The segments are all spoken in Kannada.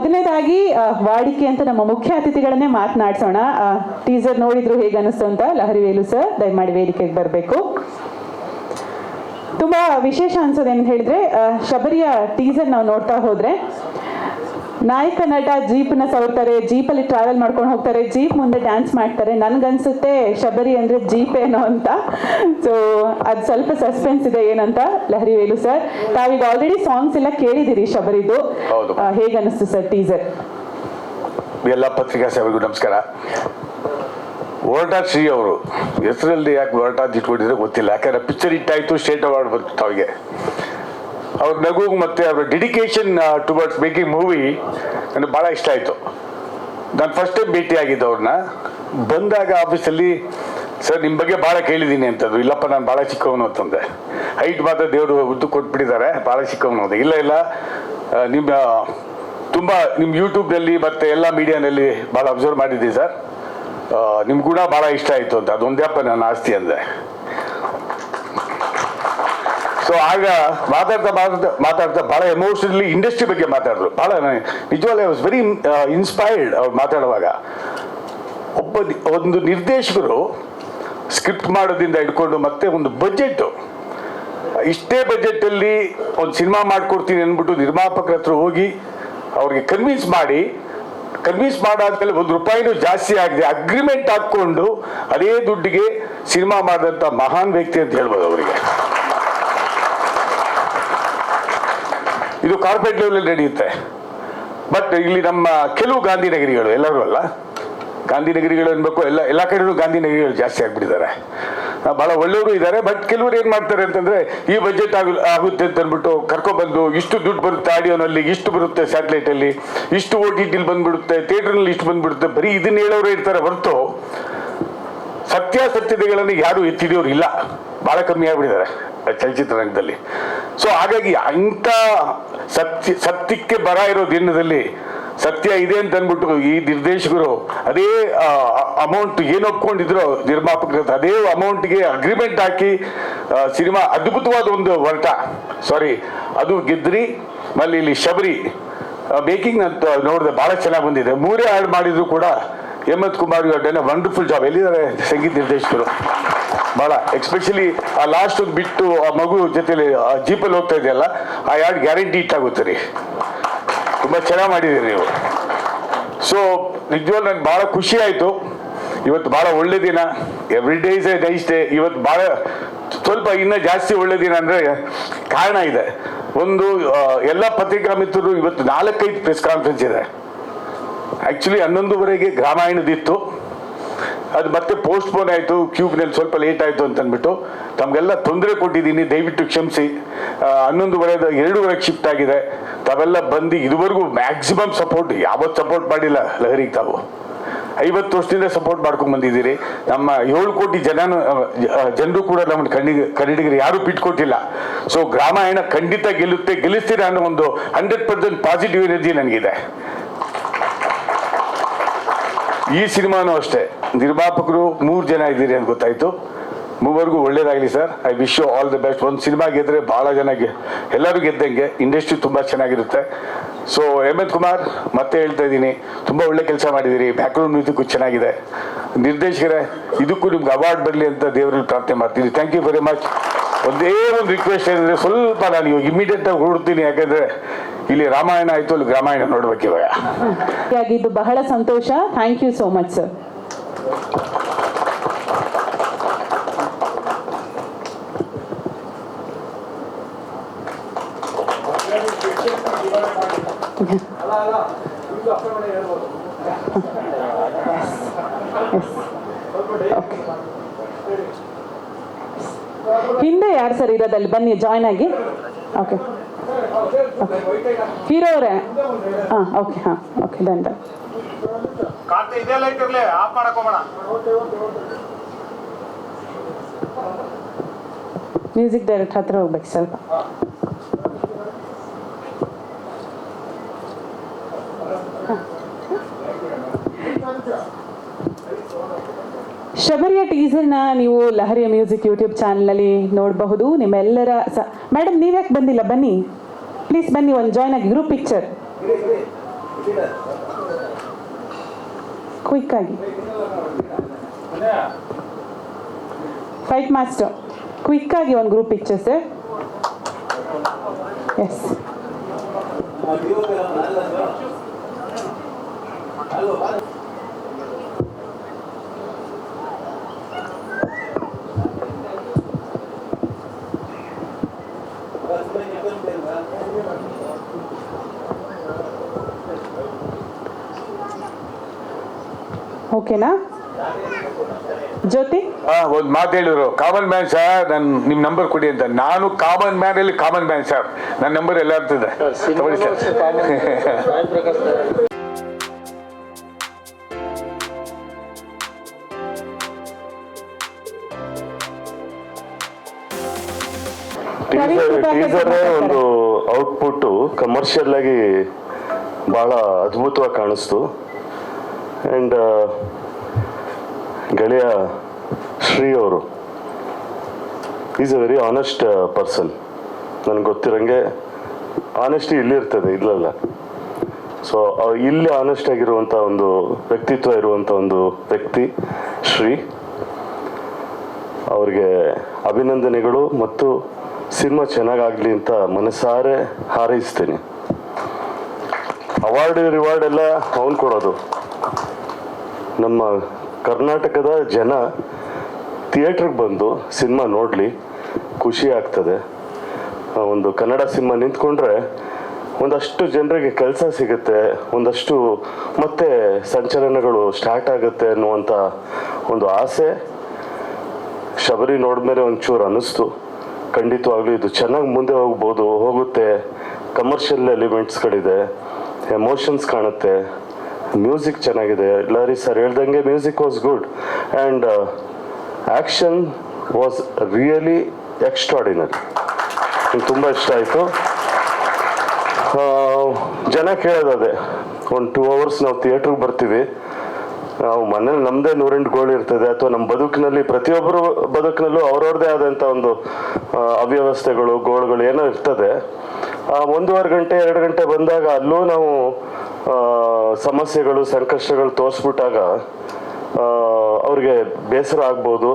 ಮೊದಲನೇದಾಗಿ ವಾಡಿಕೆ ಅಂತ ನಮ್ಮ ಮುಖ್ಯ ಅತಿಥಿಗಳನ್ನೇ ಮಾತನಾಡ್ಸೋಣ. ಟೀಸರ್ ನೋಡಿದ್ರು ಹೇಗೆ ಅನಿಸ್ತು ಅಂತ ಲಹರಿ ವೇಲು ಸರ್ ದಯಮಾಡಿ ವೇದಿಕೆಗೆ ಬರಬೇಕು. ತುಂಬಾ ವಿಶೇಷ ಅನ್ಸೋದೇನು ಹೇಳಿದ್ರೆ, ಶಬರಿಯ ಟೀಸರ್ ನಾವು ನೋಡ್ತಾ ಹೋದ್ರೆ ನಾಯಕ ನಟ ಜೀಪ್ನ ಸವರ್ತಾರೆ, ಜೀಪಲ್ಲಿ ಟ್ರಾವೆಲ್ ಮಾಡ್ಕೊಂಡು ಹೋಗ್ತಾರೆ, ಜೀಪ್ ಮುಂದೆ ಡ್ಯಾನ್ಸ್ ಮಾಡ್ತಾರೆ. ನನ್ಗನ್ಸುತ್ತೆ ಶಬರಿ ಅಂದ್ರೆ ಜೀಪ್ ಏನೋ ಅಂತ. ಸೊ ಅದು ಸ್ವಲ್ಪ ಸಸ್ಪೆನ್ಸ್ ಇದೆ ಏನಂತ. ಲಹರಿ ವೇಲು ಸರ್, ತಾವೀಗ ಆಲ್ರೆಡಿ ಸಾಂಗ್ಸ್ ಎಲ್ಲ ಕೇಳಿದಿರಿ ಶಬರಿದು, ಹೇಗೆ ಅನಿಸ್ತು ಸರ್ ಟೀಸರ್? ಎಲ್ಲ ಪತ್ರಿಕಾ ಸೇವೆಗೂ ನಮಸ್ಕಾರ. ವೋಲ್ಟಾ ಶ್ರೀ ಅವರು ಹೆಸರಲ್ಲಿ ಯಾಕೆ ವೋಲ್ಟಾ ಇಟ್ಕೊಂಡಿದ್ರೆ ಗೊತ್ತಿಲ್ಲ, ಯಾಕಂದ್ರೆ ಪಿಕ್ಚರ್ ಇಟ್ಟಾಯ್ತು, ಸ್ಟೇಟ್ ಅವಾರ್ಡ್ ಬಂತು ಅವ್ರಿಗೆ. ಅವ್ರ ನಗು ಮತ್ತು ಅವರ ಡೆಡಿಕೇಶನ್ ಟುವರ್ಡ್ಸ್ ಮೇಕಿಂಗ್ ಮೂವಿ ನನಗೆ ಭಾಳ ಇಷ್ಟ ಆಯಿತು. ನಾನು ಫಸ್ಟ್ ಟೈಮ್ ಭೇಟಿ ಆಗಿದ್ದು ಅವ್ರನ್ನ. ಬಂದಾಗ ಆಫೀಸಲ್ಲಿ ಸರ್ ನಿಮ್ಮ ಬಗ್ಗೆ ಭಾಳ ಕೇಳಿದ್ದೀನಿ ಅಂತಂದ್ರು. ಇಲ್ಲಪ್ಪ ನಾನು ಭಾಳ ಚಿಕ್ಕವನು ಅಂತಂದೆ. ಹೈಟ್ ಮಾತ್ರ ದೇವರು ಉದ್ದು ಕೊಟ್ಬಿಟ್ಟಿದ್ದಾರೆ, ಭಾಳ ಚಿಕ್ಕವನು ಅಂತ. ಇಲ್ಲ ನಿಮ್ಮ ಯೂಟ್ಯೂಬ್ನಲ್ಲಿ ಮತ್ತು ಎಲ್ಲ ಮೀಡಿಯಾನಲ್ಲಿ ಭಾಳ ಅಬ್ಸರ್ವ್ ಮಾಡಿದ್ದೀನಿ ಸರ್, ನಿಮ್ಮ ಗುಣ ಭಾಳ ಇಷ್ಟ ಆಯಿತು ಅಂತ. ಅದೊಂದೇಪ್ಪ ನನ್ನ ಆಸ್ತಿ ಅಂದೆ. ಸೊ ಆಗ ಮಾತಾಡ್ತಾ ಭಾಳ ಎಮೋಷನಲಿ ಇಂಡಸ್ಟ್ರಿ ಬಗ್ಗೆ ಮಾತಾಡಿದ್ರು. ಭಾಳ ನಿಜವಾಗ್ಲೂ ಐ ವಾಸ್ ವೆರಿ ಇನ್ಸ್ಪೈರ್ಡ್ ಅವ್ರು ಮಾತಾಡುವಾಗ. ಒಂದು ನಿರ್ದೇಶಕರು ಸ್ಕ್ರಿಪ್ಟ್ ಮಾಡೋದ್ರಿಂದ ಹಿಡ್ಕೊಂಡು ಮತ್ತೆ ಒಂದು ಬಜೆಟ್, ಇಷ್ಟೇ ಬಜೆಟಲ್ಲಿ ಒಂದು ಸಿನಿಮಾ ಮಾಡ್ಕೊಡ್ತೀನಿ ಅಂದ್ಬಿಟ್ಟು ನಿರ್ಮಾಪಕರ ಹತ್ರ ಹೋಗಿ ಅವ್ರಿಗೆ ಕನ್ವಿನ್ಸ್ ಮಾಡಾದ್ಮೇಲೆ ₹1 ಜಾಸ್ತಿ ಆಗಿದೆ, ಅಗ್ರಿಮೆಂಟ್ ಹಾಕ್ಕೊಂಡು ಅದೇ ದುಡ್ಡಿಗೆ ಸಿನಿಮಾ ಮಾಡಿದಂಥ ಮಹಾನ್ ವ್ಯಕ್ತಿ ಅಂತ ಹೇಳ್ಬೋದು ಅವರಿಗೆ. ಇದು ಕಾರ್ಪೊರೇಟ್ ಲೆವೆಲ್ ನಡೆಯುತ್ತೆ. ಬಟ್ ಇಲ್ಲಿ ನಮ್ಮ ಕೆಲವು ಗಾಂಧಿನಗರಿಗಳು, ಎಲ್ಲರೂ ಅಲ್ಲ, ಗಾಂಧಿನಗರಿಗಳು ಅನ್ಬೇಕು, ಎಲ್ಲ ಕಡೆಯೂ ಗಾಂಧಿನಗರಿಗಳು ಜಾಸ್ತಿ ಆಗ್ಬಿಟ್ಟಿದ್ದಾರೆ. ಭಾಳ ಒಳ್ಳೆಯವರು ಇದ್ದಾರೆ. ಬಟ್ ಕೆಲವರು ಏನು ಮಾಡ್ತಾರೆ ಅಂತಂದರೆ, ಈ ಬಜೆಟ್ ಆಗುತ್ತೆ ಅಂತ ಅಂದ್ಬಿಟ್ಟು ಕರ್ಕೊಬಂದು ಇಷ್ಟು ದುಡ್ಡು ಬರುತ್ತೆ ಆಡಿಯೋನಲ್ಲಿ, ಇಷ್ಟು ಬರುತ್ತೆ ಸ್ಯಾಟಲೈಟಲ್ಲಿ, ಇಷ್ಟು OTTಲಿ ಬಂದ್ಬಿಡುತ್ತೆ, ಥಿಯೇಟ್ರ್ನಲ್ಲಿ ಇಷ್ಟು ಬಂದ್ಬಿಡುತ್ತೆ, ಬರೀ ಇದನ್ನ ಹೇಳೋರು ಇರ್ತಾರೆ ಹೊರತು ಸತ್ಯಾಸತ್ಯತೆಗಳನ್ನು ಯಾರು ಎತ್ತಿಡಿಯೋರು ಇಲ್ಲ. ಭಾಳ ಕಮ್ಮಿ ಆಗ್ಬಿಟ್ಟಿದ್ದಾರೆ ಚಲನಚಿತ್ರ ರಂಗದಲ್ಲಿ. ಸೊ ಹಾಗಾಗಿ ಇಂಥ ಸತ್ಯಕ್ಕೆ ಬರ ಇರೋ ದಿನದಲ್ಲಿ ಸತ್ಯ ಇದೆ ಅಂತ ಅಂದ್ಬಿಟ್ಟು ಈ ನಿರ್ದೇಶಕರು ಅದೇ ಅಮೌಂಟ್ ಏನು ಒಪ್ಕೊಂಡಿದ್ರು ನಿರ್ಮಾಪಕರ ಅದೇ ಅಮೌಂಟ್ಗೆ ಅಗ್ರಿಮೆಂಟ್ ಹಾಕಿ ಸಿನಿಮಾ ಅದ್ಭುತವಾದ ಒಂದು ಅದು ಗೆದ್ರಿ. ಮಲ್ಲಿ ಇಲ್ಲಿ ಶಬರಿ ಮೇಕಿಂಗ್ ಅಂತ ನೋಡಿದ್ರೆ ಭಾಳ ಚೆನ್ನಾಗಿ ಬಂದಿದೆ. 3 ಹಾಡು ಮಾಡಿದ್ರು ಕೂಡ ಹೇಮಂತ್ ಕುಮಾರ್ ವಂಡರ್ಫುಲ್ ಜಾಬ್. ಎಲ್ಲಿದ್ದಾರೆ ಸಂಗೀತ ನಿರ್ದೇಶಕರು? ಭಾಳ ಎಕ್ಸ್ಪೆಷಲಿ ಆ ಲಾಸ್ಟ್ ಒಂದು ಬಿಟ್ಟು ಆ ಮಗು ಜೊತೆಲಿ ಜೀಪಲ್ಲಿ ಹೋಗ್ತಾ ಇದೆಯಲ್ಲ, ಆ ಹಾಡು ಗ್ಯಾರಂಟಿ ಇಟ್ಟಾಗುತ್ತೆ ರೀ. ತುಂಬ ಚೆನ್ನಾಗಿ ಮಾಡಿದ್ದೀರಿ ನೀವು. ಸೊ ನಿಜವಾಗ್ಲೂ ನನಗೆ ಭಾಳ ಖುಷಿ ಆಯಿತು. ಇವತ್ತು ಭಾಳ ಒಳ್ಳೆ ದಿನ. Every day is A nice day. ಇವತ್ತು ಭಾಳ ಸ್ವಲ್ಪ ಇನ್ನೂ ಜಾಸ್ತಿ ಒಳ್ಳೆ ದಿನ ಅಂದರೆ ಕಾರಣ ಇದೆ. ಒಂದು ಎಲ್ಲ ಪತ್ರಿಕಾ ಮಿತ್ರರು ಇವತ್ತು 4-5 ಪ್ರೆಸ್ ಕಾನ್ಫರೆನ್ಸ್ ಇದೆ. ಆ್ಯಕ್ಚುಲಿ 11:30ಗೆ ಗ್ರಾಮಾಯಣದಿತ್ತು, ಅದು ಮತ್ತೆ ಪೋಸ್ಟ್ಪೋನ್ ಆಯಿತು, ಕ್ಯೂಬ್ನಲ್ಲಿ ಸ್ವಲ್ಪ ಲೇಟ್ ಆಯಿತು ಅಂತ ಅಂದ್ಬಿಟ್ಟು ತಮಗೆಲ್ಲ ತೊಂದರೆ ಕೊಟ್ಟಿದ್ದೀನಿ, ದಯವಿಟ್ಟು ಕ್ಷಮಿಸಿ. 11:30 2:30ಗೆ ಶಿಫ್ಟ್ ಆಗಿದೆ. ತಾವೆಲ್ಲ ಬಂದು ಇದುವರೆಗೂ ಮ್ಯಾಕ್ಸಿಮಮ್ ಸಪೋರ್ಟ್, ಯಾವತ್ತು ಸಪೋರ್ಟ್ ಮಾಡಿಲ್ಲ ಲಹರಿಗೆ. ತಾವು 50 ವರ್ಷದಿಂದ ಸಪೋರ್ಟ್ ಮಾಡ್ಕೊಂಡು ಬಂದಿದ್ದೀರಿ. ನಮ್ಮ 7 ಕೋಟಿ ಜನರು ಕೂಡ ನಮ್ಮ ಕನ್ನಡಿಗರು ಯಾರೂ ಬಿಟ್ಕೊಟ್ಟಿಲ್ಲ. ಸೊ ಗ್ರಾಮಾಯಣ ಖಂಡಿತ ಗೆಲ್ಲಿಸ್ತೀರಾ ಅನ್ನೋ ಒಂದು 100% ಪಾಸಿಟಿವ್ ಎನರ್ಜಿ ನನಗಿದೆ. ಈ ಸಿನಿಮಾನೂ ಅಷ್ಟೇ, ನಿರ್ಮಾಪಕರು 3 ಜನ ಇದ್ದೀರಿ ಅಂತ ಗೊತ್ತಾಯ್ತು. ಮೂವರಿಗೂ ಒಳ್ಳೇದಾಗಲಿ sir. I wish you all the best. ಒಂದು ಸಿನಿಮಾ ಗೆದ್ರೆ ಭಾಳ ಜನ ಎಲ್ಲರೂ ಗೆದ್ದಂಗೆ, ಇಂಡಸ್ಟ್ರಿ ತುಂಬ ಚೆನ್ನಾಗಿರುತ್ತೆ. ಸೊ ಹೇಮಂತ್ ಕುಮಾರ್, ಮತ್ತೆ ಹೇಳ್ತಾ ಇದ್ದೀನಿ, ತುಂಬ ಒಳ್ಳೆ ಕೆಲಸ ಮಾಡಿದ್ದೀರಿ. ಬ್ಯಾಕ್ಗ್ರೌಂಡ್ ಮ್ಯೂಸಿಕ್ಕು ಚೆನ್ನಾಗಿದೆ. ನಿರ್ದೇಶಕರೇ, ಇದಕ್ಕೂ ನಿಮ್ಗೆ ಅವಾರ್ಡ್ ಬರಲಿ ಅಂತ ದೇವರಲ್ಲಿ ಪ್ರಾರ್ಥನೆ ಮಾಡ್ತೀನಿ. Thank you very much. ಒಂದೇ ಒಂದು ರಿಕ್ವೆಸ್ಟ್ ಏನಂದರೆ, ಸ್ವಲ್ಪ ನಾನು ಇವಾಗ ಇಮಿಡಿಯೇಟಾಗಿ ಹೊರಡ್ತೀನಿ, ಯಾಕಂದರೆ ಇಲ್ಲಿ ರಾಮಾಯಣ ಆಯಿತು, ಅಲ್ಲಿ ಗ್ರಾಮಾಯಣ ನೋಡ್ಬೇಕು ಇವಾಗ. ಇದು ಬಹಳ ಸಂತೋಷ. Thank you so much sir. ಹಿಂದೆ ಯಾರು ಸರ್ ಇರೋದಲ್ಲಿ? ಬನ್ನಿ, ಜಾಯ್ನ್ ಆಗಿ. ಓಕೆ, ಹೀರೋ ಅವರೇ? ಹಾಂ, ಓಕೆ, ಹಾಂ, ಓಕೆ, ಡನ್. ಮ್ಯೂಸಿಕ್ ಡೈರೆಕ್ಟರ್ ಹತ್ರ ಹೋಗ್ಬೇಕು ಸ್ವಲ್ಪ. ಶಬರಿಯ ಟೀಸರ್ನ ನೀವು ಲಹರಿಯ ಮ್ಯೂಸಿಕ್ ಯೂಟ್ಯೂಬ್ ಚಾನಲ್ನಲ್ಲಿ ನೋಡಬಹುದು. ನಿಮ್ಮೆಲ್ಲರ ಮೇಡಮ್, ನೀವ್ಯಾಕೆ ಬಂದಿಲ್ಲ? ಬನ್ನಿ ಪ್ಲೀಸ್, ಬನ್ನಿ, ಒಂದು ಜಾಯ್ನ್ ಆಗಿ. ಗ್ರೂಪ್ ಪಿಕ್ಚರ್ ಕ್ವಿಕ್ ಆಗಿ ಫೈಟ್ ಮಾಸ್ಟರ್ ಕ್ವಿಕ್ ಆಗಿ ಒಂದು ಗ್ರೂಪ್ ಪಿಕ್ಚರ್ಸ್. ಎಸ್ ಓಕೆನಾ ಜ್ಯೋತಿ? ಒಂದು ಮಾತು ಹೇಳಿದ್ರು, ಕಾಮನ್ ಮ್ಯಾನ್ ಸರ್ ನಿಮ್ಮ ನಂಬರ್ ಕೊಡಿ ಅಂತ. ನಾನು ಕಾಮನ್ ಮ್ಯಾನ್ ಅಲ್ಲಿ ಕಾಮನ್ ಮ್ಯಾನ್ ಸರ್, ನನ್ನ ನಂಬರ್ ಎಲ್ಲ ಇರ್ತದೆ. ತಗೊಳ್ಳಿ ಸರ್. ಟೀಸರ್ ಒಂದು ಔಟ್ಪುಟ್ ಕಮರ್ಷಿಯಲ್ ಆಗಿ ಬಹಳ ಅದ್ಭುತವಾಗಿ ಕಾಣಿಸ್ತು. ಆ್ಯಂಡ್ ಗೆಳೆಯ ಶ್ರೀ ಅವರು is a very honest person. ನನಗೆ ಗೊತ್ತಿರಂಗೆ ಆನೆಸ್ಟಿ ಇಲ್ಲಿರ್ತದೆ, ಇಲ್ಲಲ್ಲ. ಸೊ ಇಲ್ಲಿ ಆನೆಸ್ಟ್ ಆಗಿರುವಂಥ ಒಂದು ವ್ಯಕ್ತಿತ್ವ ಇರುವಂಥ ಒಂದು ವ್ಯಕ್ತಿ ಶ್ರೀ. ಅವ್ರಿಗೆ ಅಭಿನಂದನೆಗಳು ಮತ್ತು ಸಿನಿಮಾ ಚೆನ್ನಾಗಾಗಲಿ ಅಂತ ಮನಸಾರೆ ಹಾರೈಸ್ತೀನಿ. ಅವಾರ್ಡ್ ರಿವಾರ್ಡ್ ಎಲ್ಲ ಅವನು ಕೊಡೋದು. ನಮ್ಮ ಕರ್ನಾಟಕದ ಜನ ಥಿಯೇಟ್ರಿಗೆ ಬಂದು ಸಿನಿಮಾ ನೋಡಲಿ, ಖುಷಿ ಆಗ್ತದೆ. ಒಂದು ಕನ್ನಡ ಸಿನಿಮಾ ನಿಂತ್ಕೊಂಡ್ರೆ ಒಂದಷ್ಟು ಜನರಿಗೆ ಕೆಲಸ ಸಿಗುತ್ತೆ, ಒಂದಷ್ಟು ಮತ್ತೆ ಸಂಚಲನಗಳು ಸ್ಟಾರ್ಟ್ ಆಗುತ್ತೆ ಅನ್ನುವಂಥ ಒಂದು ಆಸೆ ಶಬರಿ ನೋಡಿದ್ಮೇಲೆ ಒಂಚೂರು ಅನ್ನಿಸ್ತು. ಖಂಡಿತವಾಗ್ಲೂ ಇದು ಚೆನ್ನಾಗಿ ಮುಂದೆ ಹೋಗುತ್ತೆ. ಕಮರ್ಷಿಯಲ್ ಎಲಿಮೆಂಟ್ಸ್ಗಳಿದೆ, ಎಮೋಷನ್ಸ್ ಕಾಣುತ್ತೆ, ಮ್ಯೂಸಿಕ್ ಚೆನ್ನಾಗಿದೆ. ಲಾರಿ ಸರ್ ಹೇಳ್ದಂಗೆ music was good and action was really extraordinary. ನಂಗೆ ತುಂಬ ಇಷ್ಟ ಆಯಿತು. ಜನ ಕೇಳೋದೇ ಒಂದು 2 hours ನಾವು ಥಿಯೇಟ್ರಿಗೆ ಬರ್ತೀವಿ, ನಾವು ಮನೇಲಿ ನಮ್ಮದೇ 108 ಗೋಳು ಇರ್ತದೆ, ಅಥವಾ ನಮ್ಮ ಬದುಕಿನಲ್ಲಿ ಪ್ರತಿಯೊಬ್ಬರು ಬದುಕಿನಲ್ಲೂ ಅವ್ರವ್ರದ್ದೇ ಆದಂಥ ಒಂದು ಅವ್ಯವಸ್ಥೆಗಳು, ಗೋಳುಗಳು ಏನೋ ಇರ್ತದೆ. 1.5 ಗಂಟೆ 2 ಗಂಟೆ ಬಂದಾಗ ಅಲ್ಲೂ ನಾವು ಸಮಸ್ಯೆಗಳು, ಸಂಕಷ್ಟಗಳು ತೋರಿಸ್ಬಿಟ್ಟಾಗ ಅವ್ರಿಗೆ ಬೇಸರ ಆಗ್ಬೋದು.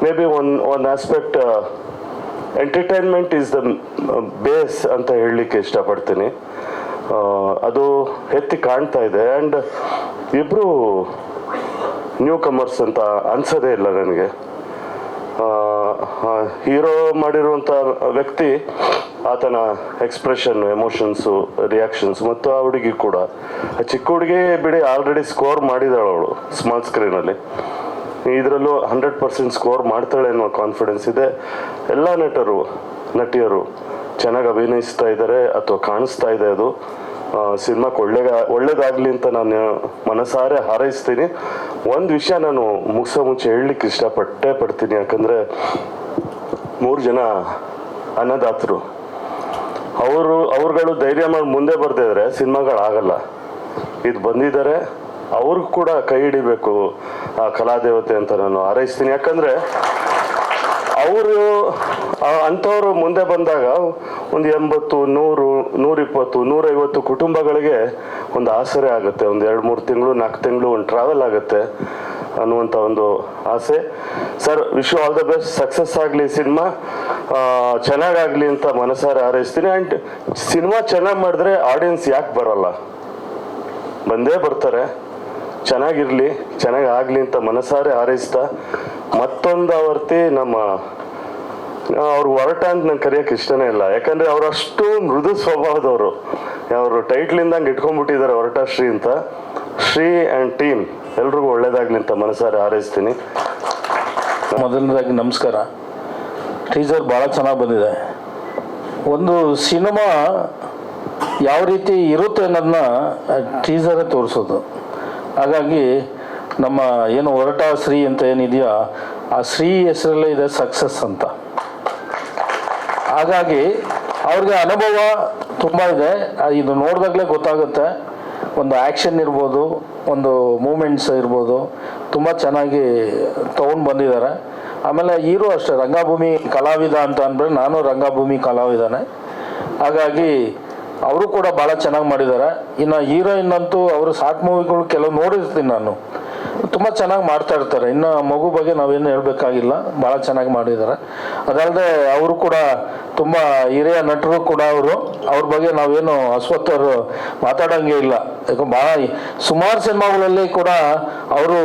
May be one aspect entertainment is the base ಅಂತ ಹೇಳಲಿಕ್ಕೆ ಇಷ್ಟಪಡ್ತೀನಿ. ಅದು ಎತ್ತಿ ಕಾಣ್ತಾ ಇದೆ. ಆ್ಯಂಡ್ ಇಬ್ಬರು ನ್ಯೂ ಕಮರ್ಸ್ ಅಂತ ಅನ್ಸೋದೇ ಇಲ್ಲ ನನಗೆ. ಹೀರೋ ಮಾಡಿರುವಂಥ ವ್ಯಕ್ತಿ, ಆತನ ಎಕ್ಸ್ಪ್ರೆಷನ್, ಎಮೋಷನ್ಸು, ರಿಯಾಕ್ಷನ್ಸ್, ಮತ್ತು ಆ ಹುಡುಗಿ ಕೂಡ, ಆ ಚಿಕ್ಕ ಹುಡುಗಿ ಬಿಡಿ ಆಲ್ರೆಡಿ ಸ್ಕೋರ್ ಮಾಡಿದಾಳು ಅವಳು ಸ್ಮಾಲ್ ಸ್ಕ್ರೀನಲ್ಲಿ. ಇದರಲ್ಲೂ 100% ಸ್ಕೋರ್ ಮಾಡ್ತಾಳೆ ಅನ್ನೋ ಕಾನ್ಫಿಡೆನ್ಸ್ ಇದೆ. ಎಲ್ಲ ನಟಿಯರು ಚೆನ್ನಾಗಿ ಅಭಿನಯಿಸ್ತಾ ಇದ್ದಾರೆ ಅಥವಾ ಕಾಣಿಸ್ತಾ ಇದೆ. ಅದು ಸಿನಿಮಾಕ್ಕೆ ಒಳ್ಳೇದಾಗಲಿ ಅಂತ ನಾನು ಮನಸಾರೆ ಹಾರೈಸ್ತೀನಿ. ಒಂದು ವಿಷಯ ನಾನು ಮುಗಿಸೋ ಮುಂಚೆ ಹೇಳಲಿಕ್ಕೆ ಪಡ್ತೀನಿ. ಯಾಕಂದರೆ 3 ಜನ ಅನ್ನದಾತರು, ಅವ್ರುಗಳು ಧೈರ್ಯ ಮಾಡಿ ಮುಂದೆ ಬರ್ದಿದ್ರೆ ಸಿನಿಮಾಗಳಾಗಲ್ಲ. ಇದು ಬಂದಿದ್ದಾರೆ, ಅವ್ರಿಗೂ ಕೂಡ ಕೈ ಹಿಡಿಬೇಕು ಆ ಕಲಾದೇವತೆ ಅಂತ ನಾನು ಹಾರೈಸ್ತೀನಿ. ಯಾಕಂದರೆ ಅವರು ಅಂಥವ್ರು ಮುಂದೆ ಬಂದಾಗ ಒಂದು 80, 100, 120, 150 ಕುಟುಂಬಗಳಿಗೆ ಒಂದು ಆಸರೆ ಆಗುತ್ತೆ. ಒಂದು 2-3 ತಿಂಗಳು 4 ತಿಂಗಳು ಒಂದು ಟ್ರಾವೆಲ್ ಆಗುತ್ತೆ ಅನ್ನುವಂಥ ಒಂದು ಆಸೆ. Sir, wish you all the best. Success ಆಗಲಿ, ಸಿನಿಮಾ ಚೆನ್ನಾಗಾಗಲಿ ಅಂತ ಮನಸಾರೆ ಹಾರೈಸ್ತೀನಿ. ಆ್ಯಂಡ್ ಸಿನಿಮಾ ಚೆನ್ನಾಗಿ ಮಾಡಿದ್ರೆ ಆಡಿಯನ್ಸ್ ಯಾಕೆ ಬರೋಲ್ಲ? ಬಂದೇ ಬರ್ತಾರೆ. ಚೆನ್ನಾಗಿರಲಿ, ಚೆನ್ನಾಗಿ ಆಗಲಿ ಅಂತ ಮನಸಾರೆ ಹಾರೈಸ್ತಾ, ಮತ್ತೊಂದು ಆವರ್ತಿ ಅವ್ರು ಹೊರಟ ಅಂತ ನಂಗೆ ಕರೆಯೋಕೆ ಇಷ್ಟನೇ ಇಲ್ಲ. ಯಾಕಂದರೆ ಅವ್ರು ಅಷ್ಟು ಮೃದು ಸ್ವಭಾವದವರು. ಅವರು ಟೈಟ್ಲಿಂದಂಗೆ ಇಟ್ಕೊಂಡ್ಬಿಟ್ಟಿದ್ದಾರೆ ಹೊರಟ ಶ್ರೀ ಅಂತ. ಶ್ರೀ ಆ್ಯಂಡ್ ಟೀಮ್ ಎಲ್ರಿಗೂ ಒಳ್ಳೇದಾಗಲಿ ಅಂತ ಮನಸಾರೆ ಹಾರೈಸ್ತೀನಿ. ಮೊದಲನೇದಾಗಿ ನಮಸ್ಕಾರ. ಟೀಸರ್ ಭಾಳ ಚೆನ್ನಾಗಿ ಬಂದಿದೆ. ಒಂದು ಸಿನಿಮಾ ಯಾವ ರೀತಿ ಇರುತ್ತೆ ಅನ್ನೋದನ್ನ ಟೀಸರೇ ತೋರಿಸೋದು. ಹಾಗಾಗಿ ನಮ್ಮ ಏನು ಹೊರಟ ಶ್ರೀ ಅಂತ ಏನಿದೆಯೋ ಆ ಶ್ರೀ ಹೆಸರಲ್ಲೇ ಇದೆ ಸಕ್ಸಸ್ ಅಂತ. ಹಾಗಾಗಿ ಅವ್ರಿಗೆ ಅನುಭವ ತುಂಬ ಇದೆ. ಇದು ನೋಡಿದಾಗಲೇ ಗೊತ್ತಾಗುತ್ತೆ. ಒಂದು ಆ್ಯಕ್ಷನ್ ಇರ್ಬೋದು, ಒಂದು ಮೂಮೆಂಟ್ಸ್ ಇರ್ಬೋದು, ತುಂಬ ಚೆನ್ನಾಗಿ ತೊಗೊಂಡು ಬಂದಿದ್ದಾರೆ. ಆಮೇಲೆ ಹೀರೋ ಅಷ್ಟೇ, ರಂಗಭೂಮಿ ಕಲಾವಿದ ಅಂತ ಅಂದರೆ ನಾನು ರಂಗಭೂಮಿ ಕಲಾವಿದನೇ. ಹಾಗಾಗಿ ಅವರು ಕೂಡ ಭಾಳ ಚೆನ್ನಾಗಿ ಮಾಡಿದ್ದಾರೆ. ಇನ್ನು ಹೀರೋಯಿನ್ ಅಂತೂ ಅವರು ಶಾರ್ಟ್ ಮೂವಿಗಳು ಕೆಲವು ನೋಡಿರ್ತೀನಿ ನಾನು, ತುಂಬ ಚೆನ್ನಾಗಿ ಮಾಡ್ತಾ ಇರ್ತಾರೆ. ಇನ್ನು ಮಗು ಬಗ್ಗೆ ನಾವೇನು ಹೇಳಬೇಕಾಗಿಲ್ಲ, ಭಾಳ ಚೆನ್ನಾಗಿ ಮಾಡಿದ್ದಾರೆ. ಅದಲ್ಲದೆ ಅವರು ಕೂಡ ತುಂಬ ಹಿರಿಯ ನಟರು ಕೂಡ ಅವ್ರ ಬಗ್ಗೆ ನಾವೇನು ಅಶ್ವತ್ಥರು ಮಾತಾಡೋಂಗೆ ಇಲ್ಲ. ಯಾಕೆ ಭಾಳ ಸುಮಾರು ಸಿನಿಮಾಗಳಲ್ಲಿ ಕೂಡ ಅವರು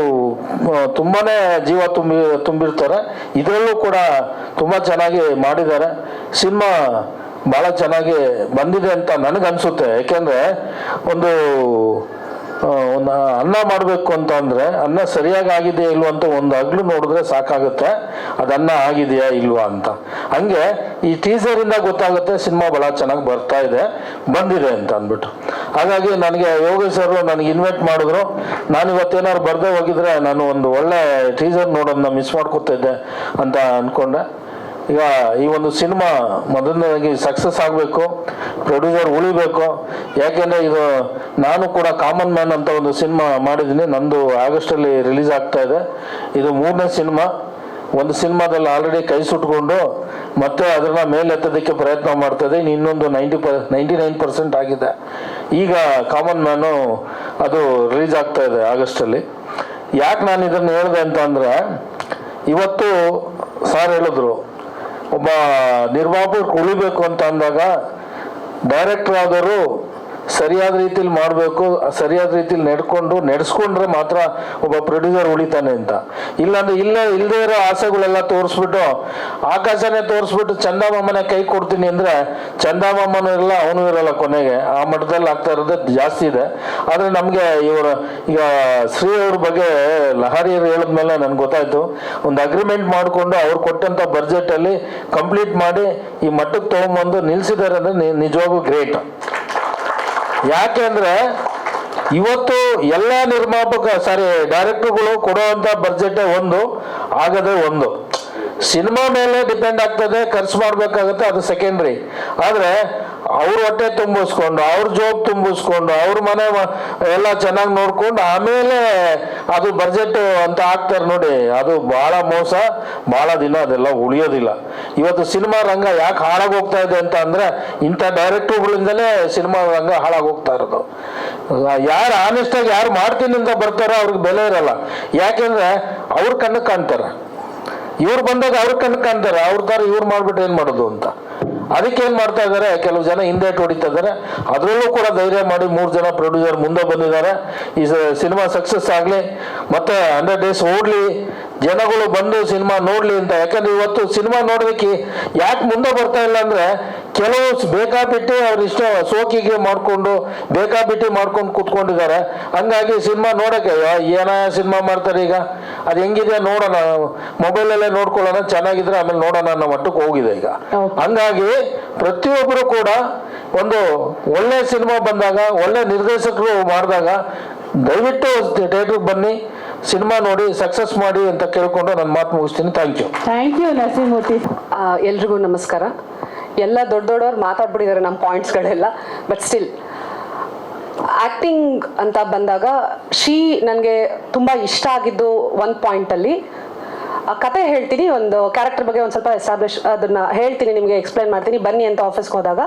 ತುಂಬಾ ಜೀವ ತುಂಬಿರ್ತಾರೆ. ಇದರಲ್ಲೂ ಕೂಡ ತುಂಬ ಚೆನ್ನಾಗಿ ಮಾಡಿದ್ದಾರೆ. ಸಿನಿಮಾ ಭಾಳ ಚೆನ್ನಾಗಿ ಬಂದಿದೆ ಅಂತ ನನಗನ್ಸುತ್ತೆ. ಯಾಕೆಂದರೆ ಒಂದು ಅನ್ನ ಮಾಡಬೇಕು ಅಂತ ಅಂದರೆ ಅನ್ನ ಸರಿಯಾಗಿ ಆಗಿದೆಯಾ ಇಲ್ವಾ ಅಂತ ಒಂದು ಹಗ್ಲು ನೋಡಿದ್ರೆ ಸಾಕಾಗುತ್ತೆ, ಅದು ಅನ್ನ ಆಗಿದೆಯಾ ಇಲ್ವಾ ಅಂತ. ಹಂಗೆ ಈ ಟೀಸರಿಂದ ಗೊತ್ತಾಗುತ್ತೆ ಸಿನಿಮಾ ಭಾಳ ಚೆನ್ನಾಗಿ ಬಂದಿದೆ ಅಂತ ಅಂದ್ಬಿಟ್ಟು. ಹಾಗಾಗಿ ನನಗೆ ಯೋಗೇಶ್ ಅವರು ನನಗೆ ಇನ್ವೈಟ್ ಮಾಡಿದ್ರು. ನಾನು ಇವತ್ತೇನಾದ್ರು ಬರದೇ ಹೋಗಿದ್ರೆ ನಾನು ಒಂದು ಒಳ್ಳೆ ಟೀಸರ್ ನೋಡೋದನ್ನ ಮಿಸ್ ಮಾಡ್ಕೊತಿದ್ದೆ ಅಂತ ಅಂದ್ಕೊಂಡೆ. ಈಗ ಈ ಒಂದು ಸಿನಿಮಾ ಮೊದಲನೇದಾಗಿ ಸಕ್ಸಸ್ ಆಗಬೇಕು, ಪ್ರೊಡ್ಯೂಸರ್ ಉಳಿಬೇಕು. ಯಾಕೆಂದರೆ ಇದು ನಾನು ಕೂಡ ಕಾಮನ್ ಮ್ಯಾನ್ ಅಂತ ಒಂದು ಸಿನಿಮಾ ಮಾಡಿದ್ದೀನಿ, ನಂದು ಆಗಸ್ಟಲ್ಲಿ ರಿಲೀಸ್ ಆಗ್ತಾ ಇದೆ. ಇದು 3ನೇ ಸಿನಿಮಾ. ಒಂದು ಸಿನಿಮಾದಲ್ಲಿ ಆಲ್ರೆಡಿ ಕೈ ಸುಟ್ಕೊಂಡು ಮತ್ತೆ ಅದನ್ನ ಮೇಲೆತ್ತೋದಕ್ಕೆ ಪ್ರಯತ್ನ ಮಾಡ್ತದೆ. ಇನ್ನೊಂದು 99% ಆಗಿದೆ. ಈಗ ಕಾಮನ್ ಮ್ಯಾನು ಅದು ರಿಲೀಸ್ ಆಗ್ತಾ ಇದೆ ಆಗಸ್ಟಲ್ಲಿ. ಯಾಕೆ ನಾನು ಇದನ್ನು ಹೇಳಿದೆ ಅಂತ ಅಂದರೆ, ಇವತ್ತು ಸಾರ್ ಹೇಳಿದ್ರು ಒಬ್ಬ ನಿರ್ಮಾಪಕ ಉಳಿಬೇಕು ಅಂತ ಅಂದಾಗ ಡೈರೆಕ್ಟರ್ ಆದವರು ಸರಿಯಾದ ರೀತಿಯಲ್ಲಿ ಮಾಡಬೇಕು, ಸರಿಯಾದ ರೀತಿಯಲ್ಲಿ ನಡೆಸ್ಕೊಂಡ್ರೆ ಮಾತ್ರ ಒಬ್ಬ ಪ್ರೊಡ್ಯೂಸರ್ ಉಳಿತಾನೆ ಅಂತ. ಇಲ್ಲಾಂದ್ರೆ ಇಲ್ಲದೇ ಇರೋ ಆಸೆಗಳೆಲ್ಲ ತೋರಿಸ್ಬಿಟ್ಟು ಆಕಾಶನೇ ತೋರಿಸ್ಬಿಟ್ಟು ಚಂದಮಾಮನೇ ಕೈ ಕೊಡ್ತೀನಿ ಅಂದರೆ ಚಂದಮಾಮನೂ ಇರಲ್ಲ, ಅವನು ಇರಲ್ಲ. ಕೊನೆಗೆ ಆ ಮಟ್ಟದಲ್ಲಿ ಆಗ್ತಾ ಇರೋದು ಜಾಸ್ತಿ ಇದೆ. ಆದರೆ ನಮಗೆ ಈಗ ಶ್ರೀ ಅವ್ರ ಬಗ್ಗೆ ಲಹರಿಯರು ಹೇಳಿದ್ಮೇಲೆ ನನಗೆ ಗೊತ್ತಾಯ್ತು, ಒಂದು ಅಗ್ರಿಮೆಂಟ್ ಮಾಡಿಕೊಂಡು ಅವ್ರು ಕೊಟ್ಟಂಥ ಬಡ್ಜೆಟಲ್ಲಿ ಕಂಪ್ಲೀಟ್ ಮಾಡಿ ಈ ಮಟ್ಟಕ್ಕೆ ತೊಗೊಂಬಂದು ನಿಲ್ಲಿಸಿದ್ದಾರೆ ಅಂದರೆ ನಿಜವಾಗೂ ಗ್ರೇಟ್. ಯಾಕೆ ಅಂದರೆ ಇವತ್ತು ಎಲ್ಲ ಡೈರೆಕ್ಟರ್ಗಳು ಕೊಡುವಂಥ ಬಡ್ಜೆಟೇ ಆಗದೆ ಸಿನಿಮಾ ಮೇಲೆ ಡಿಪೆಂಡ್ ಆಗ್ತದೆ, ಖರ್ಚು ಮಾಡಬೇಕಾಗುತ್ತೆ, ಅದು ಸೆಕೆಂಡ್ರಿ. ಆದರೆ ಅವ್ರ ಹೊಟ್ಟೆ ತುಂಬಿಸ್ಕೊಂಡು, ಅವ್ರ ಜಾಬ್ ತುಂಬಿಸ್ಕೊಂಡು, ಅವ್ರ ಮನೆ ಎಲ್ಲ ಚೆನ್ನಾಗಿ ನೋಡ್ಕೊಂಡು ಆಮೇಲೆ ಅದು ಬಡ್ಜೆಟ್ ಅಂತ ಹಾಕ್ತಾರೆ ನೋಡಿ, ಅದು ಭಾಳ ಮೋಸ. ಭಾಳ ದಿನ ಅದೆಲ್ಲ ಉಳಿಯೋದಿಲ್ಲ. ಇವತ್ತು ಸಿನಿಮಾ ರಂಗ ಯಾಕೆ ಹಾಳಾಗೋಗ್ತಾ ಇದೆ ಅಂತ ಅಂದರೆ ಇಂಥ ಡೈರೆಕ್ಟರ್ಗಳಿಂದಲೇ ಸಿನಿಮಾ ರಂಗ ಹಾಳಾಗೋಗ್ತಾ ಇರೋದು. ಯಾರು ಆನೆಸ್ಟಾಗಿ ಯಾರು ಮಾಡ್ತೀನಿ ಅಂತ ಬರ್ತಾರೋ ಅವ್ರಿಗೆ ಬೆಲೆ ಇರಲ್ಲ. ಯಾಕೆಂದರೆ ಅವ್ರ ಕಣ್ಣು ಕಾಣ್ತಾರೆ, ಇವ್ರು ಬಂದಾಗ ಅವ್ರ ಕಣ್ಣು ಕಾಣ್ತಾರೆ, ಅವ್ರ ಥರ ಇವ್ರು ಮಾಡ್ಬಿಟ್ಟು ಏನು ಮಾಡೋದು ಅಂತ. ಅದಕ್ಕೆ ಏನು ಮಾಡ್ತಾ ಇದ್ದಾರೆ, ಕೆಲವು ಜನ ಹಿಂದೆ ಹೊಡಿತಾ ಇದ್ದಾರೆ. ಅದರಲ್ಲೂ ಕೂಡ ಧೈರ್ಯ ಮಾಡಿ 3 ಜನ ಪ್ರೊಡ್ಯೂಸರ್ ಮುಂದೆ ಬಂದಿದ್ದಾರೆ. ಈ ಸಿನಿಮಾ ಸಕ್ಸಸ್ ಆಗಲಿ, ಮತ್ತೆ 100 days ಓಡಲಿ, ಜನಗಳು ಬಂದು ಸಿನಿಮಾ ನೋಡಲಿ ಅಂತ. ಯಾಕಂದ್ರೆ ಇವತ್ತು ಸಿನಿಮಾ ನೋಡೋದಕ್ಕೆ ಯಾಕೆ ಮುಂದೆ ಬರ್ತಾ ಇಲ್ಲ ಅಂದರೆ, ಕೆಲವು ಬೇಕಾಬಿಟ್ಟು ಅವ್ರು ಇಷ್ಟ ಸೋಕಿಗೆ ಮಾಡಿಕೊಂಡು ಬೇಕಾಬಿಟ್ಟು ಮಾಡ್ಕೊಂಡು ಕೂತ್ಕೊಂಡಿದ್ದಾರೆ. ಹಂಗಾಗಿ ಸಿನಿಮಾ ನೋಡೋಕ್ಕೆ ಸಿನಿಮಾ ಮಾಡ್ತಾರೆ. ಈಗ ಅದು ಹೆಂಗಿದೆ ನೋಡೋಣ, ಮೊಬೈಲಲ್ಲೇ ನೋಡ್ಕೊಳ್ಳೋಣ, ಚೆನ್ನಾಗಿದ್ರೆ ಆಮೇಲೆ ನೋಡೋಣ ಅನ್ನೋ ಮಟ್ಟಕ್ಕೆ ಹೋಗಿದೆ ಈಗ. ಹಂಗಾಗಿ ಪ್ರತಿಯೊಬ್ಬರು ಕೂಡ ಒಂದು ಒಳ್ಳೆ ಸಿನಿಮಾ ಬಂದಾಗ, ಒಳ್ಳೆ ನಿರ್ದೇಶಕರು ಮಾಡಿದಾಗ ದಯವಿಟ್ಟು ಥಿಯೇಟರ್ಗೆ ಬನ್ನಿ, ಸಿನಿಮಾ ನೋಡಿ, ಸಕ್ಸಸ್ ಮಾಡಿ ಅಂತ ಕೇಳ್ಕೊಂಡು ನನ್ನ ಮಾತು ಮುಗಿಸ್ತೀನಿ. Thank you Narasimhamurthy. ಎಲ್ರಿಗೂ ನಮಸ್ಕಾರ. ಎಲ್ಲ ದೊಡ್ಡವ್ರು ಮಾತಾಡ್ಬಿಟ್ಟಿದ್ದಾರೆ ನಮ್ಮ ಪಾಯಿಂಟ್ಸ್ಗಳೆಲ್ಲ. ಬಟ್ ಸ್ಟಿಲ್ ಆ್ಯಕ್ಟಿಂಗ್ ಅಂತ ಬಂದಾಗ ನನಗೆ ತುಂಬ ಇಷ್ಟ ಆಗಿದ್ದು ಒಂದು ಪಾಯಿಂಟಲ್ಲಿ ಕತೆ ಹೇಳ್ತೀನಿ, ಒಂದು ಕ್ಯಾರೆಕ್ಟರ್ ಬಗ್ಗೆ ಒಂದು ಸ್ವಲ್ಪ ಎಸ್ಟಾಬ್ಲಿಷ್ ಅದನ್ನ ಹೇಳ್ತೀನಿ, ನಿಮಗೆ ಎಕ್ಸ್ಪ್ಲೈನ್ ಮಾಡ್ತೀನಿ. ಬನ್ನಿ ಅಂತ ಆಫೀಸ್ಗೆ ಹೋದಾಗ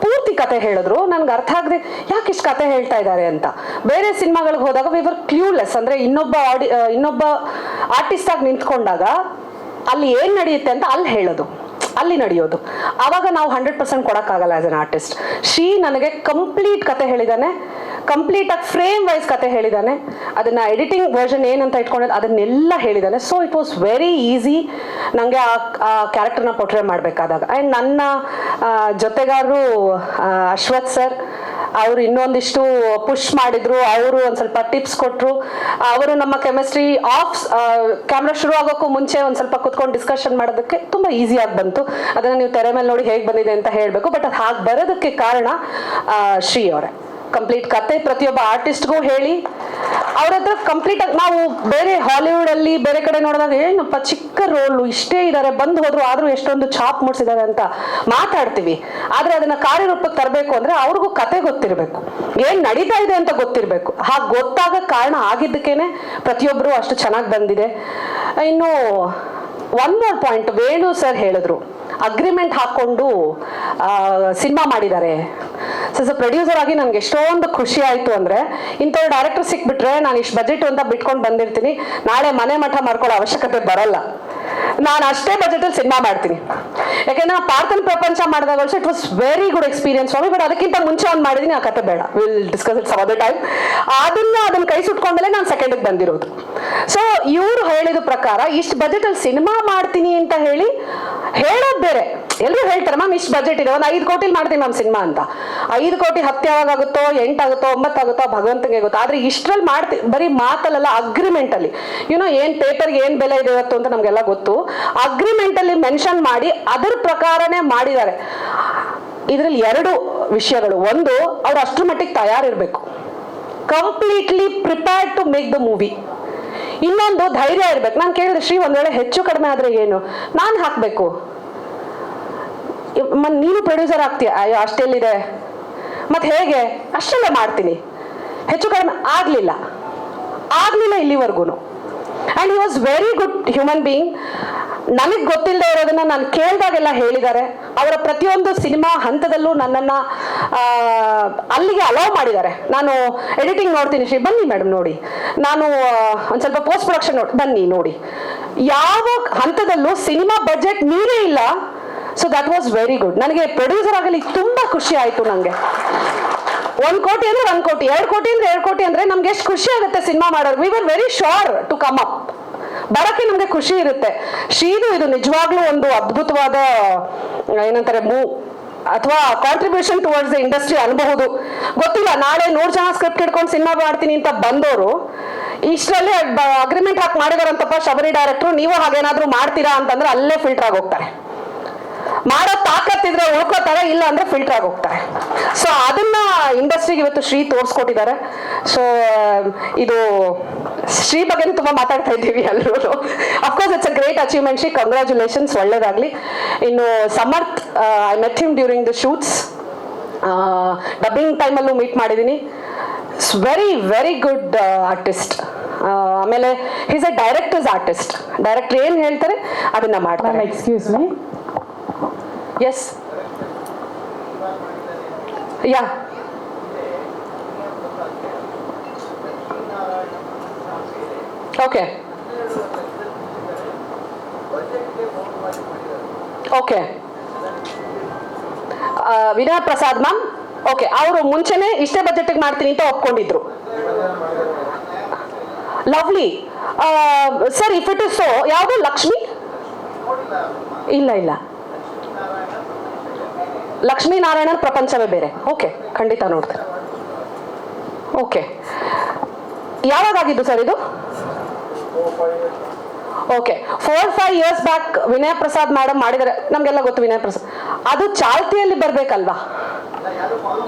ಪೂರ್ತಿ ಕತೆ ಹೇಳಿದ್ರು. ನನ್ಗೆ ಅರ್ಥ ಆಗದೆ ಯಾಕೆ ಇಷ್ಟು ಕತೆ ಹೇಳ್ತಾ ಇದ್ದಾರೆ ಅಂತ. ಬೇರೆ ಸಿನಿಮಾಗಳಿಗೆ ಹೋದಾಗ ವಿ ವರ್ ಕ್ಲೂಲೆಸ್. ಅಂದರೆ ಇನ್ನೊಬ್ಬ ಆರ್ಟಿಸ್ಟ್ ಆಗಿ ನಿಂತ್ಕೊಂಡಾಗ ಅಲ್ಲಿ ಏನು ನಡೆಯುತ್ತೆ ಅಂತ ಅಲ್ಲಿ ನಡೆಯೋದು. ಆವಾಗ ನಾವು 100% ಕೊಡೋಕ್ಕಾಗಲ್ಲ ಆಸ್ ಅನ್ ಆರ್ಟಿಸ್ಟ್. ನನಗೆ ಕಂಪ್ಲೀಟ್ ಕತೆ ಹೇಳಿದ್ದಾನೆ, ಕಂಪ್ಲೀಟ್ ಆಗಿ ಫ್ರೇಮ್ ವೈಸ್ ಕತೆ ಹೇಳಿದ್ದಾನೆ. ಅದನ್ನ ಎಡಿಟಿಂಗ್ ವರ್ಷನ್ ಏನಂತ ಇಟ್ಕೊಂಡಿದ್ದು ಅದನ್ನೆಲ್ಲ ಹೇಳಿದ್ದಾನೆ. So it was very easy ನನಗೆ ಆ ಕ್ಯಾರೆಕ್ಟರ್ನ ಪೋರ್ಟ್ರೇ ಮಾಡಬೇಕಾದಾಗ. ಆ್ಯಂಡ್ ನನ್ನ ಜೊತೆಗಾರರು ಅಶ್ವಥ್ ಸರ್, ಅವರು ಇನ್ನೊಂದಿಷ್ಟು ಪುಷ್ ಮಾಡಿದ್ರು, ಅವರು ಒಂದು ಸ್ವಲ್ಪ ಟಿಪ್ಸ್ ಕೊಟ್ಟರು. ಅವರು ನಮ್ಮ ಕೆಮಿಸ್ಟ್ರಿ ಕ್ಯಾಮ್ರಾ ಶುರು ಆಗೋಕ್ಕೂ ಮುಂಚೆ ಒಂದು ಸ್ವಲ್ಪ ಕುತ್ಕೊಂಡು ಡಿಸ್ಕಷನ್ ಮಾಡೋದಕ್ಕೆ ತುಂಬ ಈಸಿಯಾಗಿ ಬಂತು. ಅದನ್ನು ನೀವು ತೆರೆ ಮೇಲೆ ನೋಡಿ ಹೇಗೆ ಬಂದಿದೆ ಅಂತ ಹೇಳಬೇಕು. ಬಟ್ ಅದು ಹಾಗೆ ಬರೋದಕ್ಕೆ ಕಾರಣ ಶ್ರೀ ಅವರೇ. ಕಂಪ್ಲೀಟ್ ಕತೆ ಪ್ರತಿಯೊಬ್ಬ ಆರ್ಟಿಸ್ಟ್ಗೂ ಹೇಳಿ ಅವ್ರ ಹತ್ರ ಕಂಪ್ಲೀಟ್ ಆಗಿ, ನಾವು ಬೇರೆ ಹಾಲಿವುಡಲ್ಲಿ ಬೇರೆ ಕಡೆ ನೋಡಿದಾಗ ಏನಪ್ಪ ಚಿಕ್ಕ ರೋಲು ಇಷ್ಟೇ ಇದ್ದಾರೆ, ಬಂದು ಹೋದ್ರು ಆದ್ರೂ ಎಷ್ಟೊಂದು ಛಾಪ್ ಮೂಡಿಸಿದ್ದಾರೆ ಅಂತ ಮಾತಾಡ್ತೀವಿ. ಆದ್ರೆ ಅದನ್ನ ಕಾರ್ಯರೂಪಕ್ಕೆ ತರಬೇಕು ಅಂದ್ರೆ ಅವ್ರಿಗೂ ಕತೆ ಗೊತ್ತಿರಬೇಕು, ಏನ್ ನಡೀತಾ ಇದೆ ಅಂತ ಗೊತ್ತಿರಬೇಕು. ಹಾಗೆ ಗೊತ್ತಾಗ ಕಾರಣ ಆಗಿದ್ದಕ್ಕೇನೆ ಪ್ರತಿಯೊಬ್ಬರು ಅಷ್ಟು ಚೆನ್ನಾಗಿ ಬಂದಿದೆ. ಇನ್ನು one more point, Venu sir ಹೇಳಿದ್ರು ಅಗ್ರಿಮೆಂಟ್ ಹಾಕೊಂಡು ಸಿನಿಮಾ ಮಾಡಿದ್ದಾರೆ. ಸೊ ಪ್ರೊಡ್ಯೂಸರ್ ಆಗಿ ನನಗೆ ಎಷ್ಟೊಂದು ಖುಷಿ ಆಯಿತು ಅಂದರೆ ಇಂಥವ್ರು ಡೈರೆಕ್ಟರ್ ಸಿಕ್ಬಿಟ್ರೆ ನಾನು ಇಷ್ಟು ಬಜೆಟ್ ಅಂತ ಬಿಟ್ಕೊಂಡು ಬಂದಿರ್ತೀನಿ, ನಾಳೆ ಮನೆ ಮಠ ಮಾಡ್ಕೊಳ್ಳೋ ಅವಶ್ಯಕತೆ ಬರಲ್ಲ, ನಾನು ಅಷ್ಟೇ ಬಜೆಟಲ್ಲಿ ಸಿನಿಮಾ ಮಾಡ್ತೀನಿ. ಯಾಕೆಂದ್ರೆ ನಾನು ಪಾರ್ಥನ್ ಪ್ರಪಂಚ ಮಾಡಿದಾಗ also it was very good experience for me. But ಅದಕ್ಕಿಂತ ಮುಂಚೆ ಒಂದು ಮಾಡಿದ್ದೀನಿ, ಆ ಕತೆ ಬೇಡ, will discuss it some other time. ಅದನ್ನ ಕೈ ಸುಟ್ಕೊಂಡ್ಮೇಲೆ ನಾನು ಸೆಕೆಂಡಿಗೆ ಬಂದಿರೋದು. ಸೊ ಇವರು ಹೇಳಿದ ಪ್ರಕಾರ ಇಷ್ಟು ಬಜೆಟಲ್ಲಿ ಸಿನಿಮಾ ಮಾಡ್ತೀನಿ ಅಂತ ಹೇಳೋದು ಬೇರೆ. ಎಲ್ಲರೂ ಹೇಳ್ತಾರೆ ಮ್ಯಾಮ್ ಇಷ್ಟು ಬಜೆಟ್ ಇದೆ, ಒಂದು 5 ಕೋಟಿಲಿ ಮಾಡ್ತೀನಿ ಮ್ಯಾಮ್ ಸಿನಿಮಾ ಅಂತ. 5 ಕೋಟಿ 10 ಯಾವಾಗ ಆಗುತ್ತೋ, 8 ಆಗುತ್ತೋ, 9 ಆಗುತ್ತೋ ಭಗವಂತನಿಗೆ ಗೊತ್ತು. ಆದರೆ ಇಷ್ಟರಲ್ಲಿ ಮಾಡ್ತೀನಿ, ಬರೀ ಮಾತಲ್ಲ, ಅಗ್ರಿಮೆಂಟಲ್ಲಿ ಏನು ಪೇಪರ್ಗೆ ಏನು ಬೆಲೆ ಇದೆ ಇವತ್ತು ಅಂತ ನಮಗೆಲ್ಲ ಗೊತ್ತು. ಅಗ್ರಿಮೆಂಟಲ್ಲಿ ಮೆನ್ಷನ್ ಮಾಡಿ ಅದರ ಪ್ರಕಾರನೇ ಮಾಡಿದ್ದಾರೆ. ಇದರಲ್ಲಿ 2 ವಿಷಯಗಳು. ಒಂದು, ಅವ್ರು ಅಷ್ಟರ ಮಟ್ಟಿಗೆ ತಯಾರಿರಬೇಕು, completely prepared to make the movie. ಇನ್ನೊಂದು, ಧೈರ್ಯ ಇರ್ಬೇಕು. ನಾನು ಕೇಳಿದ್ರೆ ಶ್ರೀ ಒಂದ್ ವೇಳೆ ಹೆಚ್ಚು ಕಡಿಮೆ ಆದ್ರೆ ಏನು ನಾನು ಹಾಕ್ಬೇಕು, ನೀನು ಪ್ರೊಡ್ಯೂಸರ್ ಆಗ್ತೀಯ, ಅಯ್ಯೋ ಅಷ್ಟೆಲ್ಲಿದೆ ಮತ್ತೆ ಹೇಗೆ, ಅಷ್ಟೆಲ್ಲ ಮಾಡ್ತೀನಿ. ಹೆಚ್ಚು ಕಡಿಮೆ ಆಗ್ಲಿಲ್ಲ ಇಲ್ಲಿವರೆಗೂ. And he was very good human being. ನನಗೆ ಗೊತ್ತಿಲ್ಲದೆ ಇರೋದನ್ನ ನಾನು ಕೇಳಿದಾಗೆಲ್ಲ ಹೇಳಿದ್ದಾರೆ. ಅವರ ಪ್ರತಿಯೊಂದು ಸಿನಿಮಾ ಹಂತದಲ್ಲೂ ನನ್ನನ್ನು ಅಲ್ಲಿಗೆ ಅಲೌ ಮಾಡಿದ್ದಾರೆ. ನಾನು ಎಡಿಟಿಂಗ್ ನೋಡ್ತೀನಿ, ಶ್ರೀ ಬನ್ನಿ ಮೇಡಮ್ ನೋಡಿ, ನಾನು ಒಂದು ಸ್ವಲ್ಪ ಪೋಸ್ಟ್ ಪ್ರೊಡಕ್ಷನ್ ಬನ್ನಿ ನೋಡಿ, ಯಾವ ಹಂತದಲ್ಲೂ ಸಿನಿಮಾ ಬಜೆಟ್ ಮೀರೇ ಇಲ್ಲ. So that was very good. ನನಗೆ ಪ್ರೊಡ್ಯೂಸರ್ ಆಗಲಿ ತುಂಬ ಖುಷಿ ಆಯಿತು. ನನಗೆ 1 ಕೋಟಿ ಅಂದ್ರೆ 1 ಕೋಟಿ, 2 ಕೋಟಿ ಅಂದ್ರೆ 2 ಕೋಟಿ ಅಂದ್ರೆ ನಮ್ಗೆ ಎಷ್ಟು ಖುಷಿ ಆಗುತ್ತೆ ಸಿನಿಮಾ ಮಾಡೋರು. We were very sure to come up. ಬರೋಕ್ಕೆ ನಮಗೆ ಖುಷಿ ಇರುತ್ತೆ. ಶ್ರೀದು ಇದು ನಿಜವಾಗ್ಲೂ ಒಂದು ಅದ್ಭುತವಾದ ಏನಂತಾರೆ ಮೂವ್ ಅಥವಾ ಕಾಂಟ್ರಿಬ್ಯೂಷನ್ ಟುವರ್ಡ್ಸ್ ದ ಇಂಡಸ್ಟ್ರಿ ಅನ್ಬಹುದು. ಗೊತ್ತಿಲ್ಲ, ನಾಳೆ 100 ಜನ ಸ್ಕ್ರಿಪ್ಟ್ ಇಟ್ಕೊಂಡು ಸಿನಿಮಾ ಮಾಡ್ತೀನಿ ಅಂತ ಬಂದವರು ಇಷ್ಟರಲ್ಲಿ ಅಗ್ರಿಮೆಂಟ್ ಹಾಕಿ ಮಾಡಿದಾರಂತಪ್ಪ ಶಬರಿ ಡೈರೆಕ್ಟ್ರು, ನೀವು ಹಾಗೇನಾದ್ರೂ ಮಾಡ್ತೀರಾ ಅಂತಂದ್ರೆ ಅಲ್ಲೇ ಫಿಲ್ಟರ್ ಆಗಿ ಹೋಗ್ತಾರೆ. ಮಾಡೋ ತಾಕತ್ತಿದ್ರೆ ಉಳ್ಕೋತಾರೆ, ಇಲ್ಲ ಅಂದ್ರೆ ಫಿಲ್ಟರ್ ಆಗಿ ಹೋಗ್ತಾರೆ. ಸೊ ಅದನ್ನ ಇಂಡಸ್ಟ್ರಿಗೆ ಇವತ್ತು ಶ್ರೀ ತೋರಿಸ್ಕೊಟ್ಟಿದ್ದಾರೆ. ಸೊ ಇದು ಶ್ರೀ ಬಗ್ಗೆ ತುಂಬಾ ಮಾತಾಡ್ತಾ ಇದ್ದೀವಿ ಎಲ್ಲರೂ. Of course it's a great achievement Shri, congratulations, ಒಳ್ಳೇದಾಗ್ಲಿ. ಇನ್ನು Samarth, I met him during the shoots, dubbing ಟೈಮಲ್ಲೂ ಮೀಟ್ ಮಾಡಿದ್ದೀನಿ. Very very good artist. ಆಮೇಲೆ is a directors artist. Director ಏನ್ ಹೇಳ್ತಾರೆ ಅದನ್ನ ಮಾಡ್ತಾರೆ. Excuse me. Yes. Yeah. Okay. Okay. Vinaya Prasad ma'am, okay, ಅವರು ಮುಂಚೆನೆ ಇಷ್ಟೇ ಬಜೆಟ್ಗೆ ಮಾಡ್ತೀನಿ ಅಂತ ಒಪ್ಕೊಂಡಿದ್ರು. Lovely sir. If it is so, ಯಾವುದು ಲಕ್ಷ್ಮಿ? ಇಲ್ಲ, ಲಕ್ಷ್ಮೀನಾರಾಯಣನ್ ಪ್ರಪಂಚವೇ ಬೇರೆ. ಓಕೆ, ಖಂಡಿತ ನೋಡ್ತೇನೆ. ಓಕೆ, ಯಾವಾಗಾಗಿದ್ದು ಸರ್ ಇದು? ಓಕೆ, 4-5 years ಬ್ಯಾಕ್ ವಿನಯ ಪ್ರಸಾದ್ ಮೇಡಮ್ ಮಾಡಿದರೆ. ನಮಗೆಲ್ಲ ಗೊತ್ತು ವಿನಯ ಪ್ರಸಾದ್. ಅದು ಚಾಲ್ತಿಯಲ್ಲಿ ಬರ್ಬೇಕಲ್ವಾ?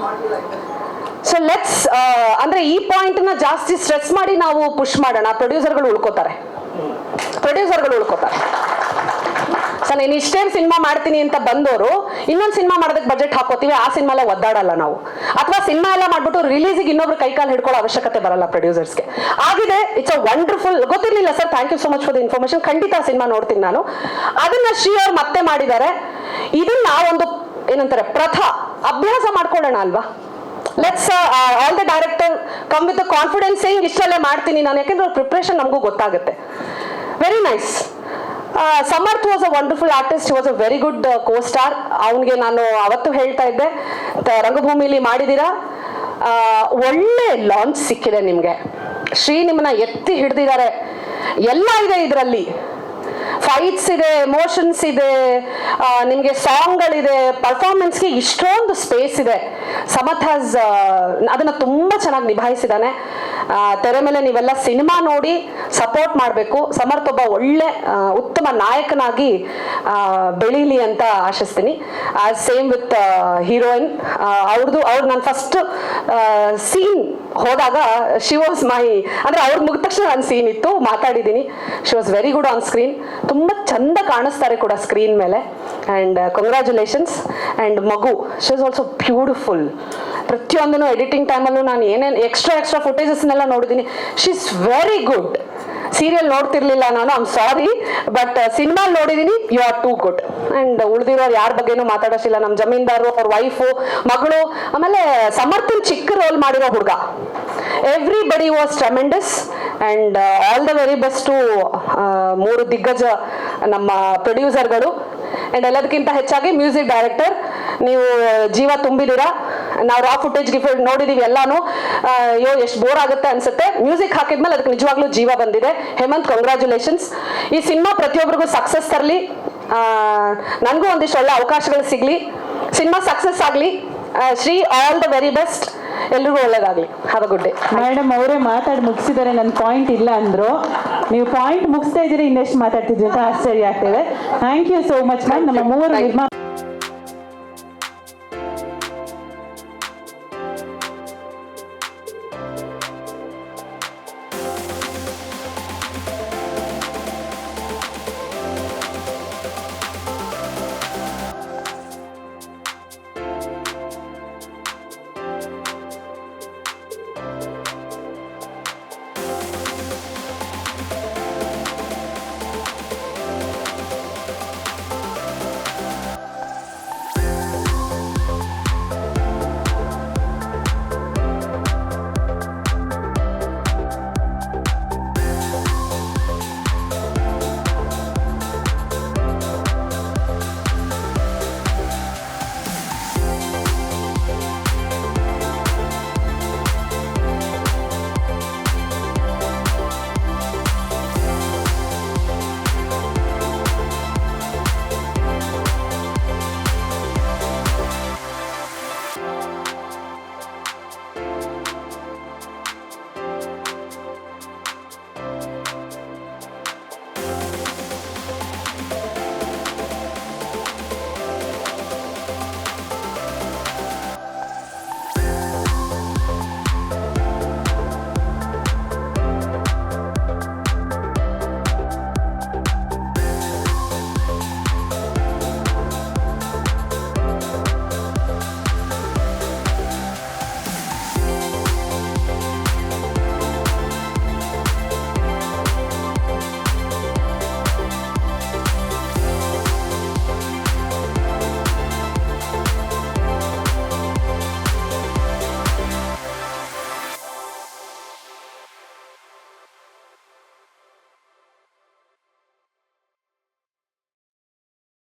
ಸೊ ಲೆಟ್ಸ್ ಅಂದ್ರೆ ಈ ಪಾಯಿಂಟ್ನ ಜಾಸ್ತಿ ಸ್ಟ್ರೆಸ್ ಮಾಡಿ ನಾವು ಪುಷ್ ಮಾಡೋಣ. ಪ್ರೊಡ್ಯೂಸರ್ಗಳು ಉಳ್ಕೋತಾರೆ. ಸೊ ನಾನು ಇಷ್ಟೇ ಸಿನಿಮಾ ಮಾಡ್ತೀನಿ ಅಂತ ಬಂದವರು ಇನ್ನೊಂದು ಸಿನಿಮಾ ಮಾಡೋದಕ್ಕೆ ಬಜೆಟ್ ಹಾಕೋತೀವಿ, ಆ ಸಿನಿಮಾ ಎಲ್ಲ ಒದ್ದಾಡಲ್ಲ ನಾವು. ಅಥವಾ ಸಿನಿಮಾ ಎಲ್ಲ ಮಾಡ್ಬಿಟ್ಟು ರಿಲೀಸಿಗೆ ಇನ್ನೊಬ್ರು ಕೈಕಾಲು ಹಿಡ್ಕೊಳ್ಳೋ ಅವಶ್ಯಕತೆ ಬರಲ್ಲ ಪ್ರೊಡ್ಯೂಸರ್ಸ್ಗೆ. ಆಗಿದೆ. It's a wonderful. ಗೊತ್ತಿರಲಿಲ್ಲ sir, thank you so much for the information. ಖಂಡಿತ ಸಿನಿಮಾ ನೋಡ್ತೀನಿ ನಾನು. ಅದನ್ನ ಶ್ರೀ ಅವ್ರು ಮತ್ತೆ ಮಾಡಿದ್ದಾರೆ. ಇದನ್ನ ಒಂದು ಏನಂತಾರೆ ಅಭ್ಯಾಸ ಮಾಡ್ಕೊಳ್ಳೋಣ ಅಲ್ವಾ? Let's all the director come with confidence saying ಇಷ್ಟಲ್ಲೇ ಮಾಡ್ತೀನಿ ನಾನು, ಯಾಕೆಂದ್ರೆ ಪ್ರಿಪ್ರೇಷನ್ ನಮಗೂ ಗೊತ್ತಾಗುತ್ತೆ. Very nice. Samarth was a wonderful artist. He was a very good co-star. ಅವನಿಗೆ ನಾನು ಅವತ್ತು ಹೇಳ್ತಾ ಇದ್ದೆ, ರಂಗಭೂಮಿಲಿ ಮಾಡಿದ್ದೀರಾ, ಒಳ್ಳೆ ಲಾಂಚ್ ಸಿಕ್ಕಿದೆ ನಿಮಗೆ. ಶ್ರೀ ನಿಮ್ಮನ್ನ ಎತ್ತಿ ಹಿಡ್ದಿದ್ದಾರೆ. ಎಲ್ಲ ಇದೆ ಇದರಲ್ಲಿ. ಫೈಟ್ಸ್ ಇದೆ, ಎಮೋಷನ್ಸ್ ಇದೆ, ನಿಮಗೆ ಸಾಂಗ್ಗಳಿದೆ, ಪರ್ಫಾರ್ಮೆನ್ಸ್ಗೆ ಇಷ್ಟೊಂದು ಸ್ಪೇಸ್ ಇದೆ. ಸಮರ್ಥ್ ಹ್ಯಾಸ್ ಅದನ್ನ ತುಂಬಾ ಚೆನ್ನಾಗಿ ನಿಭಾಯಿಸಿದ್ದಾನೆ. ತೆರೆ ಮೇಲೆ ನೀವೆಲ್ಲ ಸಿನಿಮಾ ನೋಡಿ ಸಪೋರ್ಟ್ ಮಾಡಬೇಕು. ಸಮರ್ಥ್ ಒಬ್ಬ ಒಳ್ಳೆ ಉತ್ತಮ ನಾಯಕನಾಗಿ ಬೆಳೀಲಿ ಅಂತ ಆಶಿಸ್ತೀನಿ. Same with heroine. ಅವ್ರು ನಾನು ಫಸ್ಟ್ ಸೀನ್ ಹೋದಾಗ ಶಿ ವಾಸ್ ಮೈ ಅಂದ್ರೆ ಅವ್ರು ಮುಗಿದ ತಕ್ಷಣ ನನ್ನ ಸೀನ್ ಇತ್ತು, ಮಾತಾಡಿದ್ದೀನಿ. She was very good on screen. ತುಂಬ ಚಂದ ಕಾಣಿಸ್ತಾರೆ ಕೂಡ ಸ್ಕ್ರೀನ್ ಮೇಲೆ. And congratulations. ಆ್ಯಂಡ್ ಮಗು, ಶಿ ಇಸ್ ಆಲ್ಸೋ ಬ್ಯೂಟಿಫುಲ್. ಪ್ರತಿಯೊಂದನ್ನು ಎಡಿಟಿಂಗ್ ಟೈಮಲ್ಲೂ ನಾನು ಏನೇನು ಎಕ್ಸ್ಟ್ರಾ ಫುಟೇಜಸ್ನೆಲ್ಲ ನೋಡಿದ್ದೀನಿ. She is very good. Serial ನೋಡ್ತಿರ್ಲಿಲ್ಲ ನಾನು, ಐಮ್ ಸಾರಿ, ಬಟ್ ಸಿನಿಮಾ ನೋಡಿದೀನಿ. You are too good. And ಉಳಿದಿರೋರು ಯಾರ ಬಗ್ಗೆನೂ ಮಾತಾಡೋಸಿಲ್ಲ. ನಮ್ಮ ಜಮೀನ್ದಾರು, ಅವ್ರ ವೈಫು, ಮಗಳು, ಆಮೇಲೆ ಸಮರ್ಥನ್ ಚಿಕ್ಕ ರೋಲ್ ಮಾಡಿರೋ ಹುಡುಗ, everybody was tremendous. And all the very best to 3 ದಿಗ್ಗಜ ನಮ್ಮ ಪ್ರೊಡ್ಯೂಸರ್ಗಳು. ಅಂಡ್ ಎಲ್ಲದಕ್ಕಿಂತ ಹೆಚ್ಚಾಗಿ ಮ್ಯೂಸಿಕ್ ಡೈರೆಕ್ಟರ್, ನೀವು ಜೀವ ತುಂಬಿದ್ದೀರಾ. ನಾವು ರಾ ಫುಟೇಜ್ ನೋಡಿದೀವಿ ಎಲ್ಲಾನು. ಅಯ್ಯೋ ಎಷ್ಟು ಬೋರ್ ಆಗುತ್ತೆ ಅನ್ಸುತ್ತೆ. ಮ್ಯೂಸಿಕ್ ಹಾಕಿದ್ಮೇಲೆ ಅದಕ್ಕೆ ನಿಜವಾಗ್ಲೂ ಜೀವ ಬಂದಿದೆ. ಹೇಮಂತ್, ಕಂಗ್ರ್ಯಾಚುಲೇಷನ್ಸ್. ಈ ಸಿನಿಮಾ ಪ್ರತಿಯೊಬ್ಬರಿಗೂ ಸಕ್ಸಸ್ ತರಲಿ. ನನಗೂ ಒಂದಿಷ್ಟು ಒಳ್ಳೆ ಅವಕಾಶಗಳು ಸಿಗ್ಲಿ. ಸಿನಿಮಾ ಸಕ್ಸಸ್ ಆಗಲಿ. Shri, all the very best. ಎಲ್ರಿಗೂ ಒಳ್ಳೇದಾಗ್ಲಿ. Have a good day. Madam ಅವರೇ ಮಾತಾಡಿ ಮುಗಿಸಿದ್ದಾರೆ, ನನ್ನ ಪಾಯಿಂಟ್ ಇಲ್ಲ ಅಂದ್ರು. ನೀವು ಪಾಯಿಂಟ್ ಮುಗಿಸ್ತಾ ಇದ್ದೀರಿ, ಇನ್ನೆಷ್ಟು ಮಾತಾಡ್ತಿದ್ರಿ ಅಂತ ಆಶ್ಚರ್ಯ ಆಗ್ತೇವೆ. Thank you so much ma'am. ನಮ್ಮ 3 ನಿರ್ಮಾಣ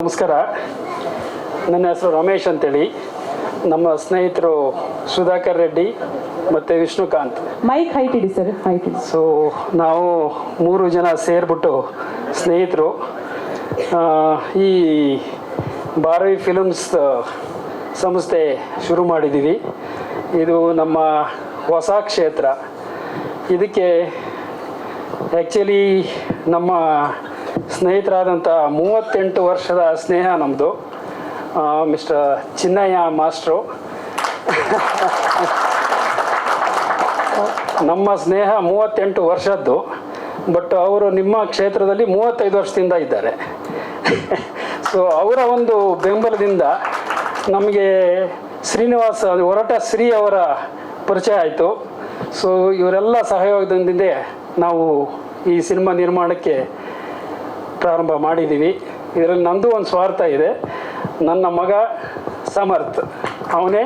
ನಮಸ್ಕಾರ, ನನ್ನ ಹೆಸರು ರಮೇಶ್ ಅಂತೇಳಿ. ನಮ್ಮ ಸ್ನೇಹಿತರು ಸುಧಾಕರ್ ರೆಡ್ಡಿ ಮತ್ತು ವಿಷ್ಣುಕಾಂತ್. ಮೈಕ್ ಹೈಟ್ ಇಡಿ ಸರ್, ಹೈಟ್ ಇಡಿ. ಸೊ ನಾವು 3 ಜನ ಸೇರಿಬಿಟ್ಟು ಸ್ನೇಹಿತರು ಈ ಭಾರವಿ ಫಿಲ್ಮ್ಸ್ ಸಂಸ್ಥೆ ಶುರು ಮಾಡಿದ್ದೀವಿ. ಇದು ನಮ್ಮ ಹೊಸ ಕ್ಷೇತ್ರ. ಇದಕ್ಕೆ ಆ್ಯಕ್ಚುಲಿ ನಮ್ಮ ಸ್ನೇಹಿತರಾದಂಥ 38 ವರ್ಷದ ಸ್ನೇಹ ನಮ್ಮದು. Mister Chinnaiah master. ನಮ್ಮ ಸ್ನೇಹ 38 ವರ್ಷದ್ದು, ಬಟ್ ಅವರು ನಿಮ್ಮ ಕ್ಷೇತ್ರದಲ್ಲಿ 35 ವರ್ಷದಿಂದ ಇದ್ದಾರೆ. ಸೊ ಅವರ ಒಂದು ಬೆಂಬಲದಿಂದ ನಮಗೆ ಶ್ರೀನಿವಾಸ ಹೊರಟ ಶ್ರೀ ಅವರ ಪರಿಚಯ ಆಯಿತು. ಸೊ ಇವರೆಲ್ಲ ಸಹಯೋಗದೊಂದಿಗೆ ನಾವು ಈ ಸಿನಿಮಾ ನಿರ್ಮಾಣಕ್ಕೆ ಪ್ರಾರಂಭ ಮಾಡಿದ್ದೀವಿ. ಇದರಲ್ಲಿ ನಂದು ಒಂದು ಸ್ವಾರ್ಥ ಇದೆ. ನನ್ನ ಮಗ ಸಮರ್ಥ್, ಅವನೇ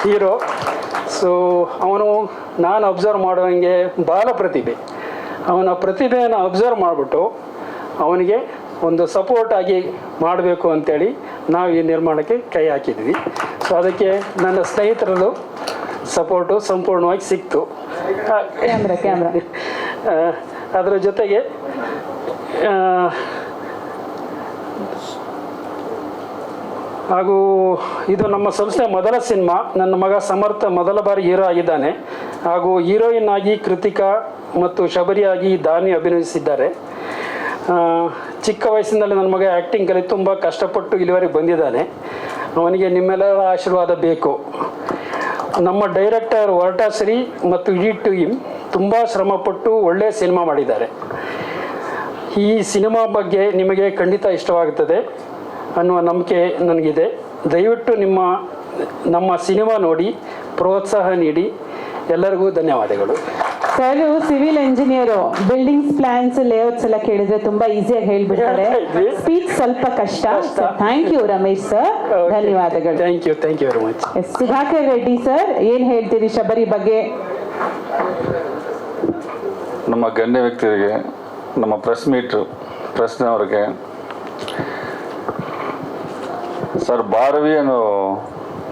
ಹೀರೋ. ಸೊ ಅವನು ನಾನು ಅಬ್ಸರ್ವ್ ಮಾಡುವಂಗೆ ಬಾಲ ಪ್ರತಿಭೆ. ಅವನ ಪ್ರತಿಭೆಯನ್ನು ಅಬ್ಸರ್ವ್ ಮಾಡಿಬಿಟ್ಟು ಅವನಿಗೆ ಒಂದು ಸಪೋರ್ಟ್ ಆಗಿ ಮಾಡಬೇಕು ಅಂತೇಳಿ ನಾವು ಈ ನಿರ್ಮಾಣಕ್ಕೆ ಕೈ ಹಾಕಿದ್ವಿ. ಸೊ ಅದಕ್ಕೆ ನನ್ನ ಸ್ನೇಹಿತರದು ಸಪೋರ್ಟು ಸಂಪೂರ್ಣವಾಗಿ ಸಿಕ್ತು. ಕ್ಯಾಮ್ರಾ ಅದರ ಜೊತೆಗೆ ಹಾಗೂ ಇದು ನಮ್ಮ ಸಂಸ್ಥೆ ಮೊದಲ ಸಿನಿಮಾ. ನನ್ನ ಮಗ ಸಮರ್ಥ ಮೊದಲ ಬಾರಿ ಹೀರೋ ಆಗಿದ್ದಾನೆ. ಹಾಗೂ ಹೀರೋಯಿನ್ ಆಗಿ ಕೃತಿಕಾ ಮತ್ತು ಶಬರಿಯಾಗಿ ದಾನಿ ಅಭಿನಯಿಸಿದ್ದಾರೆ. ಚಿಕ್ಕ ವಯಸ್ಸಿನಲ್ಲಿ ನನ್ನ ಮಗ ಆ್ಯಕ್ಟಿಂಗ್ ಕಲಿ ತುಂಬ ಕಷ್ಟಪಟ್ಟು ಇಲ್ಲಿವರೆಗೆ ಬಂದಿದ್ದಾನೆ. ಅವನಿಗೆ ನಿಮ್ಮೆಲ್ಲರ ಆಶೀರ್ವಾದ ಬೇಕು. ನಮ್ಮ ಡೈರೆಕ್ಟರ್ ಹೊರಟಾಶ್ರೀ ಮತ್ತು ಇಡೀ ಟೀಮ್ ತುಂಬ ಶ್ರಮಪಟ್ಟು ಒಳ್ಳೆಯ ಸಿನಿಮಾ ಮಾಡಿದ್ದಾರೆ. ಈ ಸಿನಿಮಾ ಬಗ್ಗೆ ನಿಮಗೆ ಖಂಡಿತ ಇಷ್ಟವಾಗುತ್ತದೆ ಅನ್ನುವ ನಂಬಿಕೆ ನನಗಿದೆ. ದಯವಿಟ್ಟು ನಮ್ಮ ಸಿನಿಮಾ ನೋಡಿ ಪ್ರೋತ್ಸಾಹ ನೀಡಿ. ಎಲ್ಲರಿಗೂ ಧನ್ಯವಾದಗಳು. Sir civil engineer, buildings plans layouts ಎಲ್ಲ ಕೇಳಿದ್ರೆ ತುಂಬಾ ಈಸಿಯಾಗಿ ಹೇಳ್ಬಿಡ್ತಾರೆ. ಸ್ಪೀಚ್ ಸ್ವಲ್ಪ ಕಷ್ಟ. ಥ್ಯಾಂಕ್ ಯು ರಮೇಶ್ ಸರ್, ಧನ್ಯವಾದಗಳು. Thank you very much. Sudhakar Reddy sir, ಏನ್ ಹೇಳ್ತೀರಿ ಶಬರಿ ಬಗ್ಗೆ? ನಮ್ಮ ಗಣ್ಯ ವ್ಯಕ್ತಿಗಳಿಗೆ, ನಮ್ಮ ಪ್ರೆಸ್ನವರಿಗೆ, ಸರ್ ಭಾರವಿ ಅನ್ನೋ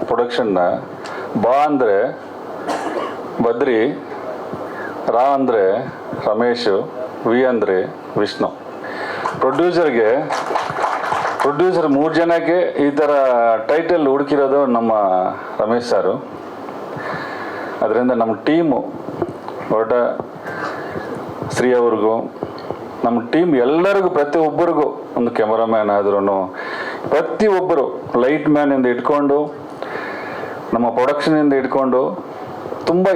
ಪ್ರೊಡಕ್ಷನ್ನ ಬಾ ಅಂದರೆ ಬದ್ರಿ, ರಾ ಅಂದರೆ ರಮೇಶ್, ವಿ ಅಂದರೆ ವಿಷ್ಣು. ಪ್ರೊಡ್ಯೂಸರ್ 3 ಜನಕ್ಕೆ ಈ ಥರ ಟೈಟಲ್ ಹುಡುಕಿರೋದು ನಮ್ಮ ರಮೇಶ್ ಸಾರು. ಅದರಿಂದ ನಮ್ಮ ಟೀಮು ಹೊರಟ ಶ್ರೀ ಅವ್ರಿಗೂ, ನಮ್ಮ ಟೀಮ್ ಎಲ್ಲರಿಗೂ, ಪ್ರತಿಯೊಬ್ಬರಿಗೂ, ಒಂದು ಕ್ಯಾಮರಾಮ್ಯಾನ್ ಆದ್ರೂ ಪ್ರತಿಯೊಬ್ಬರು, ಲೈಟ್ ಮ್ಯಾನಿಂದ ಇಟ್ಕೊಂಡು ನಮ್ಮ ಪ್ರೊಡಕ್ಷನಿಂದ ಇಟ್ಕೊಂಡು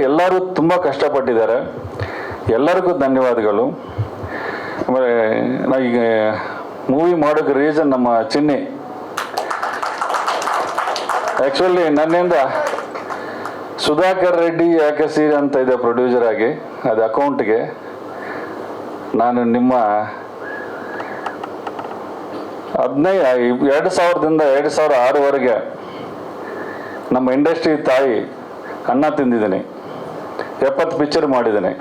ಎಲ್ಲರೂ ತುಂಬ ಕಷ್ಟಪಟ್ಟಿದ್ದಾರೆ. ಎಲ್ಲರಿಗೂ ಧನ್ಯವಾದಗಳು. ಆಮೇಲೆ ಈಗ ಮೂವಿ ಮಾಡೋಕ್ಕೆ ರೀಸನ್ ನಮ್ಮ ಚಿನ್ನಿ. ಆ್ಯಕ್ಚುಲಿ ನನ್ನಿಂದ ಸುಧಾಕರ್ ರೆಡ್ಡಿ ಯಾಕೆ ಸೀರೆ ಅಂತ ಇದೆ ಪ್ರೊಡ್ಯೂಸರ್ ಆಗಿ, ಅದು ಅಕೌಂಟ್ಗೆ ನಾನು ನಿಮ್ಮ 2000ದಿಂದ 2006ವರೆಗೆ ನಮ್ಮ ಇಂಡಸ್ಟ್ರಿ ತಾಯಿ ಅನ್ನ ತಿಂದಿದ್ದೀನಿ. 70 ಪಿಕ್ಚರ್ ಮಾಡಿದ್ದೀನಿ.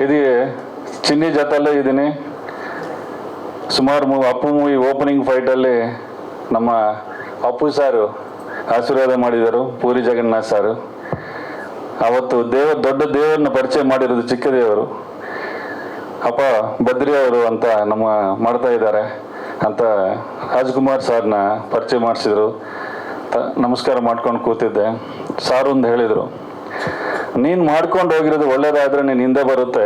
ಇದು ಚಿನ್ನಿ ಜೊತೆಲ್ಲೇ ಇದ್ದೀನಿ. ಸುಮಾರು ಅಪ್ಪು ಮೂವಿ ಓಪನಿಂಗ್ ಫೈಟಲ್ಲಿ ನಮ್ಮ ಅಪ್ಪು ಸಾರು ಆಶೀರ್ವಾದ ಮಾಡಿದರು, ಪೂರಿ ಜಗನ್ನಾಥ್ ಸಾರು. ಅವತ್ತು ದೊಡ್ಡ ದೇವರನ್ನ ಪರಿಚಯ ಮಾಡಿರೋದು ಚಿಕ್ಕ ದೇವರು ಅಪ್ಪ ಬದ್ರಿ ಅವರು ಅಂತ ನಮ್ಮ ಮಾಡ್ತಾ ಇದ್ದಾರೆ ಅಂತ ರಾಜ್ಕುಮಾರ್ ಸಾರ್ನ ಪರಿಚಯ ಮಾಡಿಸಿದ್ರು. ನಮಸ್ಕಾರ ಮಾಡ್ಕೊಂಡು ಕೂತಿದ್ದೆ. ಸಾರು ಒಂದು ಹೇಳಿದರು, ನೀನು ಮಾಡ್ಕೊಂಡು ಹೋಗಿರೋದು ಒಳ್ಳೇದಾದ್ರೆ ನೀನು ಹಿಂದೆ ಬರುತ್ತೆ,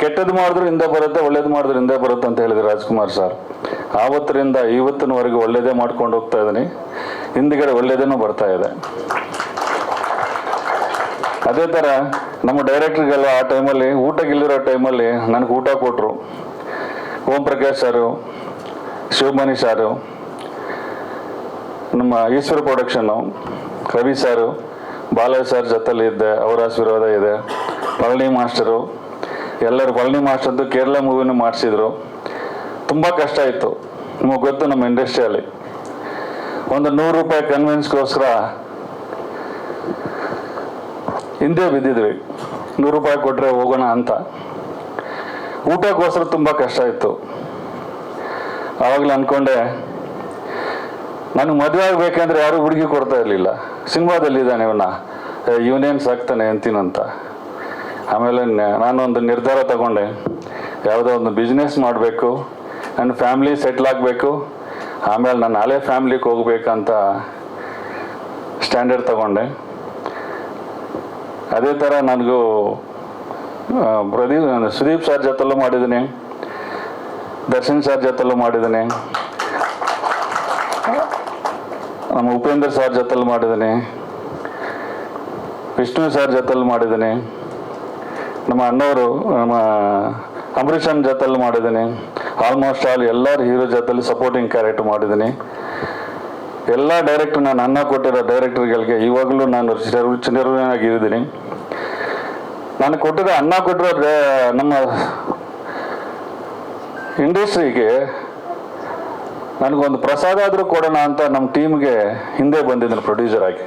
ಕೆಟ್ಟದ್ದು ಮಾಡಿದ್ರು ಹಿಂದೆ ಬರುತ್ತೆ, ಒಳ್ಳೇದು ಮಾಡಿದ್ರು ಹಿಂದೆ ಬರುತ್ತೆ ಅಂತ ಹೇಳಿದ್ರು ರಾಜ್ಕುಮಾರ್ ಸರ್. ಆವತ್ತರಿಂದ ಇವತ್ತಿನವರೆಗೂ ಒಳ್ಳೇದೇ ಮಾಡ್ಕೊಂಡು ಹೋಗ್ತಾ ಇದ್ದೀನಿ, ಹಿಂದ್ಗಡೆ ಒಳ್ಳೇದೇನೂ ಬರ್ತಾ ಇದೆ. ಅದೇ ಥರ ನಮ್ಮ ಡೈರೆಕ್ಟ್ರಿಗೆಲ್ಲ ಆ ಟೈಮಲ್ಲಿ ಊಟಕ್ಕಿಲ್ಲಿರೋ ಟೈಮಲ್ಲಿ ನನಗೆ ಊಟ ಕೊಟ್ಟರು. ಓಂ ಪ್ರಕಾಶ್ ಸಾರು, ಶಿವಮಣಿ ಸಾರು, ನಮ್ಮ ಈಶ್ವರ ಪ್ರೊಡಕ್ಷನ್ನು, ರವಿ ಸಾರು, ಬಾಲಯ್ಯ ಸರ್ ಜೊತೆಲಿ ಇದ್ದೆ, ಅವರ ಆಶೀರ್ವಾದ ಇದೆ. ಪಳನಿ ಮಾಸ್ಟರು ಎಲ್ಲರೂ, ಪಳನಿ ಮಾಸ್ಟರ್ದು ಕೇರಳ ಮೂವಿನೂ ಮಾಡಿಸಿದ್ರು. ತುಂಬ ಕಷ್ಟ ಇತ್ತು, ನಿಮಗೆ ಗೊತ್ತು ನಮ್ಮ ಇಂಡಸ್ಟ್ರಿಯಲ್ಲಿ. ಒಂದು 100 ರೂಪಾಯಿ ಕನ್ವಿನ್ಸ್ಗೋಸ್ಕರ ಹಿಂದೆ ಬಿದ್ದಿದ್ವಿ. 100 ರೂಪಾಯಿ ಕೊಟ್ಟರೆ ಹೋಗೋಣ ಅಂತ. ಊಟಕ್ಕೋಸ್ಕರ ತುಂಬ ಕಷ್ಟ ಇತ್ತು. ಆವಾಗಲೇ ಅಂದ್ಕೊಂಡೆ, ನನಗೆ ಮದುವೆ ಆಗಬೇಕಂದ್ರೆ ಯಾರು ಹುಡುಗಿ ಕೊಡ್ತಾ ಇರಲಿಲ್ಲ. ಸಿನಿಮಾದಲ್ಲಿದ್ದಾನೆ ಇವನೇನು ಸಾಕ್ತಾನೆ ಅಂತೀನಂತ. ಆಮೇಲೆ ನಾನೊಂದು ನಿರ್ಧಾರ ತಗೊಂಡೆ, ಯಾವುದೋ ಒಂದು ಬಿಸ್ನೆಸ್ ಮಾಡಬೇಕು, ನನ್ನ ಫ್ಯಾಮ್ಲಿ ಸೆಟ್ಲ್ ಆಗಬೇಕು, ಆಮೇಲೆ ನಾನು ಹಳೆ ಫ್ಯಾಮ್ಲಿಗೆ ಹೋಗ್ಬೇಕಂತ ಸ್ಟ್ಯಾಂಡರ್ಡ್ ತಗೊಂಡೆ. ಅದೇ ಥರ ನನಗೂ ಸುದೀಪ್ ಸರ್ ಜೊತೆಲ್ಲೂ ಮಾಡಿದ್ದೀನಿ, ದರ್ಶನ್ ಸರ್ ಜೊತೆಲ್ಲೂ ಮಾಡಿದ್ದೀನಿ, ನಮ್ಮ ಉಪೇಂದ್ರ ಸರ್ ಜೊತೆಲಿ ಮಾಡಿದ್ದೀನಿ, ವಿಷ್ಣು ಸರ್ ಜೊತೆಲಿ ಮಾಡಿದ್ದೀನಿ, ನಮ್ಮ ಅಣ್ಣವರು ನಮ್ಮ ಅಂಬರೀಷನ್ ಜೊತೆಲಿ ಮಾಡಿದ್ದೀನಿ. ಆಲ್ಮೋಸ್ಟ್ ಆಲ್ ಎಲ್ಲರ ಹೀರೋ ಜೊತೆಲಿ ಸಪೋರ್ಟಿಂಗ್ ಕ್ಯಾರೆಕ್ಟರ್ ಮಾಡಿದ್ದೀನಿ. ಎಲ್ಲ ಡೈರೆಕ್ಟರ್, ನಾನು ಅನ್ನ ಕೊಟ್ಟಿರೋ ಡೈರೆಕ್ಟರ್ಗಳಿಗೆ ಇವಾಗಲೂ ನಾನು ಚಿರಋಣಿಯಾಗಿದ್ದೀನಿ. ನಾನು ಕೊಟ್ಟಿರೋ ಅನ್ನ ಕೊಟ್ಟಿರೋ ನಮ್ಮ ಇಂಡಸ್ಟ್ರಿಗೆ ನನಗೊಂದು ಪ್ರಸಾದ ಆದರೂ ಕೊಡೋಣ ಅಂತ ನಮ್ಮ ಟೀಮ್ಗೆ ಹಿಂದೆ ಬಂದಿದ್ದೀನಿ ಪ್ರೊಡ್ಯೂಸರ್ ಆಗಿ.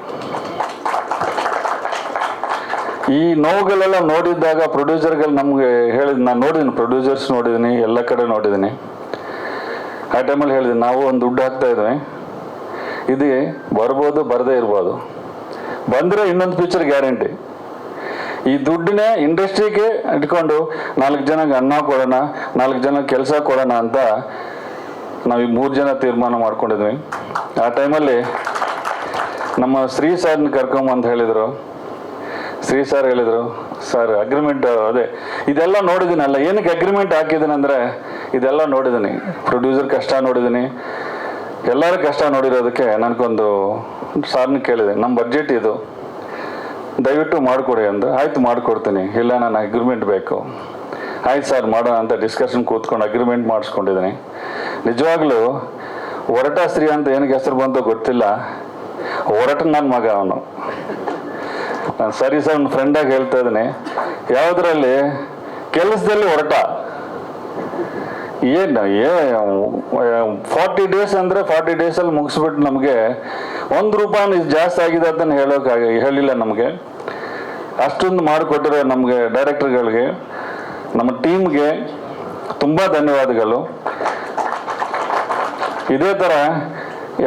ಈ ನೋವುಗಳೆಲ್ಲ ನೋಡಿದ್ದಾಗ ಪ್ರೊಡ್ಯೂಸರ್ಗಳು ನಮಗೆ ಹೇಳಿದ್, ನಾನು ನೋಡಿದ್ದೀನಿ, ಪ್ರೊಡ್ಯೂಸರ್ಸ್ ನೋಡಿದ್ದೀನಿ, ಎಲ್ಲ ಕಡೆ ನೋಡಿದ್ದೀನಿ. ಆ ಟೈಮಲ್ಲಿ ಹೇಳಿದ್ದೀನಿ, ನಾವು ಒಂದು ದುಡ್ಡು ಹಾಕ್ತಾ ಇದ್ವಿ, ಇದು ಬರ್ಬೋದು, ಬರದೇ ಇರ್ಬೋದು, ಬಂದರೆ ಇನ್ನೊಂದು ಪಿಕ್ಚರ್ ಗ್ಯಾರಂಟಿ. ಈ ದುಡ್ಡನ್ನೇ ಇಂಡಸ್ಟ್ರಿಗೆ ಇಟ್ಕೊಂಡು 4 ಜನಕ್ಕೆ ಅನ್ನ ಕೊಡೋಣ, 4 ಜನಕ್ಕೆ ಕೆಲಸ ಕೊಡೋಣ ಅಂತ ನಾವು 3 ಜನ ತೀರ್ಮಾನ ಮಾಡ್ಕೊಂಡಿದ್ವಿ. ಆ ಟೈಮಲ್ಲಿ ನಮ್ಮ ಶ್ರೀ ಸರ್ನ ಕರ್ಕೊಂಬಂತ ಹೇಳಿದರು. ಶ್ರೀ ಸರ್ ಹೇಳಿದರು, ಸರ್ ಅಗ್ರಿಮೆಂಟ್ ಅದೇ ಇದೆಲ್ಲ ನೋಡಿದ್ದೀನಲ್ಲ, ಏನಕ್ಕೆ ಅಗ್ರಿಮೆಂಟ್ ಹಾಕಿದ್ದೀನಿ ಅಂದರೆ ಇದೆಲ್ಲ ನೋಡಿದ್ದೀನಿ, ಪ್ರೊಡ್ಯೂಸರ್ ಕಷ್ಟ ನೋಡಿದ್ದೀನಿ, ಎಲ್ಲರ ಕಷ್ಟ ನೋಡಿರೋದಕ್ಕೆ ನನಗೊಂದು ಸಾರ್ನ ಕೇಳಿದೆ, ನಮ್ಮ ಬಡ್ಜೆಟ್ ಇದು, ದಯವಿಟ್ಟು ಮಾಡಿಕೊಡಿ ಅಂದ್ರೆ. ಆಯಿತು ಮಾಡಿಕೊಡ್ತೀನಿ, ಇಲ್ಲ ನಾನು ಅಗ್ರಿಮೆಂಟ್ ಬೇಕು. ಆಯ್ತು ಸರ್ ಮಾಡೋಣ ಅಂತ ಡಿಸ್ಕಷನ್ ಕೂತ್ಕೊಂಡು ಅಗ್ರಿಮೆಂಟ್ ಮಾಡಿಸ್ಕೊಂಡಿದ್ದೀನಿ. ನಿಜವಾಗ್ಲೂ ಹೊರಟ ಸ್ತ್ರೀ ಅಂತ ಏನಕ್ಕೆ ಹೆಸರು ಬಂತು ಗೊತ್ತಿಲ್ಲ, ಹೊರಟ ನನ್ನ ಮಗ ಅವನು. ನಾನು ಸರಿ ಸರ್ ಒಂದು ಫ್ರೆಂಡಾಗಿ ಹೇಳ್ತಾ ಇದ್ದೀನಿ, ಯಾವುದರಲ್ಲಿ ಕೆಲಸದಲ್ಲಿ ಹೊರಟ ಏನು 40 ಡೇಸ್ ಅಂದರೆ 40 ಡೇಸಲ್ಲಿ ಮುಗಿಸ್ಬಿಟ್ಟು ನಮಗೆ ₹1 ಜಾಸ್ತಿ ಆಗಿದೆ ಅಂತ ಹೇಳಿಲ್ಲ ನಮಗೆ. ಅಷ್ಟೊಂದು ಮಾಡಿಕೊಟ್ಟಿರೋ ನಮಗೆ ಡೈರೆಕ್ಟರ್ಗಳಿಗೆ, ನಮ್ಮ ಟೀಮ್ಗೆ ತುಂಬ ಧನ್ಯವಾದಗಳು. ಇದೇ ಥರ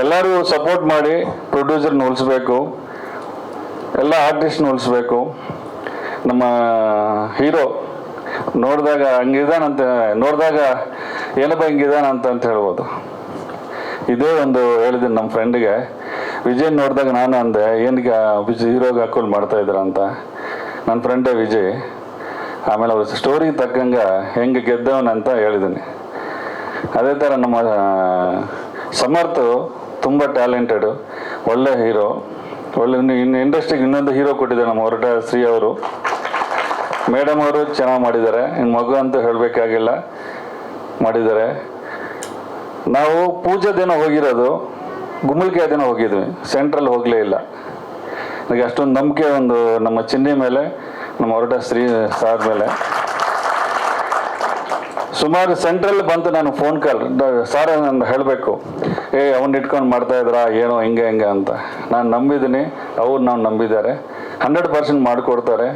ಎಲ್ಲರೂ ಸಪೋರ್ಟ್ ಮಾಡಿ ಪ್ರೊಡ್ಯೂಸರ್ನ ಉಳಿಸ್ಬೇಕು, ಎಲ್ಲ ಆರ್ಟಿಸ್ಟ್ನ ಉಳಿಸ್ಬೇಕು. ನಮ್ಮ ಹೀರೋ ನೋಡಿದಾಗ ಹಂಗಿದಾನಂತ, ನೋಡಿದಾಗ ಏನಪ್ಪ ಹಿಂಗಿದಾನಂತ ಹೇಳ್ಬೋದು. ಇದೇ ಒಂದು ಹೇಳಿದ್ದೀನಿ ನಮ್ಮ ಫ್ರೆಂಡಿಗೆ, ವಿಜಯ್ ನೋಡಿದಾಗ ನಾನು ಅಂದೆ ಏನಕ್ಕೆ ಹೀರೋಗೆ ಹಾಕೊಂಡು ಮಾಡ್ತಾ ಇದ್ರ ಅಂತ. ನನ್ನ ಫ್ರೆಂಡೇ ವಿಜಯ್. ಆಮೇಲೆ ಅವ್ರ ಸ್ಟೋರಿಗೆ ತಕ್ಕಂಗೆ ಹೆಂಗೆ ಗೆದ್ದವನಂತ ಹೇಳಿದ್ದೀನಿ. ಅದೇ ಥರ ನಮ್ಮ ಸಮರ್ಥ ತುಂಬ ಟ್ಯಾಲೆಂಟೆಡು, ಒಳ್ಳೆ ಹೀರೋ. ಒಳ್ಳೆ ಇನ್ನು ಇಂಡಸ್ಟ್ರಿಗೆ ಇನ್ನೊಂದು ಹೀರೋ ಕೊಟ್ಟಿದ್ದಾರೆ ನಮ್ಮ ಹೊರಟ ಶ್ರೀ ಅವರು. ಮೇಡಮ್ ಅವರು ಚೆನ್ನಾಗಿ ಮಾಡಿದ್ದಾರೆ. ಇನ್ನು ಮಗು ಅಂತೂ ಹೇಳಬೇಕಾಗಿಲ್ಲ, ಮಾಡಿದ್ದಾರೆ. ನಾವು ಪೂಜೆ ದಿನ ಹೋಗಿರೋದು, ಗುಮ್ಮಲ್ಕೆ ದಿನ ಹೋಗಿದ್ವಿ, ಸೆಂಟ್ರಲ್ಲಿ ಹೋಗಲೇ ಇಲ್ಲ. ನನಗೆ ಅಷ್ಟೊಂದು ನಂಬಿಕೆ ಒಂದು ನಮ್ಮ ಚಿನ್ನಿ ಮೇಲೆ, ನಮ್ಮ ಹೊರಟ ಶ್ರೀ ಸಾರ್ ಮೇಲೆ. ಸುಮಾರು ಸೆಂಟ್ರಲ್ ಬಂತು ನಾನು ಫೋನ್ ಕಾಲ್, ಸಾರ್ ನಾನು ಹೇಳಬೇಕು, ಅವ್ನು ಇಟ್ಕೊಂಡು ಮಾಡ್ತಾ ಇದ್ರಾ ಏನೋ ಹಿಂಗೆ ಅಂತ. ನಾನು ನಂಬಿದ್ದೀನಿ, ಅವ್ರು ನಾವು ನಂಬಿದ್ದಾರೆ, 100% ಮಾಡಿಕೊಡ್ತಾರೆ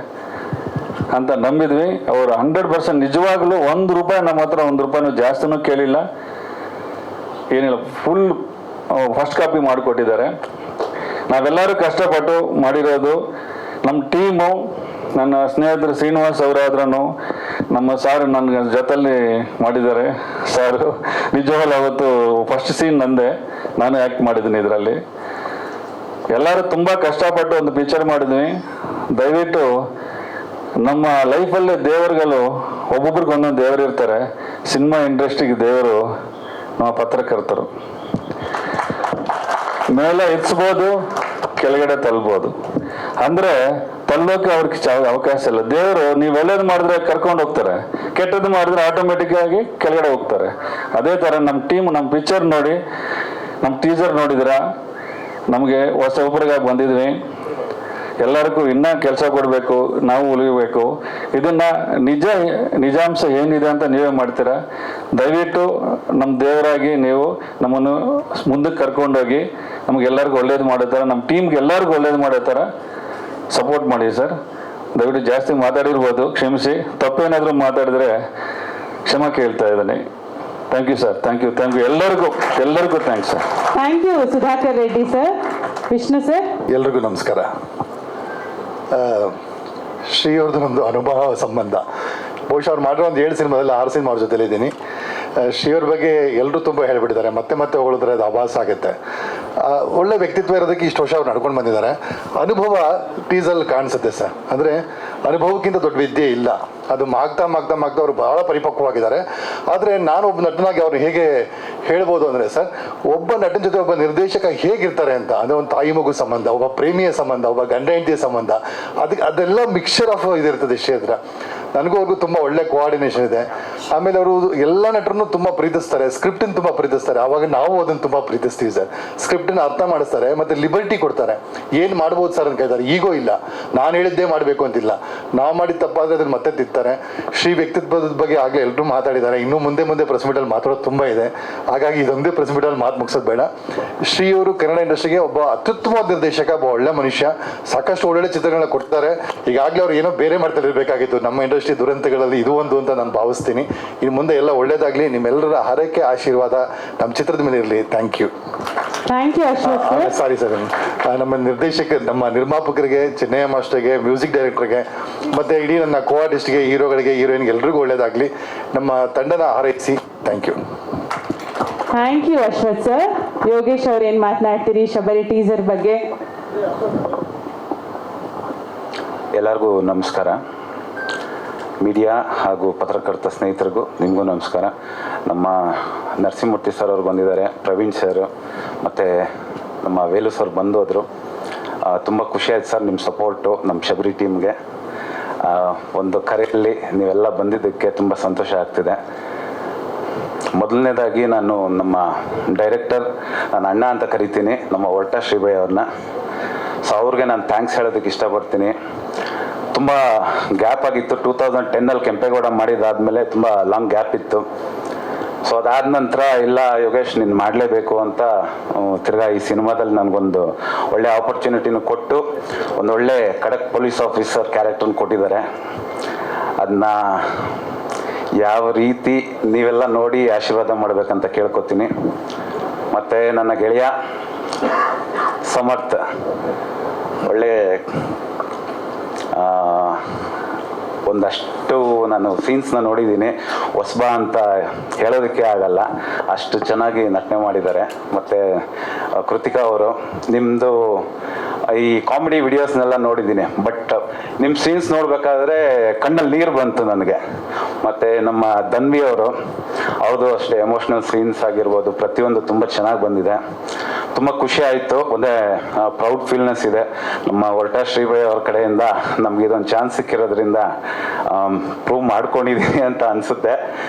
ಅಂತ ನಂಬಿದ್ವಿ. ಅವರು 100% ನಿಜವಾಗ್ಲೂ ₹1 ನಮ್ಮ ಹತ್ರ ₹1 ಜಾಸ್ತಿನೂ ಕೇಳಿಲ್ಲ, ಏನಿಲ್ಲ, ಫುಲ್ ಫಸ್ಟ್ ಕಾಪಿ ಮಾಡಿಕೊಟ್ಟಿದ್ದಾರೆ. ನಾವೆಲ್ಲರೂ ಕಷ್ಟಪಟ್ಟು ಮಾಡಿರೋದು. ನಮ್ಮ ಟೀಮು, ನನ್ನ ಸ್ನೇಹಿತರು ಶ್ರೀನಿವಾಸ್ ಅವರಾದ್ರೂ, ನಮ್ಮ ಸಾರು ನನ್ನ ಜೊತೆಲಿ ಮಾಡಿದ್ದಾರೆ. ಸಾರು ನಿಜವಾಗ್ಲೂ ಅವತ್ತು ಫಸ್ಟ್ ಸೀನ್ ನಂದೆ, ನಾನು ಆ್ಯಕ್ಟ್ ಮಾಡಿದ್ದೀನಿ ಇದರಲ್ಲಿ. ಎಲ್ಲರೂ ತುಂಬ ಕಷ್ಟಪಟ್ಟು ಒಂದು ಪಿಕ್ಚರ್ ಮಾಡಿದ್ವಿ. ದಯವಿಟ್ಟು ನಮ್ಮ ಲೈಫಲ್ಲಿ ದೇವರುಗಳು ಒಬ್ಬೊಬ್ರಿಗೆ ಒಂದೊಂದು ದೇವರು ಇರ್ತಾರೆ. ಸಿನಿಮಾ ಇಂಡಸ್ಟ್ರಿಗೆ ದೇವರು ನಮ್ಮ ಪತ್ರಕರ್ತರು. ಮೇಲೆ ಎತ್ಸ್ಬೋದು, ಕೆಳಗಡೆ ತಳ್ಬೋದು. ಅಂದರೆ ತಳ್ಳೋಕೆ ಅವ್ರಿಗೆ ಅವಕಾಶ ಇಲ್ಲ. ದೇವರು ನೀವು ಒಳ್ಳೇದು ಮಾಡಿದ್ರೆ ಕರ್ಕೊಂಡು ಹೋಗ್ತಾರೆ, ಕೆಟ್ಟದ್ದು ಮಾಡಿದ್ರೆ ಆಟೋಮೆಟಿಕ್ ಆಗಿ ಕೆಳಗಡೆ ಹೋಗ್ತಾರೆ. ಅದೇ ಥರ ನಮ್ಮ ಟೀಮ್, ನಮ್ಮ ಪಿಕ್ಚರ್ ನೋಡಿ, ನಮ್ಮ ಟೀಸರ್ ನೋಡಿದ್ರ, ನಮಗೆ ಹೊಸೊಬ್ಬರಿಗಾಗಿ ಬಂದಿದ್ವಿ. ಎಲ್ಲರಿಗೂ ಇನ್ನೂ ಕೆಲಸ ಕೊಡಬೇಕು, ನಾವು ಉಳಿಬೇಕು. ಇದನ್ನು ನಿಜಾಂಶ ಏನಿದೆ ಅಂತ ನೀವೇ ಮಾಡ್ತೀರಾ. ದಯವಿಟ್ಟು ನಮ್ಮ ದೇವರಾಗಿ ನೀವು ನಮ್ಮನ್ನು ಮುಂದಕ್ಕೆ ಕರ್ಕೊಂಡೋಗಿ ನಮಗೆಲ್ಲರಿಗೂ ಒಳ್ಳೇದು ಮಾಡೋ ಥರ, ನಮ್ಮ ಟೀಮ್ಗೆ ಎಲ್ಲರಿಗೂ ಒಳ್ಳೇದು ಮಾಡೋ ಥರ ಸಪೋರ್ಟ್ ಮಾಡಿ ಸರ್. ದಯವಿಟ್ಟು ಜಾಸ್ತಿ ಮಾತಾಡಿರ್ಬೋದು, ಕ್ಷಮಿಸಿ. ತಪ್ಪೇನಾದರೂ ಮಾತಾಡಿದ್ರೆ ಕ್ಷಮ ಕೇಳ್ತಾ ಇದ್ದೀನಿ. Thank you sir, thank you ಎಲ್ಲರಿಗೂ thanks sir. Thank you Sudhakar Reddy sir. Vishnu sir. ಎಲ್ರಿಗೂ ನಮಸ್ಕಾರ. ಶ್ರೀ ಅವ್ರದ್ದು ನಮ್ಮದು ಅನುಭವ ಸಂಬಂಧ. ಬಹುಶಃ ಅವ್ರು ಮಾಡಿರೋ ಒಂದು 7 ಸಿನಿಮಾದಲ್ಲಿ 6 ಸಿನಿಮಾ ಅವ್ರ ಜೊತೆಲಿ ಇದ್ದೀನಿ. ಶ್ರೀಯವ್ರ ಬಗ್ಗೆ ಎಲ್ಲರೂ ತುಂಬ ಹೇಳ್ಬಿಟ್ಟಿದ್ದಾರೆ, ಮತ್ತೆ ಹೊಗಳಿದ್ರೆ ಅದು ಆಭಾಸ ಆಗುತ್ತೆ. ಒಳ್ಳೆ ವ್ಯಕ್ತಿತ್ವ ಇರೋದಕ್ಕೆ ಇಷ್ಟು ವರ್ಷ ಅವ್ರು ನಡ್ಕೊಂಡು ಬಂದಿದ್ದಾರೆ. ಅನುಭವ ಟೀಸಲ್ಲಿ ಕಾಣಿಸುತ್ತೆ ಸರ್. ಅಂದರೆ ಅನುಭವಕ್ಕಿಂತ ದೊಡ್ಡ ವಿದ್ಯೆ ಇಲ್ಲ. ಅದು ಮಾಗ್ತಾ ಅವರು ಬಹಳ ಪರಿಪಕ್ವವಾಗಿದ್ದಾರೆ. ಆದರೆ ನಾನು ಒಬ್ಬ ನಟನಾಗಿ ಅವ್ರು ಹೇಗೆ ಹೇಳ್ಬೋದು ಅಂದರೆ ಸರ್, ಒಬ್ಬ ನಟನ ಜೊತೆ ಒಬ್ಬ ನಿರ್ದೇಶಕ ಹೇಗಿರ್ತಾರೆ ಅಂತ, ಅಂದರೆ ಒಂದು ತಾಯಿ ಮಗು ಸಂಬಂಧ, ಒಬ್ಬ ಪ್ರೇಮಿಯ ಸಂಬಂಧ, ಒಬ್ಬ ಗಂಡ ಹೆಂಡತಿಯ ಸಂಬಂಧ, ಅದೆಲ್ಲ ಮಿಕ್ಸ್ಚರ್ ಆಫ್ ಇದಿರ್ತದೆ ಶ್ರೀ ಹತ್ರ. ನನಗೂ ಅವ್ರಿಗೂ ತುಂಬ ಒಳ್ಳೆ ಕೋಆರ್ಡಿನೇಷನ್ ಇದೆ. ಆಮೇಲೆ ಅವರು ಎಲ್ಲ ನಟರನ್ನು ತುಂಬ ಪ್ರೀತಿಸ್ತಾರೆ, ಸ್ಕ್ರಿಪ್ಟನ್ನು ತುಂಬ ಪ್ರೀತಿಸ್ತಾರೆ. ಆವಾಗ ನಾವು ಅದನ್ನು ತುಂಬ ಪ್ರೀತಿಸ್ತೀವಿ ಸರ್. ಸ್ಕ್ರಿಪ್ಟನ್ನು ಅರ್ಥ ಮಾಡಿಸ್ತಾರೆ, ಮತ್ತು ಲಿಬರ್ಟಿ ಕೊಡ್ತಾರೆ. ಏನು ಮಾಡ್ಬೋದು ಸರ್ ಅಂತ ಕೇಳ್ತಾರೆ. ಈಗೋ ಇಲ್ಲ, ನಾನು ಹೇಳಿದ್ದೇ ಮಾಡಬೇಕು ಅಂತಿಲ್ಲ. ನಾವು ಮಾಡಿದ ತಪ್ಪಾದರೆ ಅದನ್ನು ಮತ್ತೆ ತಿಂತಾರೆ. ಶ್ರೀ ವ್ಯಕ್ತಿತ್ವದ ಬಗ್ಗೆ ಆಗಲೇ ಎಲ್ಲರೂ ಮಾತಾಡಿದ್ದಾರೆ. ಇನ್ನೂ ಮುಂದೆ ಪ್ರೆಸ್ ಮೀಟಲ್ಲಿ ಮಾತಾಡೋದು ತುಂಬ ಇದೆ. ಹಾಗಾಗಿ ಇದೊಂದೇ ಪ್ರೆಸ್ ಮೀಟಲ್ಲಿ ಮಾತು ಮುಗಿಸೋದು ಬೇಡ. ಶ್ರೀ ಅವರು ಕನ್ನಡ ಇಂಡಸ್ಟ್ರಿಗೆ ಒಬ್ಬ ಅತ್ಯುತ್ತಮವಾದ ನಿರ್ದೇಶಕ, ಒಬ್ಬ ಒಳ್ಳೆ ಮನುಷ್ಯ. ಸಾಕಷ್ಟು ಒಳ್ಳೊಳ್ಳೆ ಚಿತ್ರಗಳನ್ನ ಕೊಡ್ತಾರೆ. ಈಗಾಗಲೇ ಅವ್ರು ಏನೋ ಬೇರೆ ಮಾಡ್ತಿರ್ಬೇಕಾಗಿತ್ತು. ನಮ್ಮ ಇಂಡಸ್ಟ್ರಿ ದುರಂತಗಳಲ್ಲಿ ಇದು ಒಂದು ಅಂತ ನಾನು ಭಾವಿಸ್ತೀನಿ. ಇನ್ನು ಮುಂದೆ ಎಲ್ಲ ಒಳ್ಳೇದಾಗಲಿ. ನಿಮ್ಮೆಲ್ಲರ ಹಾರೈಕೆ, ಆಶೀರ್ವಾದ ನಮ್ಮ ಚಿತ್ರದ ಮೇಲೆ ಇರಲಿ. Thank you Ashok. Sorry sir, ನಮ್ಮ ನಮ್ಮ ನಿರ್ಮಾಪಕರಿಗೆ, ಚೆನ್ನಯ್ಯ ಮಾಸ್ಟರ್ಗೆ, ಮ್ಯೂಸಿಕ್ ಡೈರೆಕ್ಟರ್ಗೆ, ಮತ್ತು ಇಡೀ ನನ್ನ ಕೋ ಆರ್ಟಿಸ್ಟ್ಗೆ, ಹೀರೋಗಳಿಗೆ, ಹೀರೋಯಿನ್ಗೆ ಎಲ್ರಿಗೂ ಒಳ್ಳೇದಾಗಲಿ. ನಮ್ಮ ತಂಡನ ಹಾರೈಸಿ. Thank you Ashwath sir. Yogesh ಅವ್ರು ಏನು ಮಾತನಾಡ್ತೀರಿ ಶಬರಿ ಟೀಸರ್ ಬಗ್ಗೆ? ಎಲ್ಲರಿಗೂ ನಮಸ್ಕಾರ. ಮೀಡಿಯಾ ಹಾಗೂ ಪತ್ರಕರ್ತ ಸ್ನೇಹಿತರಿಗೂ ನಿಮಗೂ ನಮಸ್ಕಾರ. ನಮ್ಮ ನರಸಿಂಹಮೂರ್ತಿ ಸರ್ ಅವರು ಬಂದಿದ್ದಾರೆ, ಪ್ರವೀಣ್ ಸರ್ ಮತ್ತು ನಮ್ಮ ವೇಲು ಸರ್ ಬಂದು ಹೋದರು. ತುಂಬ ಖುಷಿ ಆಯ್ತು ಸರ್ ನಿಮ್ಮ ಸಪೋರ್ಟು ನಮ್ಮ ಶಬರಿ ಟೀಮ್ಗೆ. ಒಂದು ಕರೆಯಲ್ಲಿ ನೀವೆಲ್ಲ ಬಂದಿದ್ದಕ್ಕೆ ತುಂಬ ಸಂತೋಷ ಆಗ್ತಿದೆ. ಮೊದಲನೇದಾಗಿ ನಾನು ನಮ್ಮ ಡೈರೆಕ್ಟರ್, ನಾನು ಅಣ್ಣ ಅಂತ ಕರಿತೀನಿ, ನಮ್ಮ ಹೊರಟ ಶ್ರೀಭಯ್ ಅವ್ರನ್ನ. ಸೊ ಅವ್ರಿಗೆ ನಾನು ಥ್ಯಾಂಕ್ಸ್ ಹೇಳೋದಕ್ಕೆ ಇಷ್ಟಪಡ್ತೀನಿ. ತುಂಬ ಗ್ಯಾಪ್ ಆಗಿತ್ತು. 2010 ಕೆಂಪೇಗೌಡ ಮಾಡಿದಾದ್ಮೇಲೆ ತುಂಬ ಲಾಂಗ್ ಗ್ಯಾಪ್ ಇತ್ತು. ಸೊ ಅದಾದ ನಂತರ ಇಲ್ಲ ಯೋಗೇಶ್ ನೀನು ಮಾಡಲೇಬೇಕು ಅಂತ ತಿರ್ಗಾ ಈ ಸಿನಿಮಾದಲ್ಲಿ ನನಗೊಂದು ಒಳ್ಳೆ ಆಪರ್ಚುನಿಟಿನೂ ಕೊಟ್ಟು ಒಂದು ಒಳ್ಳೆ ಖಡಕ್ ಪೊಲೀಸ್ ಆಫೀಸರ್ ಕ್ಯಾರೆಕ್ಟರ್ನ ಕೊಟ್ಟಿದ್ದಾರೆ. ಅದನ್ನ ಯಾವ ರೀತಿ ನೀವೆಲ್ಲ ನೋಡಿ ಆಶೀರ್ವಾದ ಮಾಡಬೇಕಂತ ಕೇಳ್ಕೊತೀನಿ. ಮತ್ತು ನನ್ನ ಗೆಳೆಯ ಸಮರ್ಥ ಒಳ್ಳೆ ಒಂದಷ್ಟು ನಾನು ಸೀನ್ಸ್ನ ನೋಡಿದ್ದೀನಿ. ಹೊಸಬ ಅಂತ ಹೇಳೋದಕ್ಕೆ ಆಗಲ್ಲ, ಅಷ್ಟು ಚೆನ್ನಾಗಿ ನಟನೆ ಮಾಡಿದ್ದಾರೆ. ಮತ್ತು ಕೃತಿಕಾ ಅವರು, ನಿಮ್ಮದು ಈ ಕಾಮಿಡಿ ವಿಡಿಯೋಸ್ನೆಲ್ಲ ನೋಡಿದ್ದೀನಿ, ಬಟ್ ನಿಮ್ಮ ಸೀನ್ಸ್ ನೋಡಬೇಕಾದ್ರೆ ಕಣ್ಣಲ್ಲಿ ನೀರು ಬಂತು ನನಗೆ. ಮತ್ತು ನಮ್ಮ ಧನ್ವಿ ಅವರು, ಅವ್ರದ್ದು ಅಷ್ಟೇ ಎಮೋಷ್ನಲ್ ಸೀನ್ಸ್ ಆಗಿರ್ಬೋದು, ಪ್ರತಿಯೊಂದು ತುಂಬ ಚೆನ್ನಾಗಿ ಬಂದಿದೆ. ತುಂಬ ಖುಷಿ ಆಯಿತು. ಒಂದೇ ಪ್ರೌಡ್ ಫೀಲ್ನೆಸ್ ಇದೆ. ನಮ್ಮ ಹೊರಟಾ ಶ್ರೀಬಾಯಿ ಅವ್ರ ಕಡೆಯಿಂದ ನಮ್ಗೆ ಇದೊಂದು ಚಾನ್ಸ್ ಸಿಕ್ಕಿರೋದ್ರಿಂದ ಪ್ರೂವ್ ಮಾಡ್ಕೊಂಡಿದ್ದೀನಿ ಅಂತ ಅನಿಸುತ್ತೆ.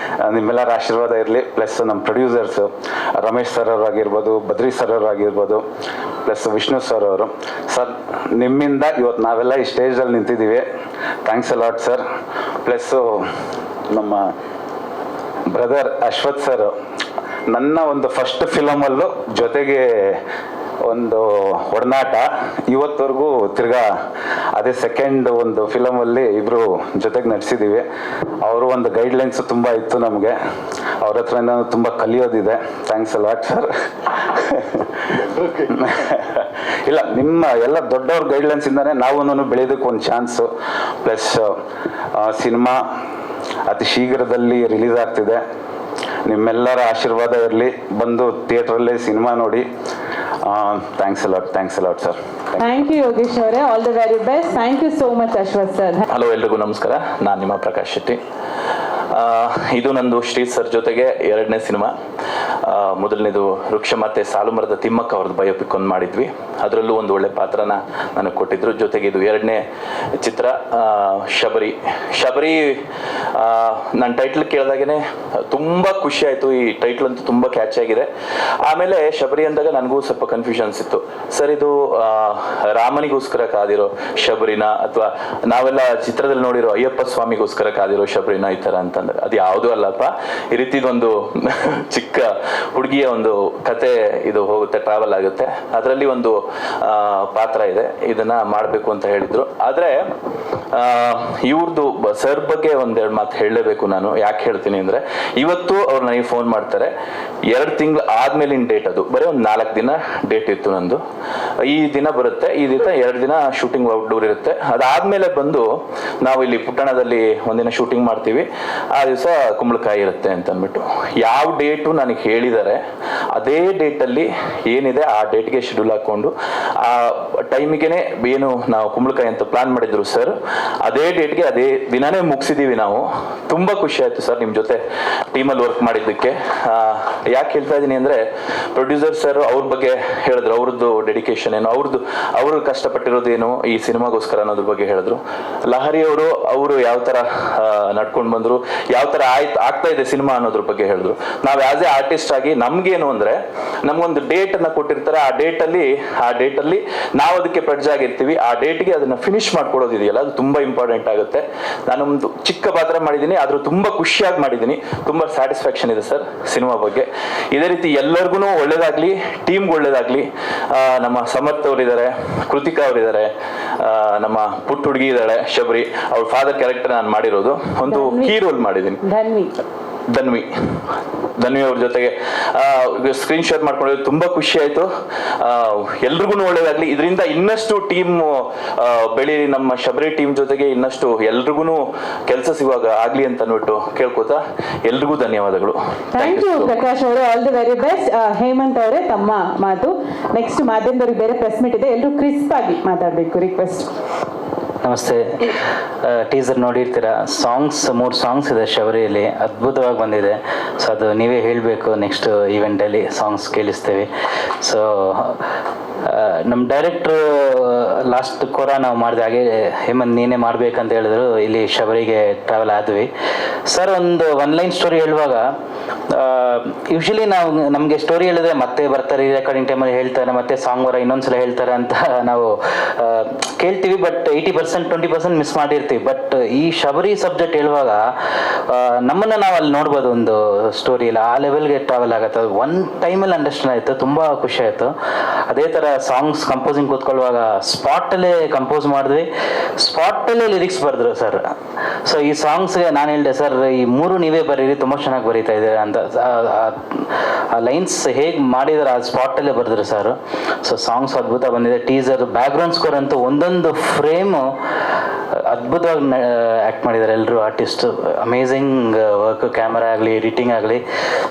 ನಿಮ್ಮೆಲ್ಲರ ಆಶೀರ್ವಾದ ಇರಲಿ. ಪ್ಲಸ್ ನಮ್ಮ ಪ್ರೊಡ್ಯೂಸರ್ಸು ರಮೇಶ್ ಸರ್ ಅವರಾಗಿರ್ಬೋದು, ಬದ್ರಿ ಸರ್ ಅವರಾಗಿರ್ಬೋದು, ಪ್ಲಸ್ ವಿಷ್ಣು ಸರ್ ಅವರು. ಸರ್, ನಿಮ್ಮಿಂದ ಇವತ್ತು ನಾವೆಲ್ಲ ಈ ಸ್ಟೇಜಲ್ಲಿ ನಿಂತಿದ್ದೀವಿ. Thanks a lot sir. Plus ನಮ್ಮ ಬ್ರದರ್ ಅಶ್ವಥ್ ಸರ್, ನನ್ನ ಒಂದು ಫಸ್ಟ್ ಫಿಲಮಲ್ಲೂ ಜೊತೆಗೆ ಒಂದು ಒಡನಾಟ, ಇವತ್ತವರೆಗೂ ತಿರ್ಗಾ ಅದೇ ಸೆಕೆಂಡ್ ಒಂದು ಫಿಲಮಲ್ಲಿ ಇಬ್ಬರು ಜೊತೆಗೆ ನಟಿಸಿದ್ದೀವಿ. ಅವರು ಒಂದು ಗೈಡ್ಲೈನ್ಸು ತುಂಬ ಇತ್ತು ನಮಗೆ. ಅವ್ರ ಹತ್ರದಿಂದ ತುಂಬ ಕಲಿಯೋದಿದೆ. Thanks a lot sir. ಇಲ್ಲ, ನಿಮ್ಮ ಎಲ್ಲ ದೊಡ್ಡವ್ರ ಗೈಡ್ಲೈನ್ಸಿಂದನೇ ನಾವು ಬೆಳೆಯೋದಕ್ಕೆ ಒಂದು ಚಾನ್ಸು. ಪ್ಲಸ್ ಸಿನಿಮಾ ಅತಿ ಶೀಘ್ರದಲ್ಲಿ ರಿಲೀಸ್ ಆಗ್ತಿದೆ. ನಿಮ್ಮೆಲ್ಲರ ಆಶೀರ್ವಾದ ಇರಲಿ. ಬಂದು ಥಿಯೇಟ್ರಲ್ಲೇ ಸಿನಿಮಾ ನೋಡಿ. Thanks a lot sir. Thank you Yogesh ಅವರೇ, all the very best. Thank you so much Ashwath sir. Hello, ಎಲ್ರಿಗೂ ನಮಸ್ಕಾರ. ನಾನು ನಿಮ್ಮ ಪ್ರಕಾಶ್ ಶೆಟ್ಟಿ. ಇದು ನಂದು ಶ್ರೀ ಸರ್ ಜೊತೆಗೆ 2ನೇ ಸಿನಿಮಾ. ಮೊದಲನೇದು ವೃಕ್ಷಮಾತೆ ಸಾಲುಮರದ ತಿಮ್ಮಕ್ಕ ಅವ್ರದ್ದು ಬಯೋಪಿಕ್ ಒಂದು ಮಾಡಿದ್ವಿ. ಅದರಲ್ಲೂ ಒಂದು ಒಳ್ಳೆ ಪಾತ್ರನ ನನಗೆ ಕೊಟ್ಟಿದ್ರು. ಜೊತೆಗೆ ಇದು 2ನೇ ಚಿತ್ರ ಶಬರಿ. ನನ್ನ ಟೈಟ್ಲ್ ಕೇಳಿದಾಗೇ ತುಂಬ ಖುಷಿ ಆಯಿತು. ಈ ಟೈಟ್ಲ್ ಅಂತೂ ತುಂಬ ಕ್ಯಾಚ್ ಆಗಿದೆ. ಆಮೇಲೆ ಶಬರಿ ಅಂದಾಗ ನನಗೂ ಸ್ವಲ್ಪ ಕನ್ಫ್ಯೂಷನ್ಸ್ ಇತ್ತು. ಸರ್, ಇದು ರಾಮನಿಗೋಸ್ಕರ ಕಾದಿರೋ ಶಬರಿನ ಅಥವಾ ನಾವೆಲ್ಲ ಚಿತ್ರದಲ್ಲಿ ನೋಡಿರೋ ಅಯ್ಯಪ್ಪ ಸ್ವಾಮಿಗೋಸ್ಕರ ಕಾದಿರೋ ಶಬರಿನ ಈ ಥರ ಅಂತಂದ್ರೆ ಅದು ಯಾವುದೂ ಅಲ್ಲಪ್ಪ. ಈ ರೀತಿದೊಂದು ಚಿಕ್ಕ ಹುಡುಗಿಯ ಒಂದು ಕತೆ ಇದು ಹೋಗುತ್ತೆ, ಟ್ರಾವೆಲ್ ಆಗುತ್ತೆ. ಅದರಲ್ಲಿ ಒಂದು ಪಾತ್ರ ಇದೆ, ಇದನ್ನ ಮಾಡಬೇಕು ಅಂತ ಹೇಳಿದ್ರು. ಆದರೆ ಇವ್ರದ್ದು ಸರ್ ಬಗ್ಗೆ ಒಂದೆರಡು ಮಾತು ಹೇಳಲೇಬೇಕು ನಾನು. ಯಾಕೆ ಹೇಳ್ತೀನಿ ಅಂದರೆ, ಇವತ್ತು ಅವ್ರು ನನಗೆ ಫೋನ್ ಮಾಡ್ತಾರೆ. 2 ತಿಂಗಳು ಆದ್ಮೇಲಿನ ಡೇಟ್, ಅದು ಬರೀ ಒಂದು 4 ದಿನ ಡೇಟ್ ಇತ್ತು ನಂದು. ಈ ದಿನ ಬರುತ್ತೆ, ಈ ದಿನ 2 ದಿನ ಶೂಟಿಂಗ್ ಔಟ್ಡೋರ್ ಇರುತ್ತೆ. ಅದಾದ್ಮೇಲೆ ಬಂದು ನಾವು ಇಲ್ಲಿ ಪುಟ್ಟಣದಲ್ಲಿ ಒಂದಿನ ಶೂಟಿಂಗ್ ಮಾಡ್ತೀವಿ, ಆ ದಿವಸ ಕುಂಬಳಕಾಯಿ ಇರುತ್ತೆ ಅಂತ ಅಂದ್ಬಿಟ್ಟು ಯಾವ ಡೇಟು ನನಗೆ ಹೇಳಿದ್ದಾರೆ ಅದೇ ಡೇಟಲ್ಲಿ ಏನಿದೆ ಆ ಡೇಟ್ಗೆ ಶೆಡ್ಯೂಲ್ ಹಾಕೊಂಡು ಆ ಟೈಮಿಗೆ ಏನು ನಾವು ಕುಂಬಳಕಾಯಿ ಅಂತ ಪ್ಲಾನ್ ಮಾಡಿದ್ರು ಸರ್, ಅದೇ ಡೇಟ್ಗೆ ಅದೇ ದಿನಾನೇ ಮುಗಿಸಿದೀವಿ ನಾವು. ತುಂಬ ಖುಷಿ ಆಯಿತು ಸರ್ ನಿಮ್ಮ ಜೊತೆ ಟೀಮಲ್ಲಿ ವರ್ಕ್ ಮಾಡಿದ್ದಕ್ಕೆ. ಯಾಕೆ ಹೇಳ್ತಾ ಇದ್ದೀನಿ ಅಂದರೆ, ಪ್ರೊಡ್ಯೂಸರ್ ಸರ್ ಅವ್ರ ಬಗ್ಗೆ ಹೇಳಿದ್ರು, ಅವ್ರದ್ದು ಡೆಡಿಕೇಶನ್ ಏನು, ಅವರು ಕಷ್ಟಪಟ್ಟಿರೋದೇನು ಈ ಸಿನಿಮಾಗೋಸ್ಕರ ಅನ್ನೋದ್ರ ಬಗ್ಗೆ ಹೇಳಿದ್ರು. ಲಹರಿ ಅವರು ಯಾವ ಥರ ನಡ್ಕೊಂಡು ಬಂದರು, ಯಾವ ಥರ ಆಗ್ತಾ ಇದೆ ಸಿನಿಮಾ ಅನ್ನೋದ್ರ ಬಗ್ಗೆ ಹೇಳಿದ್ರು. ನಾವು ಆಸ್ ಎ ಆರ್ಟಿಸ್ಟ್ ಆಗಿ ನಮ್ಗೇನು ಅಂದರೆ, ನಮ್ಗೊಂದು ಡೇಟ್ ಅನ್ನ ಕೊಟ್ಟಿರ್ತಾರೆ. ಆ ಡೇಟಲ್ಲಿ ನಾವು ಅದಕ್ಕೆ ಪ್ರೆಡ್ಜ್ ಆಗಿರ್ತೀವಿ. ಆ ಡೇಟ್ಗೆ ಅದನ್ನ ಫಿನಿಶ್ ಮಾಡ್ಕೊಡೋದಿದೆಯಲ್ಲ, ಅದು ತುಂಬಾ ಇಂಪಾರ್ಟೆಂಟ್ ಆಗುತ್ತೆ. ನಾನೊಂದು ಚಿಕ್ಕ ಪಾತ್ರ ಮಾಡಿದ್ದೀನಿ, ಆದ್ರೂ ತುಂಬಾ ಖುಷಿಯಾಗಿ ಮಾಡಿದ್ದೀನಿ. ತುಂಬಾ ಸ್ಯಾಟಿಸ್ಫ್ಯಾಕ್ಷನ್ ಇದೆ ಸರ್ ಸಿನಿಮಾ ಬಗ್ಗೆ. ಇದೇ ರೀತಿ ಎಲ್ಲರಿಗೂ ಒಳ್ಳೇದಾಗ್ಲಿ, ಟೀಮ್ಗೆ ಒಳ್ಳೇದಾಗ್ಲಿ. ನಮ್ಮ ಸಮರ್ಥ ಅವರಿದ್ದಾರೆ, ಕೃತಿಕಾ ಅವರಿದ್ದಾರೆ, ನಮ್ಮ ಪುಟ್ಟ ಹುಡುಗಿ ಇದ್ದಾಳೆ ಶಬರಿ, ಅವ್ರ ಫಾದರ್ ಕ್ಯಾರೆಕ್ಟರ್ ನಾನು ಮಾಡಿರೋದು. ಒಂದು ಕೀ ರೋಲ್ ಮಾಡಿದ್ದೀನಿ. ಧನ್ವಿ ಅವ್ರ ಜೊತೆಗೆ ಸ್ಕ್ರೀನ್ ಶೇರ್ ಮಾಡ್ಕೊಂಡಿದ್ದು ತುಂಬಾ ಖುಷಿ ಆಯ್ತು. ಎಲ್ರಿಗೂ ಒಳ್ಳೇದಾಗ್ಲಿ. ಇದರಿಂದ ಇನ್ನಷ್ಟು ಟೀಮ್ ಬೆಳೀಲಿ, ನಮ್ಮ ಶಬರಿ ಟೀಮ್ ಜೊತೆಗೆ ಇನ್ನಷ್ಟು ಎಲ್ರಿಗೂ ಕೆಲಸ ಸಿಗುವಾಗ ಆಗ್ಲಿ ಅಂತ ಅಂದ್ಬಿಟ್ಟು ಕೇಳ್ಕೊತಾ ಎಲ್ರಿಗೂ ಧನ್ಯವಾದಗಳು. ಥ್ಯಾಂಕ್ ಯು ಪ್ರಕಾಶ್ ಅವರೇ, all the very best. Hemanth ಅವರೇ, ತಮ್ಮ ಮಾತು. ನೆಕ್ಸ್ಟ್ ಮಾಧ್ಯಮದವ್ರಿಗೆ ಬೇರೆ ಪ್ರೆಸ್ ಮೀಟ್ ಇದೆ, ಎಲ್ಲರೂ ಕ್ರಿಸ್ಪ್ ಆಗಿ ಮಾತಾಡಬೇಕು, ರಿಕ್ವೆಸ್ಟ್. ನಮಸ್ತೆ. ಟೀಸರ್ ನೋಡಿರ್ತೀರಾ, 3 ಸಾಂಗ್ಸ್ ಇದೆ ಶಬರಿಯಲ್ಲಿ, ಅದ್ಭುತವಾಗಿ ಬಂದಿದೆ. ಸೊ ಅದು ನೀವೇ ಹೇಳಬೇಕು, ನೆಕ್ಸ್ಟ್ ಈವೆಂಟಲ್ಲಿ ಸಾಂಗ್ಸ್ ಕೇಳಿಸ್ತೇವೆ. ಸೊ ನಮ್ಮ ಡೈರೆಕ್ಟ್ರು ಲಾಸ್ಟ್ ಕೋರ ನಾವು ಮಾಡಿದ ಹಾಗೆ ಹೇಮಂತ್ ನೀನೇ ಮಾಡಬೇಕಂತ ಹೇಳಿದ್ರು. ಇಲ್ಲಿ ಶಬರಿಗೆ ಟ್ರಾವೆಲ್ ಆದ್ವಿ. ಸರ್ ಒಂದು ಒನ್ ಲೈನ್ ಸ್ಟೋರಿ ಹೇಳುವಾಗ ಯೂಶಲಿ ನಮಗೆ ಸ್ಟೋರಿ ಹೇಳಿದ್ರೆ ಮತ್ತೆ ಬರ್ತಾರೆ ರೆಕಾರ್ಡಿಂಗ್ ಟೈಮಲ್ಲಿ ಹೇಳ್ತಾರೆ, ಮತ್ತೆ ಸಾಂಗ್ ವರ ಇನ್ನೊಂದ್ಸಲ ಹೇಳ್ತಾರೆ ಅಂತ ನಾವು ಕೇಳ್ತೀವಿ. ಬಟ್ 80% 20% ಮಿಸ್ ಮಾಡಿರ್ತೀವಿ. ಬಟ್ ಈ ಶಬರಿ ಸಬ್ಜೆಕ್ಟ್ ಹೇಳುವಾಗ ನಮ್ಮನ್ನು ನಾವು ಅಲ್ಲಿ ನೋಡ್ಬೋದು, ಒಂದು ಸ್ಟೋರಿ ಇಲ್ಲ ಆ ಲೆವೆಲ್ಗೆ ಟ್ರಾವೆಲ್ ಆಗುತ್ತೆ. ಒನ್ ಟೈಮಲ್ಲಿ ಅಂಡರ್ಸ್ಟ್ಯಾಂಡ್ ಆಯಿತು, ತುಂಬ ಖುಷಿ ಆಯಿತು. ಅದೇ ಥರ ಸಾಂಗ್ಸ್ ಕಂಪೋಸಿಂಗ್ ಕೂತ್ಕೊಳ್ಳುವಾಗ ಸ್ಪಾಟಲ್ಲೇ ಕಂಪೋಸ್ ಮಾಡಿದ್ವಿ, ಸ್ಪಾಟಲ್ಲೇ ಲಿರಿಕ್ಸ್ ಬರೆದ್ರು ಸರ್. ಸೊ ಈ ಸಾಂಗ್ಸ್ಗೆ ನಾನು ಹೇಳಿದೆ ಸರ್, ಈ 3 ನೀವೇ ಬರೀರಿ, ತುಂಬ ಚೆನ್ನಾಗಿ ಬರೀತಾ ಇದ್ದೀರಾ ಅಂತ. ಆ ಲೈನ್ಸ್ ಹೇಗೆ ಮಾಡಿದಾರೆ ಆ ಸ್ಪಾಟಲ್ಲೇ ಬರೆದ್ರು ಸರ್. ಸೊ ಸಾಂಗ್ಸ್ ಅದ್ಭುತ ಬಂದಿದೆ. ಟೀಸರ್ ಬ್ಯಾಕ್ಗ್ರೌಂಡ್ ಸ್ಕೋರ್ ಅಂತೂ ಒಂದೊಂದು ಫ್ರೇಮು ಅದ್ಭುತವಾಗಿ ಆ್ಯಕ್ಟ್ ಮಾಡಿದ್ದಾರೆ ಎಲ್ಲರೂ ಆರ್ಟಿಸ್ಟ್. ಅಮೇಝಿಂಗ್ ವರ್ಕ್, ಕ್ಯಾಮರಾ ಆಗಲಿ ಎಡಿಟಿಂಗ್ ಆಗಲಿ.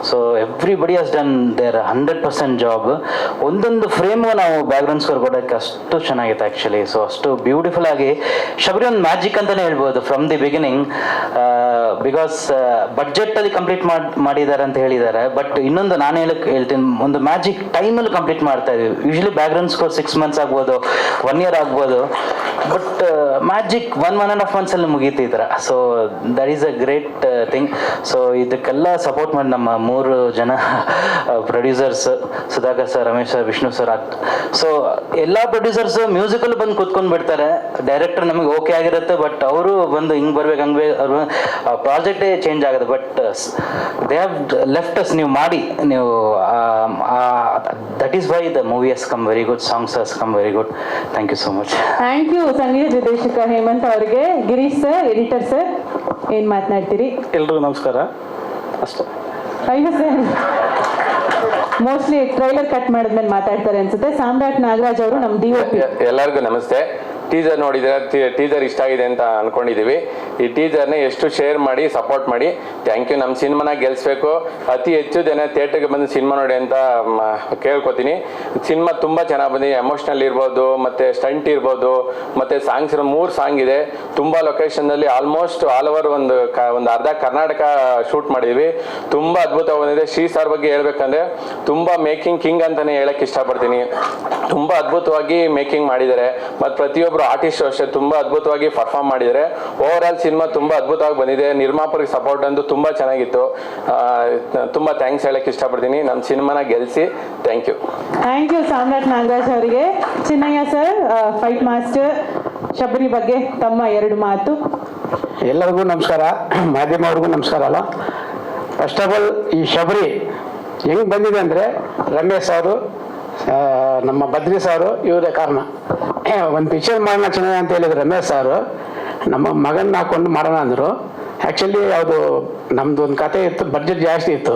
So everybody has done their 100% job. ಒಂದೊಂದು ಫ್ರೇಮು ನಾವು ಬ್ಯಾಕ್ಗ್ರೌಂಡ್ ಸ್ಕೋರ್ ಕೊಡೋಕ್ಕೆ ಅಷ್ಟು ಚೆನ್ನಾಗಿತ್ತು ಆ್ಯಕ್ಚುಲಿ. ಸೊ ಅಷ್ಟು ಬ್ಯೂಟಿಫುಲ್ ಆಗಿ ಶಬರಿ ಒಂದು ಮ್ಯಾಜಿಕ್ ಅಂತಲೇ ಹೇಳ್ಬೋದು ಫ್ರಮ್ ದಿ ಬಿಗಿನಿಂಗ್. ಬಿಕಾಸ್ ಬಡ್ಜೆಟಲ್ಲಿ ಕಂಪ್ಲೀಟ್ ಮಾಡಿದ್ದಾರೆ ಅಂತ ಹೇಳಿದ್ದಾರೆ. ಬಟ್ ಇನ್ನೊಂದು ನಾನು ಹೇಳ್ತೀನಿ, ಒಂದು ಮ್ಯಾಜಿಕ್ ಟೈಮಲ್ಲಿ ಕಂಪ್ಲೀಟ್ ಮಾಡ್ತಾ ಇದೀವಿ. ಯೂಶಲಿ ಬ್ಯಾಕ್ಗ್ರೌಂಡ್ ಸ್ಕೋರ್ 6 months ಆಗ್ಬೋದು, 1 year ಆಗ್ಬೋದು. ಬಟ್ ಮ್ಯಾಜಿಕ್ 1.5 months ಅಲ್ಲಿ ಮುಗೀತು ಈ ಥರ. So that is a great thing. So ಇದಕ್ಕೆಲ್ಲ ಸಪೋರ್ಟ್ ಮಾಡಿ ನಮ್ಮ 3 ಜನ producers, Sudhakar sir, Ramesh sir, Vishnu sir. So ಎಲ್ಲ ಪ್ರೊಡ್ಯೂಸರ್ಸ್ ಮ್ಯೂಸಿಕಲ್ಲಿ ಬಂದು ಕೂತ್ಕೊಂಡು ಬಿಡ್ತಾರೆ. ಡೈರೆಕ್ಟರ್ ನಮಗೆ ಓಕೆ ಆಗಿರುತ್ತೆ, ಬಟ್ ಅವರು ಬಂದು ಹಿಂಗೆ ಬರ್ಬೇಕು ಹಂಗೆ ಪ್ರಾಜೆಕ್ಟೇ ಚೇಂಜ್ ಆಗುತ್ತೆ. But they have left us, ನೀವು ಮಾಡಿ ನೀವು. That is why the movie has come very good, songs has come very good. Thank you so much. Thank you ಸಂಗೀತ ನಿರ್ದೇಶಕ ಹೇಮಂತ್ ಅವರಿಗೆ. ಗಿರೀಶ್ ಸರ್, ಎಡಿಟರ್ ಸರ್, ಏನ್ ಮಾತನಾಡ್ತೀರಿ? ಎಲ್ರಿಗೂ ನಮಸ್ಕಾರ. ಅಷ್ಟೇ. ಅಯ್ಯೋ ಸರ್, ಮೋಸ್ಟ್ಲಿ ಟ್ರೈಲರ್ ಕಟ್ ಮಾಡಿದ್ಮೇಲೆ ಮಾತಾಡ್ತಾರೆ ಅನ್ಸುತ್ತೆ. ಸಾಮ್ರಾಟ್ ನಾಗರಾಜ್ ಅವರು ನಮ್ಮ DOP. ಎಲ್ಲರಿಗೂ ನಮಸ್ತೆ. ಟೀಸರ್ ನೋಡಿದ್ರೆ ಟೀಸರ್ ಇಷ್ಟ ಆಗಿದೆ ಅಂತ ಅನ್ಕೊಂಡಿದೀವಿ. ಈ ಟೀಸರ್ನ ಎಷ್ಟು ಶೇರ್ ಮಾಡಿ ಸಪೋರ್ಟ್ ಮಾಡಿ. Thank you. ನಮ್ಮ ಸಿನಿಮಾನ ಗೆಲ್ಸ್ಬೇಕು, ಅತಿ ಹೆಚ್ಚು ಜನ ಥಿಯೇಟರ್ಗೆ ಬಂದು ಸಿನಿಮಾ ನೋಡಿ ಅಂತ ಕೇಳ್ಕೊತೀನಿ. ಸಿನಿಮಾ ತುಂಬ ಚೆನ್ನಾಗಿ ಬಂದಿದೆ. ಎಮೋಷ್ನಲ್ ಇರ್ಬೋದು, ಮತ್ತೆ ಸ್ಟಂಟ್ ಇರ್ಬೋದು, ಮತ್ತೆ ಸಾಂಗ್ಸ್ 3 ಸಾಂಗ್ ಇದೆ. ತುಂಬ ಲೊಕೇಶನ್ನಲ್ಲಿ ಆಲ್ಮೋಸ್ಟ್ ಆಲ್ ಓವರ್ ಒಂದು ಅರ್ಧ ಕರ್ನಾಟಕ ಶೂಟ್ ಮಾಡಿದ್ವಿ. ತುಂಬ ಅದ್ಭುತ ಬಂದಿದೆ. ಶ್ರೀ ಸರ್ ಬಗ್ಗೆ ಹೇಳ್ಬೇಕಂದ್ರೆ ತುಂಬ ಮೇಕಿಂಗ್ ಕಿಂಗ್ ಅಂತಾನೆ ಹೇಳಕ್ ಇಷ್ಟಪಡ್ತೀನಿ. ತುಂಬ ಅದ್ಭುತವಾಗಿ ಮೇಕಿಂಗ್ ಮಾಡಿದ್ದಾರೆ. ಮತ್ತು ಪ್ರತಿಯೊಬ್ಬರು ಆರ್ಟಿಸ್ಟ್ ಅಷ್ಟೇ ತುಂಬ ಅದ್ಭುತವಾಗಿ ಪರ್ಫಾರ್ಮ್ ಮಾಡಿದ್ದಾರೆ. ಓವರ್ ಆಲ್ ಸಿನಿಮಾ ತುಂಬ ಅದ್ಭುತವಾಗಿ ಬಂದಿದೆ. ನಿರ್ಮಾಪಕರಿಗೆ ಸಪೋರ್ಟ್ ಅಂತೂ ತುಂಬ ಚೆನ್ನಾಗಿತ್ತು. ತುಂಬ ಥ್ಯಾಂಕ್ಸ್ ಹೇಳಕ್ಕೆ ಇಷ್ಟಪಡ್ತೀನಿ. ನಮ್ಮ ಸಿನಿಮಾನ ಗೆಲ್ಲಿಸಿ. Thank you. Thank you Samrat Nagaraj ಅವರಿಗೆ. Chinnayya sir, fight master, Shabari ಬಗ್ಗೆ ತಮ್ಮ 2 ಮಾತು. ಎಲ್ಲರಿಗೂ ನಮಸ್ಕಾರ, ಮಾಧ್ಯಮವ್ರಿಗೂ ನಮಸ್ಕಾರ. ಅಲ್ಲ, ಫಸ್ಟ್ ಆಫ್ ಆಲ್ ಈ ಶಬರಿ ಹೆಂಗೆ ಬಂದಿದೆ ಅಂದರೆ ರಮೇಶ್ ಅವರು, ನಮ್ಮ ಬದ್ರಿ ಸಾರು, ಇವರೇ ಕಾರಣ. ಒಂದು ಪಿಕ್ಚರ್ ಮಾಡೋಣ ಚೆನ್ನಾಗಿ ಅಂತ ಹೇಳಿದ್ರು ರಮೇಶ್ ಸಾರು. ನಮ್ಮ ಮಗನ ಹಾಕೊಂಡು ಮಾಡೋಣ ಅಂದರು. ಆ್ಯಕ್ಚುಲಿ ಅದು ನಮ್ಮದು ಒಂದು ಕತೆ ಇತ್ತು, ಬಡ್ಜೆಟ್ ಜಾಸ್ತಿ ಇತ್ತು.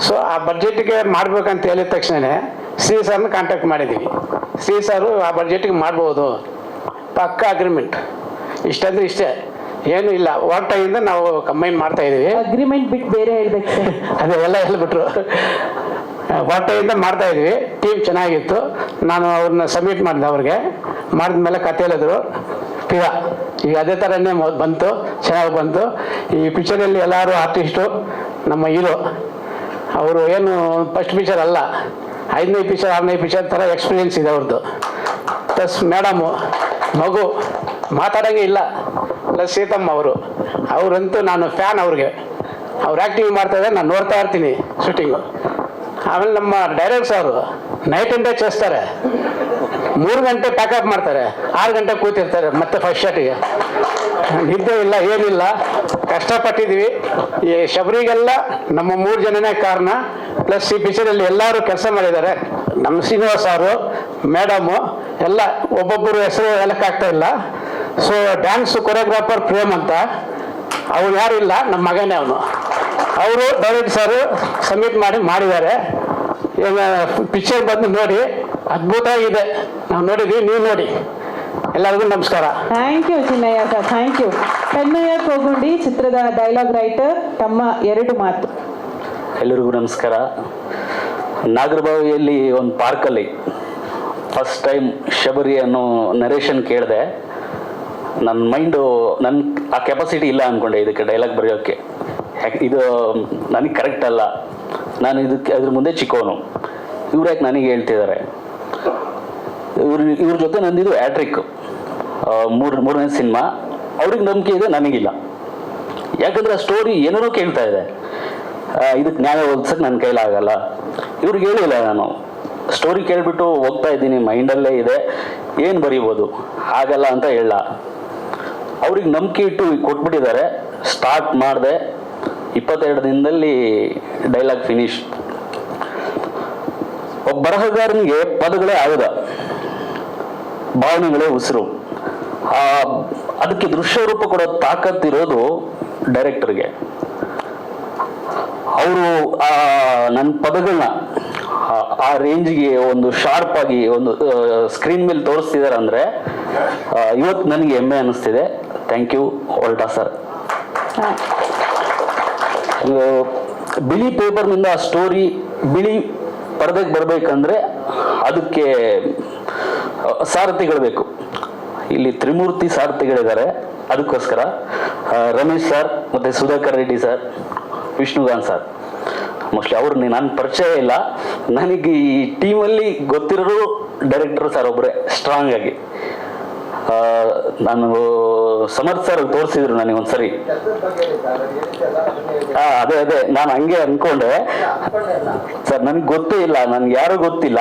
ಸೊ ಆ ಬಡ್ಜೆಟ್ಗೆ ಮಾಡ್ಬೇಕಂತ ಹೇಳಿದ ತಕ್ಷಣವೇ ಶ್ರೀ ಸರ್ನ ಕಾಂಟ್ಯಾಕ್ಟ್ ಮಾಡಿದ್ದೀವಿ. ಶ್ರೀ ಸಾರು ಆ ಬಡ್ಜೆಟ್ಗೆ ಮಾಡ್ಬೋದು, ಪಕ್ಕ ಅಗ್ರಿಮೆಂಟ್, ಇಷ್ಟಂದ್ರೆ ಇಷ್ಟೇ, ಏನೂ ಇಲ್ಲ, ಒಟ್ಟಾಗಿಂದ ನಾವು ಕಂಬೈನ್ ಮಾಡ್ತಾ ಇದ್ದೀವಿ. ಅಗ್ರಿಮೆಂಟ್ ಬಿಟ್ಟು ಬೇರೆ ಹೇಳ್ಬೇಕು ಸರ್. ಅದೇ ಎಲ್ಲ ಹೇಳ್ಬಿಟ್ರು. ಒಟ್ಟಾಗಿಂದ ಮಾಡ್ತಾ ಇದ್ವಿ. ಟೀಮ್ ಚೆನ್ನಾಗಿತ್ತು. ನಾನು ಅವ್ರನ್ನ ಸಬ್ಮಿಟ್ ಮಾಡಿದೆ. ಅವ್ರಿಗೆ ಮಾಡಿದ್ಮೇಲೆ ಕತೆ ಹೇಳಿದ್ರು ಪಿರಾ. ಈಗ ಅದೇ ಥರನೇ ಬಂತು, ಚೆನ್ನಾಗಿ ಬಂತು. ಈ ಪಿಕ್ಚರಲ್ಲಿ ಎಲ್ಲರೂ ಆರ್ಟಿಸ್ಟು, ನಮ್ಮ ಹೀರೋ ಅವರು ಏನು ಫಸ್ಟ್ ಪಿಕ್ಚರ್ ಅಲ್ಲ, 5ನೇ ಪಿಕ್ಚರ್ 6ನೇ ಪಿಕ್ಚರ್ ಥರ ಎಕ್ಸ್ಪೀರಿಯನ್ಸ್ ಇದೆ ಅವ್ರದ್ದು. ಪ್ಲಸ್ ಮೇಡಮು, ಮಗು ಮಾತಾಡೋಂಗೆ ಇಲ್ಲ, ಪ್ಲಸ್ ಸೀತಮ್ಮ ಅವರಂತೂ ನಾನು ಫ್ಯಾನ್. ಅವ್ರಿಗೆ ಅವ್ರು ಆ್ಯಕ್ಟಿಂಗ್ ಮಾಡ್ತಾಯಿದ್ದಾರೆ, ನಾನು ನೋಡ್ತಾ ಇರ್ತೀನಿ ಶೂಟಿಂಗು. ಆಮೇಲೆ ನಮ್ಮ ಡೈರೆಕ್ಟರ್ ಅವರು ನೈಟ್ ಅಂಡ್ ಡೇ చేస్తారు. 3 ಗಂಟೆ ಪ್ಯಾಕಪ್ ಮಾಡ್ತಾರೆ, 6 ಗಂಟೆ ಕೂತಿರ್ತಾರೆ ಮತ್ತೆ ಫಸ್ಟ್ ಶಾಟಿಗೆ. ನಿದ್ದೆ ಇಲ್ಲ, ಏನಿಲ್ಲ, ಕಷ್ಟಪಟ್ಟಿದ್ವಿ. ಈ ಶಬರಿಗೆಲ್ಲ ನಮ್ಮ 3 ಜನನೇ ಕಾರಣ. ಪ್ಲಸ್ ಈ ಪಿಕ್ಚರಲ್ಲಿ ಎಲ್ಲರೂ ಕೆಲಸ ಮಾಡಿದ್ದಾರೆ. ನಮ್ಮ ಶ್ರೀನಿವಾಸ್ ಅವರು, ಮೇಡಮು ಎಲ್ಲ, ಒಬ್ಬೊಬ್ಬರು ಹೆಸರು ಹೇಳಕ್ಕಾಗ್ತಾ ಇಲ್ಲ. ಸೊ ಡ್ಯಾನ್ಸ್ ಕೊರಿಯೋಗ್ರಾಫರ್ ಪ್ರೇಮ್ ಅಂತ, ಅವನು ಯಾರು ಇಲ್ಲ, ನಮ್ಮ ಮಗನೇ ಅವನು. ಅವರು ಡೈರೆಕ್ಟರ್ ಸರ್ ಸಬ್ಮಿಟ್ ಮಾಡಿದ್ದಾರೆ. ಈಗ ಪಿಕ್ಚರ್ ಬಂದು ನೋಡಿ, ಅದ್ಭುತ ಇದೆ. ನಾವು ನೋಡಿದ್ವಿ, ನೀವು ನೋಡಿ. ಎಲ್ಲರಿಗೂ ನಮಸ್ಕಾರ. Thank you Chinnayya sir, thank you. Pennayya Kogundi, ಚಿತ್ರದ ಡೈಲಾಗ್ ರೈಟರ್, ತಮ್ಮ 2 ಮಾತು. ಎಲ್ಲರಿಗೂ ನಮಸ್ಕಾರ. ನಾಗರಬಾವಿಯಲ್ಲಿ ಒಂದು ಪಾರ್ಕಲ್ಲಿ ಫಸ್ಟ್ ಟೈಮ್ ಶಬರಿ ಅನ್ನೋ ನರೇಷನ್ ಕೇಳಿದೆ. ನನ್ನ ಮೈಂಡು ಆ ಕೆಪಾಸಿಟಿ ಇಲ್ಲ ಅಂದ್ಕೊಂಡೆ ಇದಕ್ಕೆ ಡೈಲಾಗ್ ಬರೆಯೋಕ್ಕೆ. ಇದು ನನಗೆ ಕರೆಕ್ಟ್ ಅಲ್ಲ, ನಾನು ಅದ್ರ ಮುಂದೆ ಚಿಕ್ಕವನು, ಇವ್ರು ಯಾಕೆ ನನಗೆ ಹೇಳ್ತಿದ್ದಾರೆ. ಇವ್ರ ಜೊತೆ ನಂದಿದ್ದು ಹ್ಯಾಟ್ರಿಕ್, ಮೂರನೇ ಸಿನಿಮಾ. ಅವ್ರಿಗೆ ನಂಬಿಕೆ ಇದೆ, ನನಗಿಲ್ಲ. ಯಾಕಂದ್ರೆ ಆ ಸ್ಟೋರಿ ಏನೇನೋ ಕೇಳ್ತಾ ಇದೆ, ಇದಕ್ಕೆ ನ್ಯಾಯ ಒದಗಿಸಕ್ಕೆ ನನ್ನ ಕೈಲಾಗಲ್ಲ. ಇವ್ರಿಗೆ ಹೇಳಿಲ್ಲ, ನಾನು ಸ್ಟೋರಿ ಕೇಳಿಬಿಟ್ಟು ಹೋಗ್ತಾ ಇದ್ದೀನಿ, ಮೈಂಡಲ್ಲೇ ಇದೆ, ಏನು ಬರೀಬೋದು, ಆಗಲ್ಲ ಅಂತ ಹೇಳ. ಅವ್ರಿಗೆ ನಂಬಿಕೆ ಇಟ್ಟು ಕೊಟ್ಬಿಟ್ಟಿದ್ದಾರೆ. ಸ್ಟಾರ್ಟ್ ಮಾಡಿದೆ, 22 ದಿನದಲ್ಲಿ ಡೈಲಾಗ್ ಫಿನಿಶ್. ಒಬ್ಬ ಬರಹಗಾರನಿಗೆ ಪದಗಳೇ ಆಯುಧ, ಭಾವನೆಗಳೇ ಉಸಿರು. ಅದಕ್ಕೆ ದೃಶ್ಯ ರೂಪ ಕೊಡೋ ತಾಕತ್ತಿರೋದು ಡೈರೆಕ್ಟರ್ಗೆ. ಅವರು ನನ್ನ ಪದಗಳನ್ನ ಆ ರೇಂಜ್ಗೆ ಒಂದು ಶಾರ್ಪ್ ಆಗಿ ಒಂದು ಸ್ಕ್ರೀನ್ ಮೇಲೆ ತೋರಿಸ್ತಿದ್ದಾರೆ ಅಂದರೆ ಇವತ್ತು ನನಗೆ ಹೆಮ್ಮೆ ಅನ್ನಿಸ್ತಿದೆ. ಥ್ಯಾಂಕ್ ಯು ಓಲ್ಟಾ ಸರ್. ಬಿಳಿ ಪೇಪರ್ನಿಂದ ಆ ಸ್ಟೋರಿ ಬಿಳಿ ಪರದೆಗೆ ಬರಬೇಕಂದ್ರೆ ಅದಕ್ಕೆ ಸಾರಥಿಗಳು ಬೇಕು. ಇಲ್ಲಿ ತ್ರಿಮೂರ್ತಿ ಸಾರಥಿಗಳಿದ್ದಾರೆ. ಅದಕ್ಕೋಸ್ಕರ ರಮೇಶ್ ಸರ್ ಮತ್ತು Sudhakar Reddy sir, Vishnukanth sir, mostly ಅವ್ರು ನನ್ನ ಪರಿಚಯ ಇಲ್ಲ. ನನಗೆ ಈ ಟೀಮಲ್ಲಿ ಗೊತ್ತಿರೋರು ಡೈರೆಕ್ಟರ್ ಸರ್ ಒಬ್ಬರೇ ಸ್ಟ್ರಾಂಗ್ ಆಗಿ. ನಾನು ಸಮರ್ಥ್ ಸರ್ ತೋರಿಸಿದ್ರು ನನಗೆ ಒಂದ್ಸರಿ. ಅದೇ ನಾನು ಹಂಗೆ ಅನ್ಕೊಂಡೆ ಸರ್, ನನಗೆ ಗೊತ್ತೇ ಇಲ್ಲ, ನನ್ಗೆ ಯಾರು ಗೊತ್ತಿಲ್ಲ,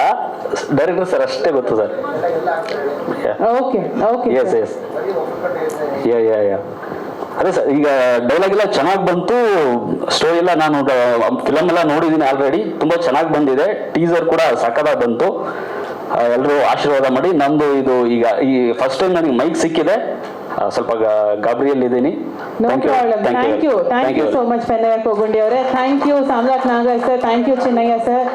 ಡೈರೆಕ್ಟರ್ ಸರ್ ಅಷ್ಟೇ ಗೊತ್ತು ಸರ್. ಎಸ್ ಎಸ್ ಯಾ ಅದೇ ಸರ್. ಈಗ ಡೈಲಾಗ್ ಎಲ್ಲ ಚೆನ್ನಾಗಿ ಬಂತು, ಸ್ಟೋರಿ ಎಲ್ಲ ನಾನು ಫಿಲಮ್ ಎಲ್ಲ ನೋಡಿದ್ದೀನಿ ಆಲ್ರೆಡಿ, ತುಂಬ ಚೆನ್ನಾಗಿ ಬಂದಿದೆ. ಟೀಸರ್ ಕೂಡ ಸಖತ್ತಾಗಿ ಬಂತು. ಎಲ್ಲರೂ ಆಶೀರ್ವಾದ ಮಾಡಿ. ನಂದು ಇದು ಈಗ ಈ ಫಸ್ಟ್ ಟೈಮ್ ನನಗೆ ಮೈಕ್ ಸಿಕ್ಕಿದೆ, ಸ್ವಲ್ಪ ಗಾಬರಿಯಲ್ಲಿ ಇದ್ದೀನಿ. Thank you so much Pennayya Kogundi ಅವರೇ. Thank you Samrat Nagaraj sir. Thank you Chinnayya sir.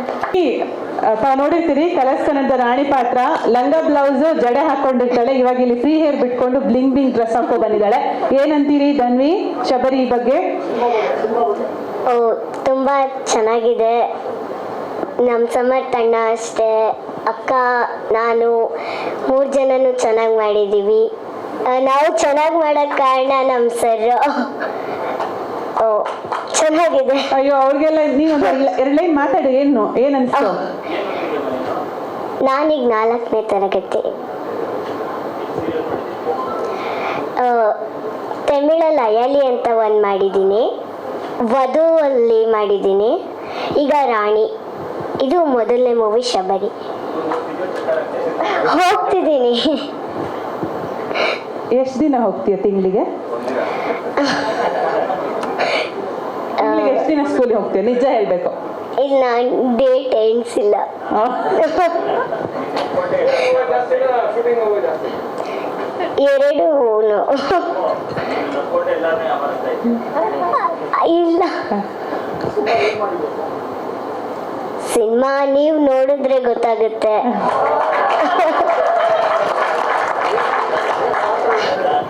ತಾವು ನೋಡಿರ್ತೀರಿ ಕಲರ್ಸ್ ಕನ್ನಡದ ರಾಣಿ ಪಾತ್ರ, ಲಂಗ ಬ್ಲೌಸ್ ಜಡೆ ಹಾಕೊಂಡಿರ್ತಾಳೆ, ಇವಾಗ ಇಲ್ಲಿ ಫ್ರೀ ಹೇರ್ ಬಿಟ್ಕೊಂಡು ಬ್ಲಿಂಗ್ ಬ್ಲಿಂಗ್ ಡ್ರೆಸ್ ಹಾಕೋ ಬಂದಿದ್ದಾಳೆ. ಏನಂತೀರಿ ಧನ್ವಿ ಶಬರಿ ಬಗ್ಗೆ? ತುಂಬಾ ಚೆನ್ನಾಗಿದೆ. ನಮ್ಮ ಸಮರ್ಥ ಅಣ್ಣ ಅಷ್ಟೇ, ಅಕ್ಕ ನಾನು 3 ಜನನು ಚೆನ್ನಾಗಿ ಮಾಡಿದ್ದೀವಿ. ನಾವು ಚೆನ್ನಾಗಿ ಮಾಡೋಕ್ಕೆ ಕಾರಣ ನಮ್ಮ ಸರ್. ಚೆನ್ನಾಗಿದೆ. ಅಯ್ಯೋ, ಅವ್ರಿಗೆಲ್ಲ ನೀವು 2 ಲೈನ್ ಮಾತಾಡಿ. ಏನನ್ಸ್ತು? ನಾನೀಗ 4ನೇ ತರಗತಿ. ತಮಿಳಲ್ಲಿ ಅಯಲಿ ಅಂತ ಒಂದು ಮಾಡಿದ್ದೀನಿ, ವಧುವಲ್ಲಿ ಮಾಡಿದ್ದೀನಿ, ಈಗ ರಾಣಿ. ಇದು ಮೊದಲನೇ ಮೂವಿ ಶಬರಿ. ಹೋಗ್ತಿದ್ದೀನಿ. ಎಷ್ಟು ದಿನ ಹೋಗ್ತೀಯ ತಿಂಗಳಿಗೆ? ಎಷ್ಟು ದಿನ ಸ್ಕೂಲಿಗೆ ಹೋಗ್ತೀಯ? ನಿಜ ಹೇಳ್ಬೇಕು. ಇಲ್ಲ, ಡೇಟ್ ಎಣಿಸಿಲ್ಲ. ಇಲ್ಲ, ಸಿನಿಮಾ ನೀವು ನೋಡಿದ್ರೆ ಗೊತ್ತಾಗುತ್ತೆ.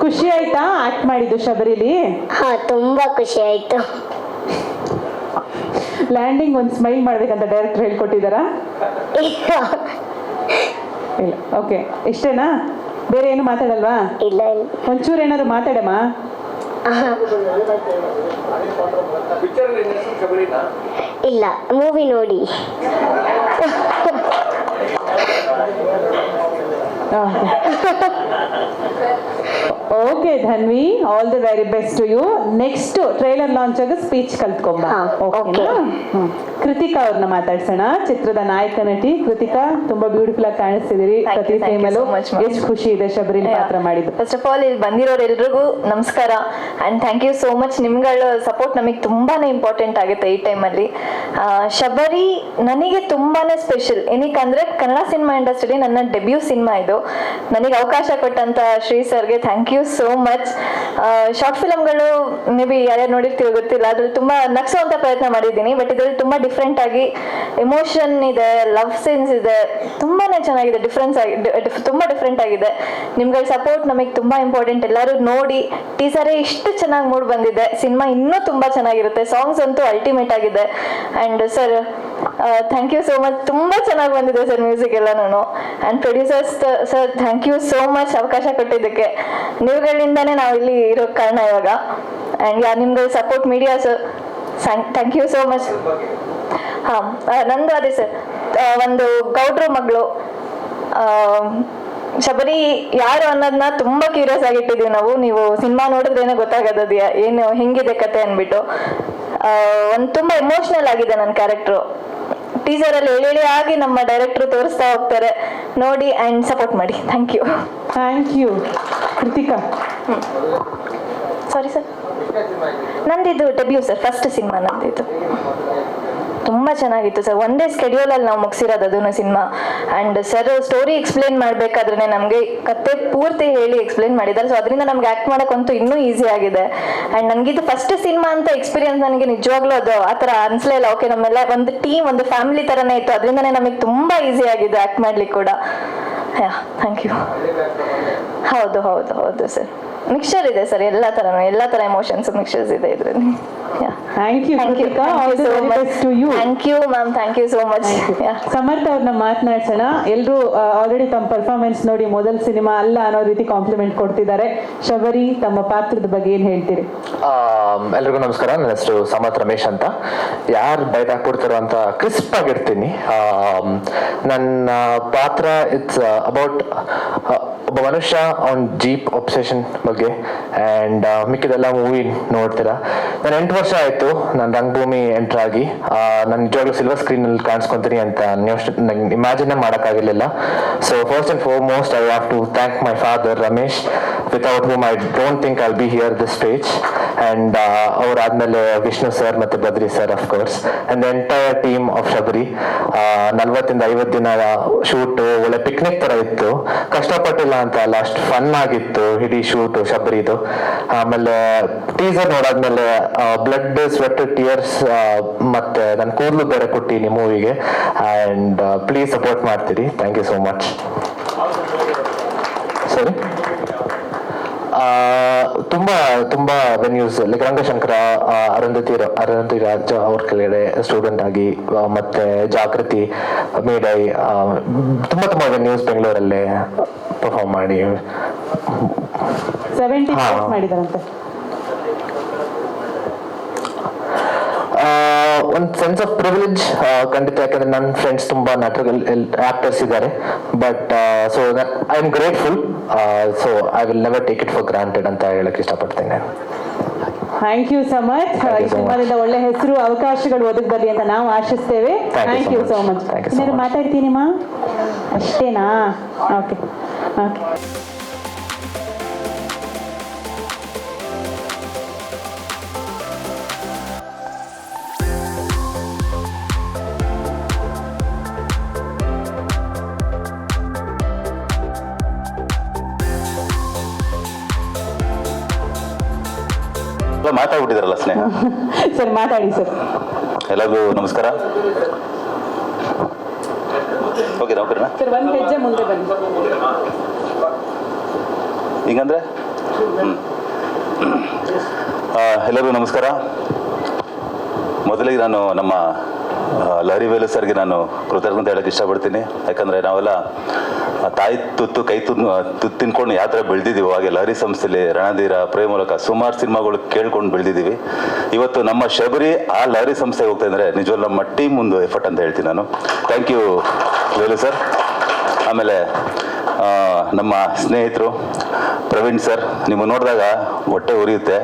ಖುಷಿ ಆಯ್ತಾ ಆಕ್ಟ್ ಮಾಡಿದ್ದು ಶಬರಿಲಿ? ಹಾ, ತುಂಬಾ ಖುಷಿ ಆಯ್ತು. ಲ್ಯಾಂಡಿಂಗ್ ಒಂದು ಸ್ಮೈಲ್ ಮಾಡ್ಬೇಕಂತ ಡೈರೆಕ್ಟರ್ ಹೇಳ್ಕೊಟ್ಟಿದ್ದಾರಾ? ಇಲ್ಲ. ಓಕೆ, ಇಷ್ಟೇನಾ? ಬೇರೆ ಏನು ಮಾತಾಡಲ್ವಾ? ಇಲ್ಲ ಇಲ್ಲ. ಒಂಚೂರು ಏನಾದ್ರು ಮಾತಾಡಮ್ಮ. ಇಲ್ಲ, ಮೂವಿ ನೋಡಿ. Okay Dhanvi, all the very best to you. Next trailer launch ಆಗ ಸ್ಪೀಚ್ ಕಲ್ತ್ಕೊಂಬ. ಕೃತಿಕಾ ಅವ್ರನ್ನ ಮಾತಾಡ್ಸೋಣ. ಚಿತ್ರದ ನಾಯಕ ನಟಿ ಕೃತಿಕಾ, ತುಂಬಾ ಬ್ಯೂಟಿಫುಲ್ ಆಗಿ ಕಾಣಿಸ್ತಿದ್ದೀರಿ ಪ್ರತಿ ಟೈಮಲ್ಲೂ. ಎಷ್ಟು ಖುಷಿ ಇದೆ ಶಬರಿ ಪಾತ್ರ ಮಾಡಿದ್ದು. ಫಸ್ಟ್ ಆಫ್ ಆಲ್ ಇಲ್ಲಿ ಬಂದಿರೋರೆಲ್ರಿಗೂ ನಮಸ್ಕಾರ and thank you so much. ನಿಮ್ಗಳ ಸಪೋರ್ಟ್ ನಮಗೆ ತುಂಬಾನೇ ಇಂಪಾರ್ಟೆಂಟ್ ಆಗುತ್ತೆ ಈ ಟೈಮಲ್ಲಿ. ಶಬರಿ ನನಗೆ ತುಂಬಾನೇ ಸ್ಪೆಷಲ್. ಏನಕ್ಕಂದ್ರೆ ಕನ್ನಡ ಸಿನಿಮಾ ಇಂಡಸ್ಟ್ರಿಲಿ ನನ್ನ ಡೆಬ್ಯೂ ಸಿನಿಮಾ ಇದು. ನನಗೆ ಅವಕಾಶ ಕೊಟ್ಟಂತ ಶ್ರೀ ಸರ್ಗೆ thank you so much. Short ಫಿಲಮ್ಗಳು ಮೇ ಬಿ ಯಾರ್ಯಾರು ನೋಡಿರ್ತೀವಿ ಗೊತ್ತಿಲ್ಲ, ಅದ್ರಲ್ಲಿ ತುಂಬಾ ನಗ್ಸುವಂತ ಪ್ರಯತ್ನ ಮಾಡಿದ್ದೀನಿ. ಬಟ್ ಇದ್ರಲ್ಲಿ ತುಂಬಾ ಡಿಫ್ರೆಂಟ್ ಆಗಿ ಎಮೋಷನ್ ಇದೆ, ಲವ್ ಸೀನ್ಸ್ ಇದೆ, ತುಂಬಾನೇ ಚೆನ್ನಾಗಿದೆ. ತುಂಬಾ ಡಿಫ್ರೆಂಟ್ ಆಗಿದೆ. ನಿಮ್ಗಳ ಸಪೋರ್ಟ್ ನಮಗೆ ತುಂಬಾ ಇಂಪಾರ್ಟೆಂಟ್. ಎಲ್ಲರೂ ನೋಡಿ. ಟೀಸರೇ ಇಷ್ಟು ಚೆನ್ನಾಗಿ ಮೂಡ್ ಬಂದಿದೆ. ಸಿನಿಮಾ ಇನ್ನೂ ತುಂಬಾ ಚೆನ್ನಾಗಿರುತ್ತೆ. ಸಾಂಗ್ಸ್ ಅಂತೂ ಅಲ್ಟಿಮೇಟ್ ಆಗಿದೆ. And sir thank you so much. ತುಂಬಾ ಚೆನ್ನಾಗಿ ಬಂದಿದೆ ಸರ್ ಮ್ಯೂಸಿಕ್ ಎಲ್ಲಾನು. And producers sir thank you so much ಅವಕಾಶ ಕೊಟ್ಟಿದ್ದಕ್ಕೆ. ನೀವುಗಳಿಂದಾನೇ ನಾವು ಇಲ್ಲಿ ಇರೋ ಕಾರಣ ಇವಾಗ. ಅಂಡ್ ನಿಮ್ಗಳ support media sir, thank you so much. ನಂದು ಅದೇ ಸರ್, ಒಂದು ಗೌಡ್ರ ಮಗಳು ಶಬರಿ ಯಾರು ಅನ್ನೋದನ್ನ ತುಂಬಾ ಕ್ಯೂರಿಯಸ್ ಆಗಿಟ್ಟಿದೀವಿ ನಾವು. ನೀವು ಸಿನಿಮಾ ನೋಡಿದ್ರೇನೆ ಗೊತ್ತಾಗದ ಏನು ಹೆಂಗಿದೆ ಕತೆ ಅನ್ಬಿಟ್ಟು. ಒಂದು ತುಂಬಾ ಎಮೋಷನಲ್ ಆಗಿದೆ ನನ್ನ ಕ್ಯಾರೆಕ್ಟ್ರು. ಟೀಸರ್ ಅಲ್ಲಿ ಎಳಿ ಆಗಿ ನಮ್ಮ ಡೈರೆಕ್ಟರ್ ತೋರಿಸ್ತಾ ಹೋಗ್ತಾರೆ. ನೋಡಿ ಅಂಡ್ ಸಪೋರ್ಟ್ ಮಾಡಿ. Thank you. Thank you. Krithika. Sorry sir, ನಂದಿದು ಡೆಬ್ಯೂ ಸರ್, ಫಸ್ಟ್ ಸಿನಿಮಾ ನಂದಿದ್ದು. ತುಂಬ ಚೆನ್ನಾಗಿತ್ತು ಸರ್. ಒಂದೇ ಸ್ಕೆಡ್ಯೂಲಲ್ಲಿ ನಾವು ಮುಗಿಸಿರೋದು ಅದನ್ನು cinema. And sir story explain ಮಾಡಬೇಕಾದ್ರೆ ನಮಗೆ ಕತೆ ಪೂರ್ತಿ ಹೇಳಿ ಎಕ್ಸ್ಪ್ಲೇನ್ ಮಾಡಿದ್ದಾರೆ. ಸೊ ಅದರಿಂದ ನಮ್ಗೆ ಆ್ಯಕ್ಟ್ ಮಾಡೋಕ್ಕಂತೂ ಇನ್ನೂ ಈಸಿ ಆಗಿದೆ. ಆ್ಯಂಡ್ ನನಗಿದು ಫಸ್ಟ್ ಸಿನಿಮಾ ಅಂತ ಎಕ್ಸ್ಪೀರಿಯನ್ಸ್ ನನಗೆ ನಿಜವಾಗ್ಲೂ ಅದು ಆ ಥರ ಅನಿಸ್ಲೇ ಇಲ್ಲ. ಓಕೆ, ನಮ್ಮೆಲ್ಲ ಒಂದು ಟೀಮ್, ಒಂದು ಫ್ಯಾಮಿಲಿ ಥರನೇ ಇತ್ತು. ಅದರಿಂದನೇ ನಮಗೆ ತುಂಬ ಈಸಿ ಆಗಿದೆ ಆ್ಯಕ್ಟ್ ಮಾಡ್ಲಿಕ್ಕೆ ಕೂಡ. Thank you. ಹೌದು ಹೌದು ಹೌದು ಸರ್, ಮಿಕ್ಸ್ಚರ್ ಇದೆ ಸರ್, ಎಲ್ಲ ಥರ ಎಮೋಷನ್ಸ್ ಮಿಕ್ಸ್ಚರ್ಸ್ ಇದೆ ಇದರಲ್ಲಿ. Thank you. Thank you ma'am, thank you so much. Samartha ಅವ್ರನ್ನ ಮಾತನಾಡ್ಸೋಣ. ಎಲ್ಲರೂ ಆಲ್ರೆಡಿ ತಮ್ಮ ಪರ್ಫಾರ್ಮೆನ್ಸ್ ನೋಡಿ ಮೊದಲ ಸಿನಿಮಾ ಅಲ್ಲ ಅನ್ನೋ ರೀತಿ ಕಾಂಪ್ಲಿಮೆಂಟ್ ಕೊಡ್ತಿದ್ದಾರೆ. ಶಬರಿ, ತಮ್ಮ ಪಾತ್ರದ ಬಗ್ಗೆ ಏನು ಹೇಳ್ತೀರಿ? ಎಲ್ರಿಗೂ ನಮಸ್ಕಾರ. ನನ್ನ ಹೆಸರು ಸಮರ್ಥ ರಮೇಶ್ ಅಂತ. ಯಾರು ಬೈಟ್ ಹಾಕ್ಬಿಡ್ತಾರೋ ಅಂತ ಕ್ರಿಸ್ಪ್ ಆಗಿರ್ತೀನಿ. ನನ್ನ ಪಾತ್ರ ಇಟ್ಸ್ ಅಬೌಟ್ ಒಬ್ಬ ಮನುಷ್ಯ ಅವ್ನ ಜೀಪ್ ಒಬ್ಸೆಷನ್ ಬಗ್ಗೆ. ಆ್ಯಂಡ್ ಮಿಕ್ಕಿದೆಲ್ಲ ಮೂವಿ ನೋಡ್ತೀರಾ. ನಾನು 8 ವರ್ಷ ಆಯಿತು ನಾನು ರಂಗಭೂಮಿ ಎಂಟರ್ ಆಗಿ. ನಾನು ನಿಜವಾಗ್ಲೂ ಸಿಲ್ವರ್ ಸ್ಕ್ರೀನಲ್ಲಿ ಕಾಣಿಸ್ಕೊತೀನಿ ಅಂತ ನಂಗೆ ಇಮ್ಯಾಜಿನೇ ಮಾಡೋಕ್ಕಾಗಿರಲಿಲ್ಲ. So first and foremost I have to thank my father Ramesh, without whom I don't think I'll be here this stage. And ಅವರಾದ್ಮೇಲೆ ವಿಷ್ಣು ಸರ್ ಮತ್ತು Badri sir of course, and the entire team of Shabari. 40-50 ದಿನ ಶೂಟು ಒಳ್ಳೆ ಪಿಕ್ನಿಕ್ ಥರ ಇತ್ತು. ಕಷ್ಟಪಟ್ಟಿಲ್ಲ ಅಂತ ಅಲ್ಲ, ಅಷ್ಟು ಫನ್ ಆಗಿತ್ತು ಇಡೀ ಶೂಟು ಶಬರಿದು. ಆಮೇಲೆ ಟೀಸರ್ ನೋಡಾದ್ಮೇಲೆ ಬ್ಲಡ್, ಸ್ವೆಟ್, ಟಿಯರ್ಸ್ ಮತ್ತೆ ನನ್ನ ಕೂದಲು ಬೇರೆ ಕೊಟ್ಟಿನಿ ಮೂವಿಗೆ. ಆ್ಯಂಡ್ ಪ್ಲೀಸ್ ಸಪೋರ್ಟ್ ಮಾಡ್ತೀರಿ. Thank you so much. ಸರಿ, ತುಂಬ ವೆನ್ಯೂಸ್ ಲೈಕ್ ರಂಗಶಂಕರ, ಅರುಂಧತಿ ರಾಜ ಅವ್ರ ಕೆಳಗಡೆ ಸ್ಟೂಡೆಂಟ್ ಆಗಿ, ಮತ್ತೆ ಜಾಗೃತಿ, ಮೇಡೈ, ತುಂಬ ವೆನ್ಯೂಸ್ ಬೆಂಗಳೂರಲ್ಲೇ ಪರ್ಫಾರ್ಮ್ ಮಾಡಿ 70 ಮಾಡಿದಾರಂತೆ. ಒಂದು ಸೆನ್ಸ್ ಆಫ್ ಪ್ರಿವಿಲೇಜ್ ಖಂಡಿತ. ಯಾಕಂದ್ರೆ ನನ್ನ ಫ್ರೆಂಡ್ಸ್ ತುಂಬ ಆಕ್ಟರ್ಸ್ ಇದ್ದಾರೆ. But so I am grateful. So I will never take it for granted ಅಂತ ಹೇಳಕ್ ಇಷ್ಟಪಡ್ತೇನೆ. Thank you Samartha. ಈ ಸಿನಿಮಾದಿಂದ ಒಳ್ಳೆ ಹೆಸರು, ಅವಕಾಶಗಳು ಒದಗಿ ಬರಲಿ ಅಂತ ನಾವು ಆಶಿಸ್ತೇವೆ. Thank you so much. ಏನಾದ್ರು ಮಾತಾಡ್ತೀನಿಮ್ಮ? ಅಷ್ಟೇನಾ? Okay okay. ಮಾತಾಡ್ಬಿಟ್ಟಿದಾರಲ್ಲ ಸ್ನೇಹ. ಸರ್ ಮಾತಾಡಿ ಸರ್. ಎಲ್ಲರಿಗೂ ನಮಸ್ಕಾರ. ಓಕೆ ನೌಕರಿನಾ ಸರ್, ಒಂದು ಹೆಜ್ಜೆ ಮುಂದೆ ಬನ್ನಿ. ಹಿಂಗಂದ್ರೆ ಎಲ್ಲರಿಗೂ ನಮಸ್ಕಾರ. ಮೊದಲಿಗೆ ನಾನು ನಮ್ಮ ಲಹರಿ ವೇಲು ಸರ್ಗೆ ನಾನು ಕೃತಜ್ಞತೆ ಹೇಳಕ್ಕೆ ಇಷ್ಟಪಡ್ತೀನಿ. ಯಾಕಂದರೆ ನಾವೆಲ್ಲ ತಾಯಿ ತುತ್ತು ಕೈ ತುತ್ತು ತಿನ್ಕೊಂಡು ಯಾವ ಥರ ಬೆಳೆದಿದ್ದೀವಿ. ಹಾಗೆ ಲಹರಿ ಸಂಸ್ಥೆಯಲ್ಲಿ ರಣಧೀರ, ಪ್ರೇಮ ಮೂಲಕ ಸುಮಾರು ಸಿನಿಮಾಗಳು ಕೇಳ್ಕೊಂಡು ಬೆಳೆದಿದ್ದೀವಿ. ಇವತ್ತು ನಮ್ಮ ಶಬರಿ ಆ ಲಹರಿ ಸಂಸ್ಥೆಗೆ ಹೋಗ್ತಾ ಇದ್ದಾರೆ. ನಿಜವಲ್ಲ ನಮ್ಮ ಟೀಮ್ ಒಂದು ಎಫರ್ಟ್ ಅಂತ ಹೇಳ್ತೀನಿ ನಾನು. Thank you Velu sir. ಆಮೇಲೆ ನಮ್ಮ ಸ್ನೇಹಿತರು ಪ್ರವೀಣ್ ಸರ್, ನಿಮಗೆ ನೋಡಿದಾಗ ಹೊಟ್ಟೆ ಉರಿಯುತ್ತೆ,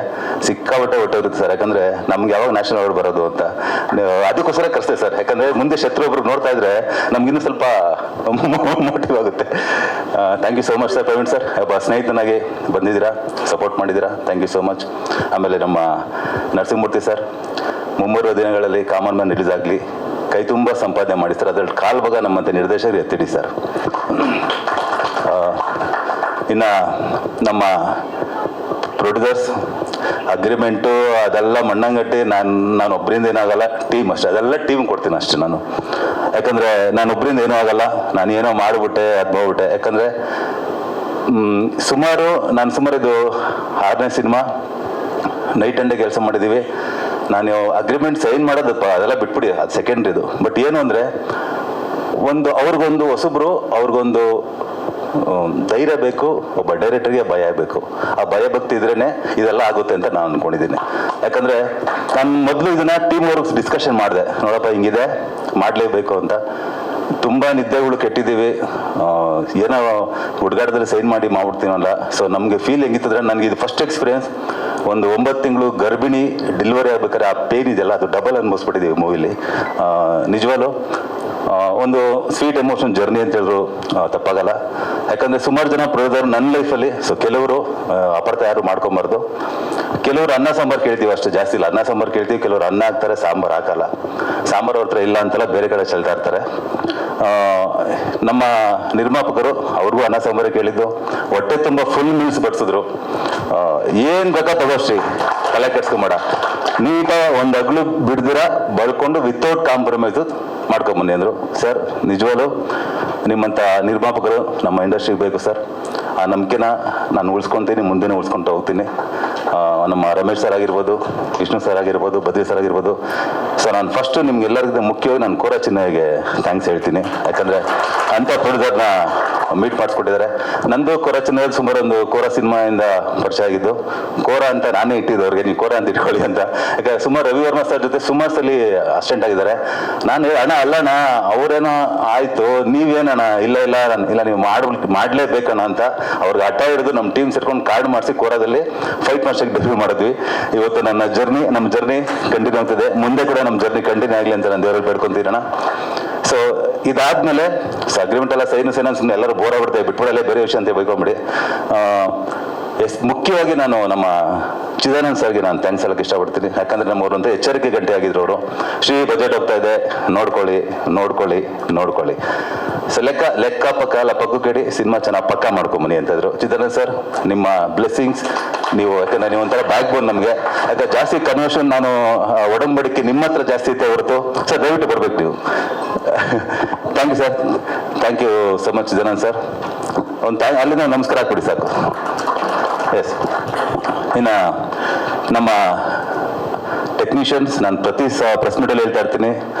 ಸಿಕ್ಕಾಬಟ್ಟೆ ಹೊಟ್ಟೆ ಉರಿಯುತ್ತೆ ಸರ್. ಯಾಕಂದರೆ ನಮ್ಗೆ ಯಾವಾಗ ನ್ಯಾಷನಲ್ ಅವಾರ್ಡ್ ಬರೋದು ಅಂತ ಅದಕ್ಕೋಸ್ಕರ ಕರೆಸ್ತೇವೆ ಸರ್. ಯಾಕಂದರೆ ಮುಂದೆ ಶತ್ರು ಒಬ್ರಿಗೆ ನೋಡ್ತಾ ಇದ್ರೆ ನಮ್ಗಿನ್ನೂ ಸ್ವಲ್ಪ ಮೋಟಿವ್ ಆಗುತ್ತೆ. Thank you so much sir. Praveen sir ಒಬ್ಬ ಸ್ನೇಹಿತನಾಗಿ ಬಂದಿದ್ದೀರಾ, ಸಪೋರ್ಟ್ ಮಾಡಿದ್ದೀರಾ. Thank you so much. ಆಮೇಲೆ ನಮ್ಮ ನರಸಿಂಹಮೂರ್ತಿ ಸರ್, ಮುಂಬರುವ ದಿನಗಳಲ್ಲಿ ಕಾಮನ್ ಮ್ಯಾನ್ ರಿಲೀಸ್ ಆಗಲಿ, ಕೈ ತುಂಬ ಸಂಪಾದನೆ ಮಾಡಿ ಸರ್. ಅದ್ರಲ್ಲಿ ಕಾಲ್ ಭಾಗ ನಮ್ಮಂತೆ ನಿರ್ದೇಶಕರು ಎತ್ತಿಡಿ ಸರ್. ಇನ್ನು ನಮ್ಮ ಪ್ರೊಡ್ಯೂಸರ್ಸ್ ಅಗ್ರಿಮೆಂಟು ಅದೆಲ್ಲ ಮಣ್ಣಂಗಟ್ಟಿ ನಾನು ಒಬ್ಬರಿಂದ ಏನಾಗಲ್ಲ, ಟೀಮ್ ಅಷ್ಟೇ. ಅದೆಲ್ಲ ಟೀಮ್ ಕೊಡ್ತೀನಿ ಅಷ್ಟೇ ನಾನು. ಯಾಕಂದರೆ ನಾನು ಒಬ್ಬರಿಂದ ಏನೂ ಆಗಲ್ಲ. ನಾನು ಏನೋ ಮಾಡಿಬಿಟ್ಟೆ ಅದು ಹೋಗ್ಬಿಟ್ಟೆ. ಯಾಕಂದರೆ ಸುಮಾರು ಇದು 6ನೇ ಸಿನಿಮಾ. ನೈಟ್ ಆ್ಯಂಡ್ ಡೇ ಕೆಲಸ ಮಾಡಿದ್ದೀವಿ. ನಾನು ಅಗ್ರಿಮೆಂಟ್ ಸೈನ್ ಮಾಡೋದಪ್ಪ ಅದೆಲ್ಲ ಬಿಟ್ಬಿಡಿ, ಅದು ಸೆಕೆಂಡ್ರಿದು. ಬಟ್ ಏನು ಅಂದರೆ ಅವ್ರಿಗೊಂದು ಹೊಸಬ್ರು, ಅವ್ರಿಗೊಂದು ಧೈರ್ಯ ಬೇಕು. ಒಬ್ಬ ಡೈರೆಕ್ಟರ್ಗೆ ಭಯ ಬೇಕು. ಆ ಭಯ ಭಕ್ತಿ ಇದ್ರೇ ಇದೆಲ್ಲ ಆಗುತ್ತೆ ಅಂತ ನಾನು ಅಂದ್ಕೊಂಡಿದ್ದೀನಿ. ಯಾಕಂದರೆ ನಾನು ಮೊದಲು ಇದನ್ನು ಟೀಮ್ ವರ್ಕ್ ಡಿಸ್ಕಷನ್ ಮಾಡಿದೆ. ನೋಡಪ್ಪ ಹಿಂಗಿದೆ, ಮಾಡಲೇಬೇಕು ಅಂತ. ತುಂಬ ನಿದ್ದೆಗಳು ಕೆಟ್ಟಿದ್ದೀವಿ, ಏನೋ ಹುಡುಗಾಟದಲ್ಲಿ ಸೈನ್ ಮಾಡಿ ಮಾಡ್ಬಿಡ್ತೀನಲ್ಲ. ಸೊ ನಮಗೆ ಫೀಲ್ ಹೆಂಗಿತ್ತಂದ್ರೆ, ನನಗೆ ಇದು ಫಸ್ಟ್ ಎಕ್ಸ್ಪೀರಿಯನ್ಸ್. ಒಂದು 9 ತಿಂಗಳು ಗರ್ಭಿಣಿ ಡೆಲಿವರಿ ಆಗ್ಬೇಕಾದ್ರೆ ಆ ಪೇನ್ ಇದೆಯಲ್ಲ, ಅದು ಡಬಲ್ ಅನ್ಭವಿಸ್ಬಿಟ್ಟಿದ್ದೀವಿ ಮೂವಿಲಿ. ನಿಜವಾಗ್ಲೂ ಒಂದು ಸ್ವೀಟ್ ಎಮೋಷನ್ ಜರ್ನಿ ಅಂತ ಹೇಳಿದ್ರು ತಪ್ಪಾಗಲ್ಲ. ಯಾಕಂದರೆ ಸುಮಾರು ಜನ ಪ್ರೊಡ್ಯೂಸರ್ ನನ್ನ ಲೈಫಲ್ಲಿ, ಸೊ ಕೆಲವರು ಅಪಾರ್ಥ ಯಾರು ಮಾಡ್ಕೊಂಬಾರ್ದು. ಕೆಲವರು ಅನ್ನ ಸಾಂಬಾರು ಕೇಳ್ತೀವಿ, ಅಷ್ಟು ಜಾಸ್ತಿ ಇಲ್ಲ. ಅನ್ನ ಸಾಂಬಾರು ಕೇಳ್ತೀವಿ, ಕೆಲವರು ಅನ್ನ ಹಾಕ್ತಾರೆ, ಸಾಂಬಾರು ಹಾಕಲ್ಲ. ಸಾಂಬಾರು ಅವ್ರ ಹತ್ರ ಇಲ್ಲ ಅಂತೆಲ್ಲ ಬೇರೆ ಕಡೆ ಚೆಲ್ತಾ ಇರ್ತಾರೆ. ನಮ್ಮ ನಿರ್ಮಾಪಕರು ಅವ್ರಿಗೂ ಅನ್ನ ಸಾಂಬಾರು ಕೇಳಿದ್ದು, ಹೊಟ್ಟೆ ತುಂಬ ಫುಲ್ ಮೀಲ್ಸ್ ಬಡಿಸಿದ್ರು. ಏನು ಬೇಕಾ ತಗೋಷ್ಟಿ, ತಲೆ ಕೆಡ್ಸ್ಕೊಂಬೇಡ, ನೀಟಾಗಿ ಒಂದು ಅಗ್ಲು ಬಿಡ್ದಿರ ಬಳ್ಕೊಂಡು ವಿತೌಟ್ ಕಾಂಪ್ರಮೈಸು ಮಾಡ್ಕೊಂಬನ್ನಿ ಅಂದರು. ಸರ್ ನಿಜವಾಗ್ಲೂ ನಿಮ್ಮಂಥ ನಿರ್ಮಾಪಕರು ನಮ್ಮ ಇಂಡಸ್ಟ್ರಿಗೆ ಬೇಕು ಸರ್. ಆ ನಂಬಿಕೆನ ನಾನು ಉಳಿಸ್ಕೊತೀನಿ, ಮುಂದೆನೂ ಉಳಿಸ್ಕೊತ ಹೋಗ್ತೀನಿ. ನಮ್ಮ ರಮೇಶ್ ಸರ್ ಆಗಿರ್ಬೋದು, ವಿಷ್ಣು ಸರ್ ಆಗಿರ್ಬೋದು, ಬದ್ರಿ ಸರ್ ಆಗಿರ್ಬೋದು. ಸೊ ನಾನು ಫಸ್ಟು ನಿಮ್ಗೆಲ್ಲರಿಗಿಂತ ಮುಖ್ಯವಾಗಿ ನಾನು ಕೋರಾ ಚಿನ್ನಗೆ ಥ್ಯಾಂಕ್ಸ್ ಹೇಳ್ತೀನಿ. ಯಾಕಂದರೆ ಅಂಥ ಪ್ರೊಡ್ಯೂಸರ್ನ ಮೀಟ್ ಮಾಡಿಸ್ಕೊಟ್ಟಿದ್ದಾರೆ. ನಂದು ಕೋರಾ ಚಿನ್ನದಲ್ಲಿ ಸುಮಾರು ಒಂದು ಕೋರಾ ಸಿನಿಮಾಯಿಂದ ಪರಿಚಯ ಆಗಿದ್ದು. ಕೋರಾ ಅಂತ ನಾನೇ ಇಟ್ಟಿದ್ದು ಅವ್ರಿಗೆ, ನೀವು ಕೋರಾ ಅಂತ ಇಟ್ಕೊಳ್ಳಿ ಅಂತ. ಯಾಕಂದರೆ ಸುಮಾರು ರವಿವರ್ಮ ಸರ್ ಜೊತೆ ಸುಮಾರು ಸಲ ಅಸಿಸ್ಟೆಂಟ್ ಆಗಿದ್ದಾರೆ. ನಾನು ಅಣ್ಣ ಅಲ್ಲಣ್ಣ ಅವರೇನೋ ಆಯಿತು, ನೀವೇನಣ್ಣ ಇಲ್ಲ ಇಲ್ಲ ಇಲ್ಲ ನೀವು ಮಾಡಲೇಬೇಕಣ್ಣ ಅಂತ ಅವ್ರಿಗೆ ಹಠ ಹಿಡಿದು ನಮ್ಮ ಟೀಮ್ ಸೇರ್ಕೊಂಡು ಕಾರ್ಡ್ ಮಾಡಿಸಿ ಕೋರಾದಲ್ಲಿ ಫೈಟ್ ಮಾಸ್ಟರ್ಗೆ ಡೆಬ್ಯೂ ಮಾಡಿದ್ವಿ. ಇವತ್ತು ನಮ್ಮ ಜರ್ನಿ ಕಂಟಿನ್ಯೂ ಆಗ್ತಿದೆ. ಮುಂದೆ ಕೂಡ ನಮ್ಮ ಜರ್ನಿ ಕಂಟಿನ್ಯೂ ಆಗಲಿ ಅಂತ ನಾನು ದೇವರಲ್ಲಿ ಬೇಡ್ಕೊಂತೀರಣ್ಣ. ಸೊ ಇದಾದ್ಮೇಲೆ ಅಗ್ರಿಮೆಂಟ್ ಎಲ್ಲ ಸೈನ್ ಸುಮ್ಮನೆ ಎಲ್ಲರೂ ಬೋರ್ ಆಗ್ಬಿಡ್ತೇವೆ, ಬಿಟ್ಬಿಡಲೇ ಬೇರೆ ವಿಷಯ ಅಂತ ಬೈಕೊಂಬಿಡಿ. ಮುಖ್ಯವಾಗಿ ನಾನು ನಮ್ಮ ಚಿದಾನಂದ್ ಸರ್ಗೆ ನಾನು ಥ್ಯಾಂಕ್ಸ್ ಹೇಳಕ್ಕೆ ಇಷ್ಟಪಡ್ತೀನಿ. ಯಾಕಂದರೆ ನಮ್ಮವರು ಅಂತ ಎಚ್ಚರಿಕೆ ಗಂಟೆ ಆಗಿದ್ರು ಅವರು. ಶ್ರೀ ಬಜೆಟ್ ಹೋಗ್ತಾ ಇದೆ, ನೋಡ್ಕೊಳ್ಳಿ. ಸೊ ಲೆಕ್ಕ ಪಕ್ಕ ಕೆಡಿ ಸಿನಿಮಾ ಚೆನ್ನಾಗಿ ಪಕ್ಕ ಮಾಡ್ಕೊಂಬನಿ ಅಂತಿದ್ರು. ಚಿದಾನಂದ್ ಸರ್, ನಿಮ್ಮ ಬ್ಲೆಸ್ಸಿಂಗ್ಸ್ ನೀವು, ಯಾಕಂದ್ರೆ ನೀವು ಒಂಥರ ಬ್ಯಾಕ್ ಬೋನ್ ನಮಗೆ. ಯಾಕಂದ್ರೆ ಜಾಸ್ತಿ ಕನ್ವರ್ಷನ್ ನಾನು ಒಡಂಬಡಿಕೆ ನಿಮ್ಮ ಹತ್ರ ಜಾಸ್ತಿ ಇತ್ತೆ ಹೊರತು. ಸರ್ ದಯವಿಟ್ಟು ಬರ್ಬೇಕು ನೀವು. Thank you sir, thank you so much Chidanand sir. ಅಲ್ಲಿಂದ ನಮಸ್ಕಾರ ಹಾಕ್ಬಿಡಿ ಸಾಕು. ಎಸ್, ಇನ್ನು ನಮ್ಮ ಟೆಕ್ನಿಷಿಯನ್ಸ್, ನಾನು ಪ್ರತಿ ಪ್ರೆಸ್ ಮೀಟಲ್ಲಿ ಹೇಳ್ತಾ ಇರ್ತೀನಿ,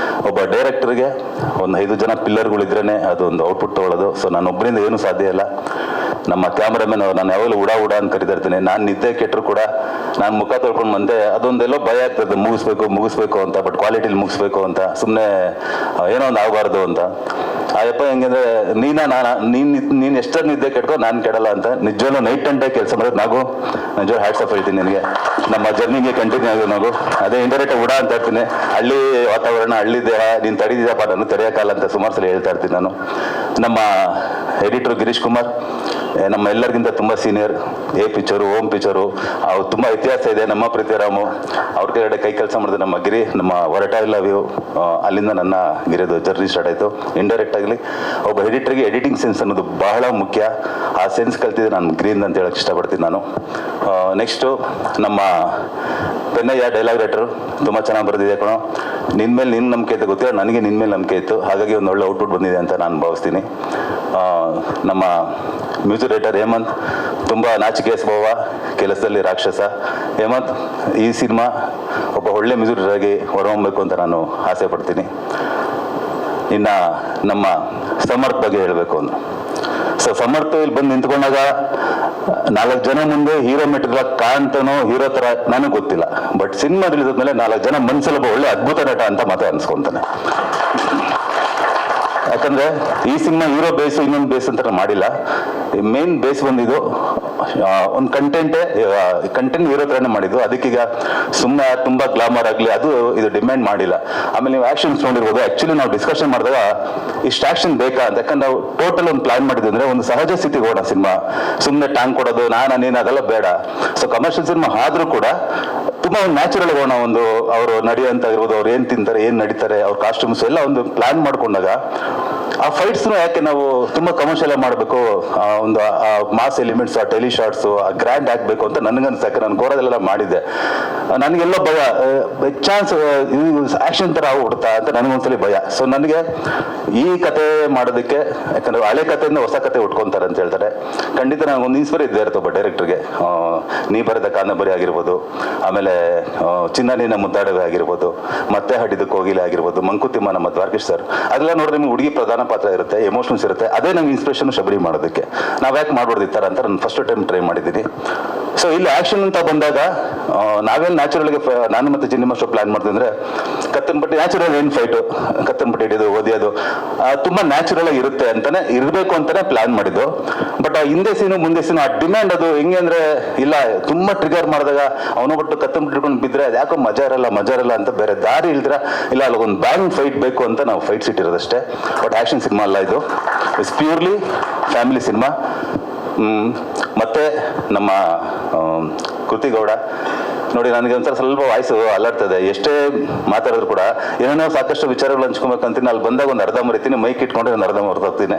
ಒಬ್ಬ ಡೈರೆಕ್ಟರ್ಗೆ ಒಂದು 5 ಜನ ಪಿಲ್ಲರ್ಗಳಿದ್ರೇ ಅದೊಂದು ಔಟ್ಪುಟ್ ತೊಗೊಳ್ಳೋದು. ಸೊ ನಾನು ಒಬ್ಬರಿಂದ ಏನೂ ಸಾಧ್ಯ ಇಲ್ಲ. ನಮ್ಮ ಕ್ಯಾಮ್ರಾಮನ್ ನಾನು ಯಾವಾಗಲೂ ಉಡಾ ಅಂತ ಕರಿತಾ ಇರ್ತೀನಿ. ನಾನು ನಿದ್ದೆ ಕೆಟ್ಟರು ಕೂಡ ನಾನು ಮುಖ ತೊಳ್ಕೊಂಡು ಬಂದೆ, ಅದೊಂದೆಲ್ಲೋ ಭಯ ಆಗ್ತದೆ, ಮುಗಿಸ್ಬೇಕು ಅಂತ. ಬಟ್ ಕ್ವಾಲಿಟಿಲಿ ಮುಗಿಸ್ಬೇಕು ಅಂತ, ಸುಮ್ಮನೆ ಏನೋ ಒಂದು ಆಗಬಾರ್ದು ಅಂತ. ಆಯಪ್ಪ ಹೆಂಗಂದ್ರೆ ನೀನು ಎಷ್ಟೊಂದು ನಿದ್ದೆ ಕೆಟ್ಕೋ, ನಾನು ಕೆಡಲ್ಲ ಅಂತ. ನಿಜವಾಗ್ಲೂ ನೈಟ್ ಅಂಡ್ ಡೇ ಕೆಲಸ ಮಾಡೋದು ನಾವು ನಿಜವಾಗ್ಲೂ ಹ್ಯಾಟ್ಸ್ ಆಫ್ ಹೇಳ್ತೀನಿ ನಿನಗೆ. ನಮ್ಮ ಜರ್ನಿಗೆ ಕಂಟಿನ್ಯೂ ಆಗೋದು ನಾವು. ಅದೇ ಇಂಡೈರೆಕ್ಟ್ ಉಡಾ ಅಂತ ಇರ್ತೀನಿ. ಹಳ್ಳಿ ವಾತಾವರಣ, ಹಳ್ಳಿ ದೇಹ, ನೀನು ತಡೀದಿದ್ದಪ್ಪ ನಾನು ತಡೆಯೋಕ್ಕಲ್ಲ ಅಂತ ಸುಮಾರು ಸಲ ಹೇಳ್ತಾ ಇರ್ತೀನಿ ನಾನು. ನಮ್ಮ ಎಡಿಟರ್ ಗಿರೀಶ್ ಕುಮಾರ್, ನಮ್ಮ ಎಲ್ಲರಿಗಿಂತ ತುಂಬ senior. A picture, Om picture, ಅವ್ರು ತುಂಬ ಇತಿಹಾಸ ಇದೆ. ನಮ್ಮ ಪ್ರೀತಿರಾಮು ಅವ್ರ ಕೆಳಗಡೆ ಕೈ ಕೆಲಸ ಮಾಡಿದೆ. ನಮ್ಮ ಗಿರಿ, ನಮ್ಮ ಹೊರಟ ಲವ್ ಯು, ಅಲ್ಲಿಂದ ನನ್ನ ಗಿರಿದು ಜರ್ನಿ ಸ್ಟಾರ್ಟ್ ಆಯಿತು. ಇಂಡೈರೆಕ್ಟ್ ಆಗಲಿ ಒಬ್ಬ ಎಡಿಟರ್ಗೆ ಎಡಿಟಿಂಗ್ ಸೆನ್ಸ್ ಅನ್ನೋದು ಬಹಳ ಮುಖ್ಯ. ಆ ಸೆನ್ಸ್ ಕಲ್ತಿದ್ದೆ ನಾನು ಗಿರಿಯಿಂದ ಅಂತ ಹೇಳಕ್ಕೆ ಇಷ್ಟಪಡ್ತೀನಿ ನಾನು. ನೆಕ್ಸ್ಟು ನಮ್ಮ ಪೆನ್ನಯ್ಯ ಡೈಲಾಗ್ ರೈಟರು, ತುಂಬ ಚೆನ್ನಾಗಿ ಬರೆದಿದೆ ಕಣೋ. ನಿನ್ನ ಮೇಲೆ ನಿನ್ನ ನಂಬಿಕೆ ಇತ್ತು ಗೊತ್ತಿಲ್ಲ, ನನಗೆ ನಿನ್ನ ಮೇಲೆ ನಂಬಿಕೆ ಇತ್ತು. ಹಾಗಾಗಿ ಒಂದು ಒಳ್ಳೆ ಔಟ್ಪುಟ್ ಬಂದಿದೆ ಅಂತ ನಾನು ಭಾವಿಸ್ತೀನಿ. ನಮ್ಮ ಮ್ಯೂಸಿಕ್ ರೈಟರ್ ಹೇಮಂತ್, ತುಂಬ ನಾಚಿಕೆ ಸ್ವಭಾವ, ಕೆಲಸದಲ್ಲಿ ರಾಕ್ಷಸ. ಹೇಮಂತ್, ಈ ಸಿನಿಮಾ ಒಬ್ಬ ಒಳ್ಳೆ ಮ್ಯೂಸಿಕ್ ರೈಟರ್ ಆಗಿ ಹೊರಹೊಮ್ಮಬೇಕು ಅಂತ ನಾನು ಆಸೆ ಪಡ್ತೀನಿ. ಇನ್ನು ನಮ್ಮ ಸಮರ್ಥ್ ಬಗ್ಗೆ ಹೇಳಬೇಕು ಅಂದ್ರೆ, ಸೊ ಸಮರ್ಥ್ ಇಲ್ಲಿ ಬಂದು ನಿಂತ್ಕೊಂಡಾಗ 4 ಜನ ಮುಂದೆ ಹೀರೋ ಮೆಟೀರಿಯಲ್ ಕಾಣ್ತಾನೋ, ಹೀರೋ ಥರ ನನಗೆ ಗೊತ್ತಿಲ್ಲ. ಬಟ್ ಸಿನಿಮಾ ರಿಲೀಸ್ ಆದ್ಮೇಲೆ 4 ಜನ ಮನಸ್ಸಲ್ಲಿ ಒಬ್ಬ ಒಳ್ಳೆ ಅದ್ಭುತ ನಟ ಅಂತ ಮಾತ್ರ ಅನ್ಸ್ಕೊಂತಾನೆ. ಯಾಕಂದ್ರೆ ಈ ಸಿನಿಮಾ ಹೀರೋ ಬೇಸು ಇನ್ನೊಂದು ಬೇಸ್ ಅಂತ ಮಾಡಿಲ್ಲ. ಮೇನ್ ಬೇಸ್ ಬಂದಿದ್ದು ಒಂದು ಕಂಟೆಂಟ್ ಹೀರೋ ಥರನೇ ಮಾಡಿದ್ದು. ಅದಕ್ಕೀಗ ಸುಮ್ಮನೆ ತುಂಬಾ ಗ್ಲಾಮರ್ ಆಗಲಿ ಅದು ಇದು ಡಿಮ್ಯಾಂಡ್ ಮಾಡಿಲ್ಲ. ಆಮೇಲೆ ನೀವು ಆಕ್ಷನ್ಸ್ ನೋಡಿರ್ಬೋದು. ಆಕ್ಚುಲಿ ನಾವು ಡಿಸ್ಕಷನ್ ಮಾಡಿದಾಗ ಇಷ್ಟು ಆಕ್ಷನ್ ಬೇಕಾ ಅಂತ. ಯಾಕಂದ್ರೆ ನಾವು ಟೋಟಲ್ ಒಂದು ಪ್ಲಾನ್ ಮಾಡಿದ್ವಿ ಅಂದ್ರೆ ಒಂದು ಸಹಜ ಸ್ಥಿತಿಗೆ ಹೋಗೋಣ ಸಿನಿಮಾ. ಸುಮ್ಮನೆ ಟ್ಯಾಂಕ್ ಕೊಡೋದು ನೀನು ಅದೆಲ್ಲ ಬೇಡ. ಸೊ ಕಮರ್ಷಿಯಲ್ ಸಿನಿಮಾ ಆದ್ರೂ ಕೂಡ ತುಂಬ ಒಂದು ನ್ಯಾಚುರಲ್ ಹೋಗೋಣ. ಒಂದು ಅವರು ನಡೆಯುವಂತ ಇರ್ಬೋದು, ಅವ್ರು ಏನು ತಿಂತಾರೆ, ಏನು ನಡೀತಾರೆ, ಅವ್ರ ಕಾಸ್ಟ್ಯೂಮ್ಸ್ ಎಲ್ಲ ಒಂದು ಪ್ಲಾನ್ ಮಾಡ್ಕೊಂಡಾಗ ಆ ಫೈಟ್ಸ್ನು ಯಾಕೆ ನಾವು ತುಂಬ ಕಮರ್ಷಿಯಲ್ ಮಾಡಬೇಕು, ಒಂದು ಮಾಸ್ ಎಲಿಮೆಂಟ್ಸ್, ಆ ಟೆಲಿ ಶಾರ್ಟ್ಸು, ಆ ಗ್ರ್ಯಾಂಡ್ ಆಗಬೇಕು ಅಂತ ನನಗನ್ಸಾಕೆ. ನಾನು ಕೋರದಲ್ಲೆಲ್ಲ ಮಾಡಿದ್ದೆ. ನನಗೆಲ್ಲ ಭಯ, ಬೈ ಚಾನ್ಸ್ ಆಕ್ಷನ್ ಥರ ಆಗ್ಬಿಡ್ತಾ ಅಂತ ನನಗೊಂದ್ಸಲಿ ಭಯ. ಸೊ ನನಗೆ ಈ ಕತೆ ಮಾಡೋದಕ್ಕೆ, ಯಾಕಂದ್ರೆ ಹಳೆ ಕಥೆಯಿಂದ ಹೊಸ ಕತೆ ಉಟ್ಕೊತಾರೆ ಅಂತ ಹೇಳ್ತಾರೆ. ಖಂಡಿತ ನನಗೊಂದು ಇನ್ಸ್ಪೈರ್ ಇದ್ದೇ ಇರುತ್ತೆ ಒಬ್ಬ ಡೈರೆಕ್ಟರ್ಗೆ. ನೀ ಬರೆದ ಕಾದಂಬರಿ ಆಗಿರ್ಬೋದು, ಆಮೇಲೆ ಚಿನ್ನ ನೀನ ಮುದ್ದಾಡವೆ ಆಗಿರ್ಬೋದು, ಮತ್ತೆ ಹಡಿದು ಕೋಗಿಲೆ ಆಗಿರ್ಬೋದು, ಮಂಕುತಿಮ್ಮ ನಮ್ಮ ದ್ವಾರಕೀಶ್ ಸರ್, ಅದೆಲ್ಲ ನೋಡಿದ್ರೆ ನಿಮ್ಗೆ ಹುಡುಗಿ ಪ್ರಧಾನ ಪಾತ್ರ ಇರುತ್ತೆ, ಎಮೋಷನ್ಸ್ ಇರುತ್ತೆ. ಅದೇ ನಂಗೆ ಇನ್ಸ್ಪಿರೇಷನ್ ಶಬರಿ ಮಾಡೋದಕ್ಕೆ. ನಾವು ಯಾಕೆ ಮಾಡ್ಬಾರ್ದು ಈ ಥರ ಅಂತ ನಾನು ಫಸ್ಟ್ ಟೈಮ್ ಟ್ರೈ ಮಾಡಿದ್ದೀನಿ. ಸೊ ಇಲ್ಲಿ ಆಕ್ಷನ್ ಅಂತ ಬಂದಾಗ ನಾವೇನು ನ್ಯಾಚುರಲ್ಗೆ ನಾನು ಮತ್ತೆ ಚಿನ್ನಿ ಮಾಸ್ಟರ್ ಪ್ಲಾನ್ ಮಾಡ್ತೀವಿ ಅಂದರೆ ಕತ್ತನ್ಪಟ್ಟಿ ನ್ಯಾಚುರಲ್ ಏನು ಫೈಟು, ಕತ್ತನ್ಪಟ್ಟಿ ಹಿಡಿಯೋದು, ಓದಿಯೋದು, ತುಂಬ ನ್ಯಾಚುರಲ್ ಆಗಿ ಇರುತ್ತೆ ಅಂತಾನೆ ಇರಬೇಕು ಅಂತಾನೆ ಪ್ಲಾನ್ ಮಾಡಿದ್ದು. ಬಟ್ ಹಿಂದೆ ಸೀನು ಮುಂದೆ ಸೀನು ಆ ಡಿಮ್ಯಾಂಡ್ ಅದು ಹೆಂಗೆ ಅಂದ್ರೆ ಇಲ್ಲ ತುಂಬ ಟ್ರಿಗರ್ ಮಾಡಿದಾಗ ಅವನು ಬಿಟ್ಟು ಕತ್ತಂಬ ಹಿಡ್ಕೊಂಡು ಬಿದ್ದರೆ ಅದು ಯಾಕೋ ಮಜಾ ಇರಲ್ಲ ಅಂತ ಬೇರೆ ದಾರಿ ಇಲ್ದಿರ ಇಲ್ಲ ಅಲ್ಲೊಂದು ಬ್ಯಾಂಗ್ ಫೈಟ್ ಬೇಕು ಅಂತ ನಾವು ಫೈಟ್ ಸಿಟ್ಟಿರೋದಷ್ಟೇ. ಬಟ್ ಆ್ಯಕ್ಷನ್ ಸಿನಿಮಾ ಅಲ್ಲ ಇದು, ಇಟ್ಸ್ ಪ್ಯೂರ್ಲಿ ಫ್ಯಾಮಿಲಿ ಸಿನಿಮಾ. ಮತ್ತೆ ನಮ್ಮ ಕೃತಿ ಗೌಡ ನೋಡಿ, ನನಗೆ ಒಂಥರ ಸ್ವಲ್ಪ ವಾಯ್ಸು ಅಲರ್ಟ್ತದೆ. ಎಷ್ಟೇ ಮಾತಾಡಿದ್ರು ಕೂಡ ಏನೇನೋ ಸಾಕಷ್ಟು ವಿಚಾರಗಳು ಹಂಚ್ಕೊಬೇಕಂತೀನಿ. ಅಲ್ಲಿ ಬಂದಾಗ ಒಂದು ಅರ್ಧ ಮರಿತೀನಿ, ಮೈಕ್ ಇಟ್ಕೊಂಡ್ರೆ ಒಂದು ಅರ್ಧ ಮರೆತೋಗ್ತೀನಿ,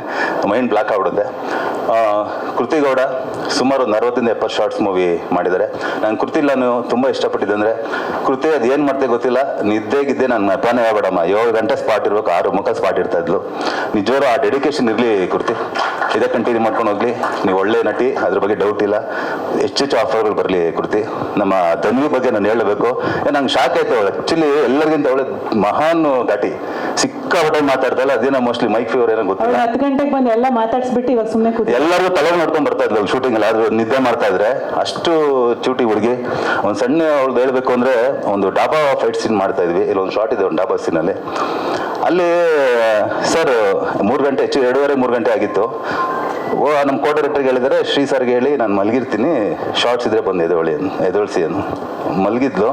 ಮೈಂಡ್ ಬ್ಲಾಕ್ ಆಗ್ಬಿಡುತ್ತೆ. ಕೃತಿ ಗೌಡ ಸುಮಾರು ಒಂದು 60-70 ಶಾರ್ಟ್ಸ್ ಮೂವಿ ಮಾಡಿದ್ದಾರೆ. ನಾನು ಕೃತಿ ನಾನು ತುಂಬ ಇಷ್ಟಪಟ್ಟಿದ್ದೆ. ಅಂದರೆ ಕೃತಿ ಅದು ಏನು ಮಾಡ್ತೆ ಗೊತ್ತಿಲ್ಲ, ನಿದ್ದೆಗಿದ್ದೆ ನಾನು ಅಪಾನೇ ಆಗ್ಬೇಡಮ್ಮ, 7 ಗಂಟೆ ಸ್ಪಾಟ್ ಇರ್ಬೇಕು, 6 ಮುಖ ಸ್ಪಾಟ್ ಇರ್ತಾ ಇದ್ಲು. ನಿಜವಾಗ್ಲೂ ಆ ಡೆಡಿಕೇಶನ್ ಇರಲಿ ಕೃತಿ, ಇದೇ ಕಂಟಿನ್ಯೂ ಮಾಡ್ಕೊಂಡು ಹೋಗ್ಲಿ. ನೀವು ಒಳ್ಳೆ ನಟಿ, ಅದ್ರ ಬಗ್ಗೆ ಡೌಟ್ ಇಲ್ಲ. ಹೆಚ್ಚೆಚ್ಚು ಆಫರ್ಗಳು ಬರಲಿ ಕೃತಿ. ನಮ್ಮ ಧನ್ವಿ ಬಗ್ಗೆ ನಾನು ಹೇಳಬೇಕು, ನಂಗೆ ಶಾಕ್ ಆಯ್ತು. ಆ್ಯಕ್ಚುಲಿ ಎಲ್ಲರಿಗಿಂತ ಒಳ್ಳೆ ಮಹಾನ್ ಘಾಟಿ, ಸಿಕ್ಕಾಪಟ್ಟೆ ಮಾತಾಡ್ತಾಯಿಲ್ಲ. ಅದೇನೋ ಮೋಸ್ಟ್ಲಿ ಮೈಕ್ ಫೀವರ್ ಏನೋ ಗೊತ್ತಿಲ್ಲ. 10 ಗಂಟೆಗೆ ಬಂದು ಎಲ್ಲ ಮಾತಾಡ್ಸ್ಬಿಟ್ಟು ಇವಾಗ ಸುಮ್ಮನೆ ಎಲ್ಲರಿಗೂ ತಲೆ ನೋಡ್ಕೊಂಡು ಬರ್ತಾ ಇದ್ಲು ಶೂಟಿಂಗ್ ಅಲ್ಲಿ. ಆದ್ರೂ ನಿದ್ದೆ ಮಾಡ್ತಾ ಇದ್ರೆ ಅಷ್ಟು ಚೂಟಿ ಹುಡುಗಿ. ಒಂದು ಸಣ್ಣ ಅವಳು ಹೇಳ್ಬೇಕು ಅಂದ್ರೆ, ಒಂದು ಡಾಬಾ ಫೈಟ್ ಸೀನ್ ಮಾಡ್ತಾ ಇದ್ವಿ. ಇಲ್ಲೊಂದು ಶಾರ್ಟ್ ಇದೆ ಒಂದು ಡಾಬಾ ಸೀನಲ್ಲಿ. ಅಲ್ಲಿ ಸರ್ 3 ಗಂಟೆ ಹೆಚ್ಚು 2:30-3 ಗಂಟೆ ಆಗಿತ್ತು. ನಮ್ಮ ಕೋ ಡೈರೆಕ್ಟರ್ಗೆ ಹೇಳಿದರೆ, ಶ್ರೀ ಸರ್ಗೆ ಹೇಳಿ ನಾನು ಮಲಗಿರ್ತೀನಿ, ಶಾರ್ಟ್ಸ್ ಇದ್ರೆ ಬಂದು ಎದೊಳಿಸಿ ಅನ್ನು. ಮಲಗಿದ್ಲು.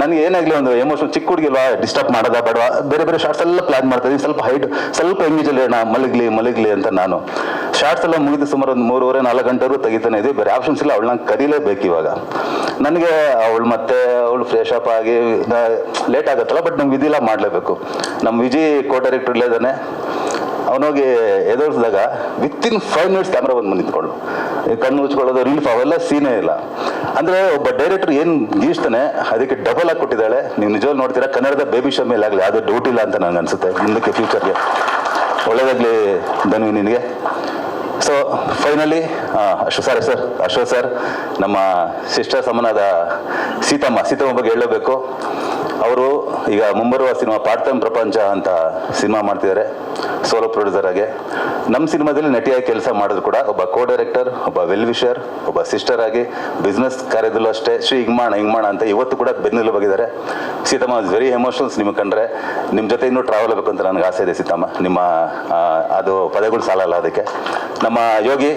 ನನಗೆ ಏನಾಗಲಿ ಒಂದು ಎಮೋಷನ್, ಚಿಕ್ಕ ಹುಡುಗಿಲ್ವಾ, ಡಿಸ್ಟರ್ಬ್ ಮಾಡೋದ ಬೇಡವಾ, ಬೇರೆ ಬೇರೆ ಶಾರ್ಟ್ಸ್ ಎಲ್ಲ ಪ್ಲಾನ್ ಮಾಡ್ತಾ ಇದ್ದೀನಿ. ಸ್ವಲ್ಪ ಹೈಟ್, ಸ್ವಲ್ಪ ಎಂಗೇಜಲ್ಲಿ ಹೇಳೋಣ, ಮಲಗಲಿ ಅಂತ ನಾನು. ಶಾರ್ಟ್ಸ್ ಎಲ್ಲ ಮುಗಿದು ಸುಮಾರು ಒಂದು 3:30-4 ಗಂಟೆವರೆಗೂ ತೆಗಿತಾನೆ ಇದ್ವಿ. ಬೇರೆ ಆಪ್ಷನ್ಸ್ ಇಲ್ಲ, ಅವಳನ್ನ ಕರೀಲೇಬೇಕು ಇವಾಗ. ನನಗೆ ಅವಳು ಫ್ರೆಶ್ ಅಪ್ ಆಗಿ ಲೇಟ್ ಆಗುತ್ತಲ್ಲ, ಬಟ್ ನಮ್ಗೆ ಇದಿಲ್ಲ, ಮಾಡಲೇಬೇಕು. ನಮ್ಮ ವಿಜಯ್ ಕೋ ಡೈರೆಕ್ಟರ್ ಇಲ್ಲದಾನೆ, ಅವನೋಗಿ ಎದುರಿಸಿದಾಗ ವಿತಿನ್ 5 ಮಿನಿಟ್ಸ್ ಕ್ಯಾಮ್ರಾ ಬಂದು ನಿಂತ್ಕೊಂಡು ಕಣ್ಣು ಮುಚ್ಕೊಳ್ಳೋದು, ರಿಲೀಫ್ ಅವೆಲ್ಲ ಸೀನೇ ಇಲ್ಲ. ಅಂದರೆ ಒಬ್ಬ ಡೈರೆಕ್ಟರ್ ಏನು ಗೀಸ್ತಾನೆ ಅದಕ್ಕೆ ಡಬಲ್ ಆಗಿ ಕೊಟ್ಟಿದ್ದಾಳೆ. ನೀವು ನಿಜವಾಗಿ ನೋಡ್ತೀರಾ, ಕನ್ನಡದ ಬೇಬಿ ಶೋ ಮೇಲೆ ಆಗಲಿ ಅದು ಡೌಟ್ ಇಲ್ಲ ಅಂತ ನನಗೆ ಅನಿಸುತ್ತೆ. ಮುಂದಕ್ಕೆ ಫ್ಯೂಚರ್ಗೆ ಒಳ್ಳೆಯದಾಗಲಿ ಧನ್ವಿ ನಿನಗೆ. ಸೊ ಫೈನಲಿ ಅಶೋಕ್ ಸರ್, ನಮ್ಮ ಸಿಸ್ಟರ್ ಸಮನಾದ ಸೀತಮ್ಮ ಬಗ್ಗೆ ಹೇಳಬೇಕು. ಅವರು ಈಗ ಮುಂಬರುವ ಸಿನಿಮಾ ಪಾರ್ಥಮ್ ಪ್ರಪಂಚ ಅಂತ ಸಿನಿಮಾ ಮಾಡ್ತಿದ್ದಾರೆ ಸೋಲೋ ಪ್ರೊಡ್ಯೂಸರ್ ಆಗಿ. ನಮ್ಮ ಸಿನಿಮಾದಲ್ಲಿ ನಟಿಯಾಗಿ ಕೆಲಸ ಮಾಡಿದ್ರು ಕೂಡ ಒಬ್ಬ ಕೋ ಡೈರೆಕ್ಟರ್, ಒಬ್ಬ ವೆಲ್ ವಿಷರ್, ಒಬ್ಬ ಸಿಸ್ಟರ್ ಆಗಿ ಬಿಸ್ನೆಸ್ ಕಾರ್ಯದಲ್ಲೂ ಅಷ್ಟೇ ಶ್ರೀ ಹಿಂಗ್ ಅಂತ ಇವತ್ತು ಕೂಡ ಬೆನ್ನೆಲುಬಾಗಿದ್ದಾರೆ. Seethamma is very emotionals. ನಿಮಗೆ ಕಂಡ್ರೆ ನಿಮ್ಮ ಜೊತೆ ಇನ್ನೂ ಟ್ರಾವೆಲ್ ಆಗಬೇಕು ಅಂತ ನನಗೆ ಆಸೆ ಇದೆ ಸೀತಮ್ಮ. ನಿಮ್ಮ ಅದು ಪದಗಳು ಸಾಲಲ್ಲ ಅದಕ್ಕೆ. ನಮ್ಮ ಯೋಗಿ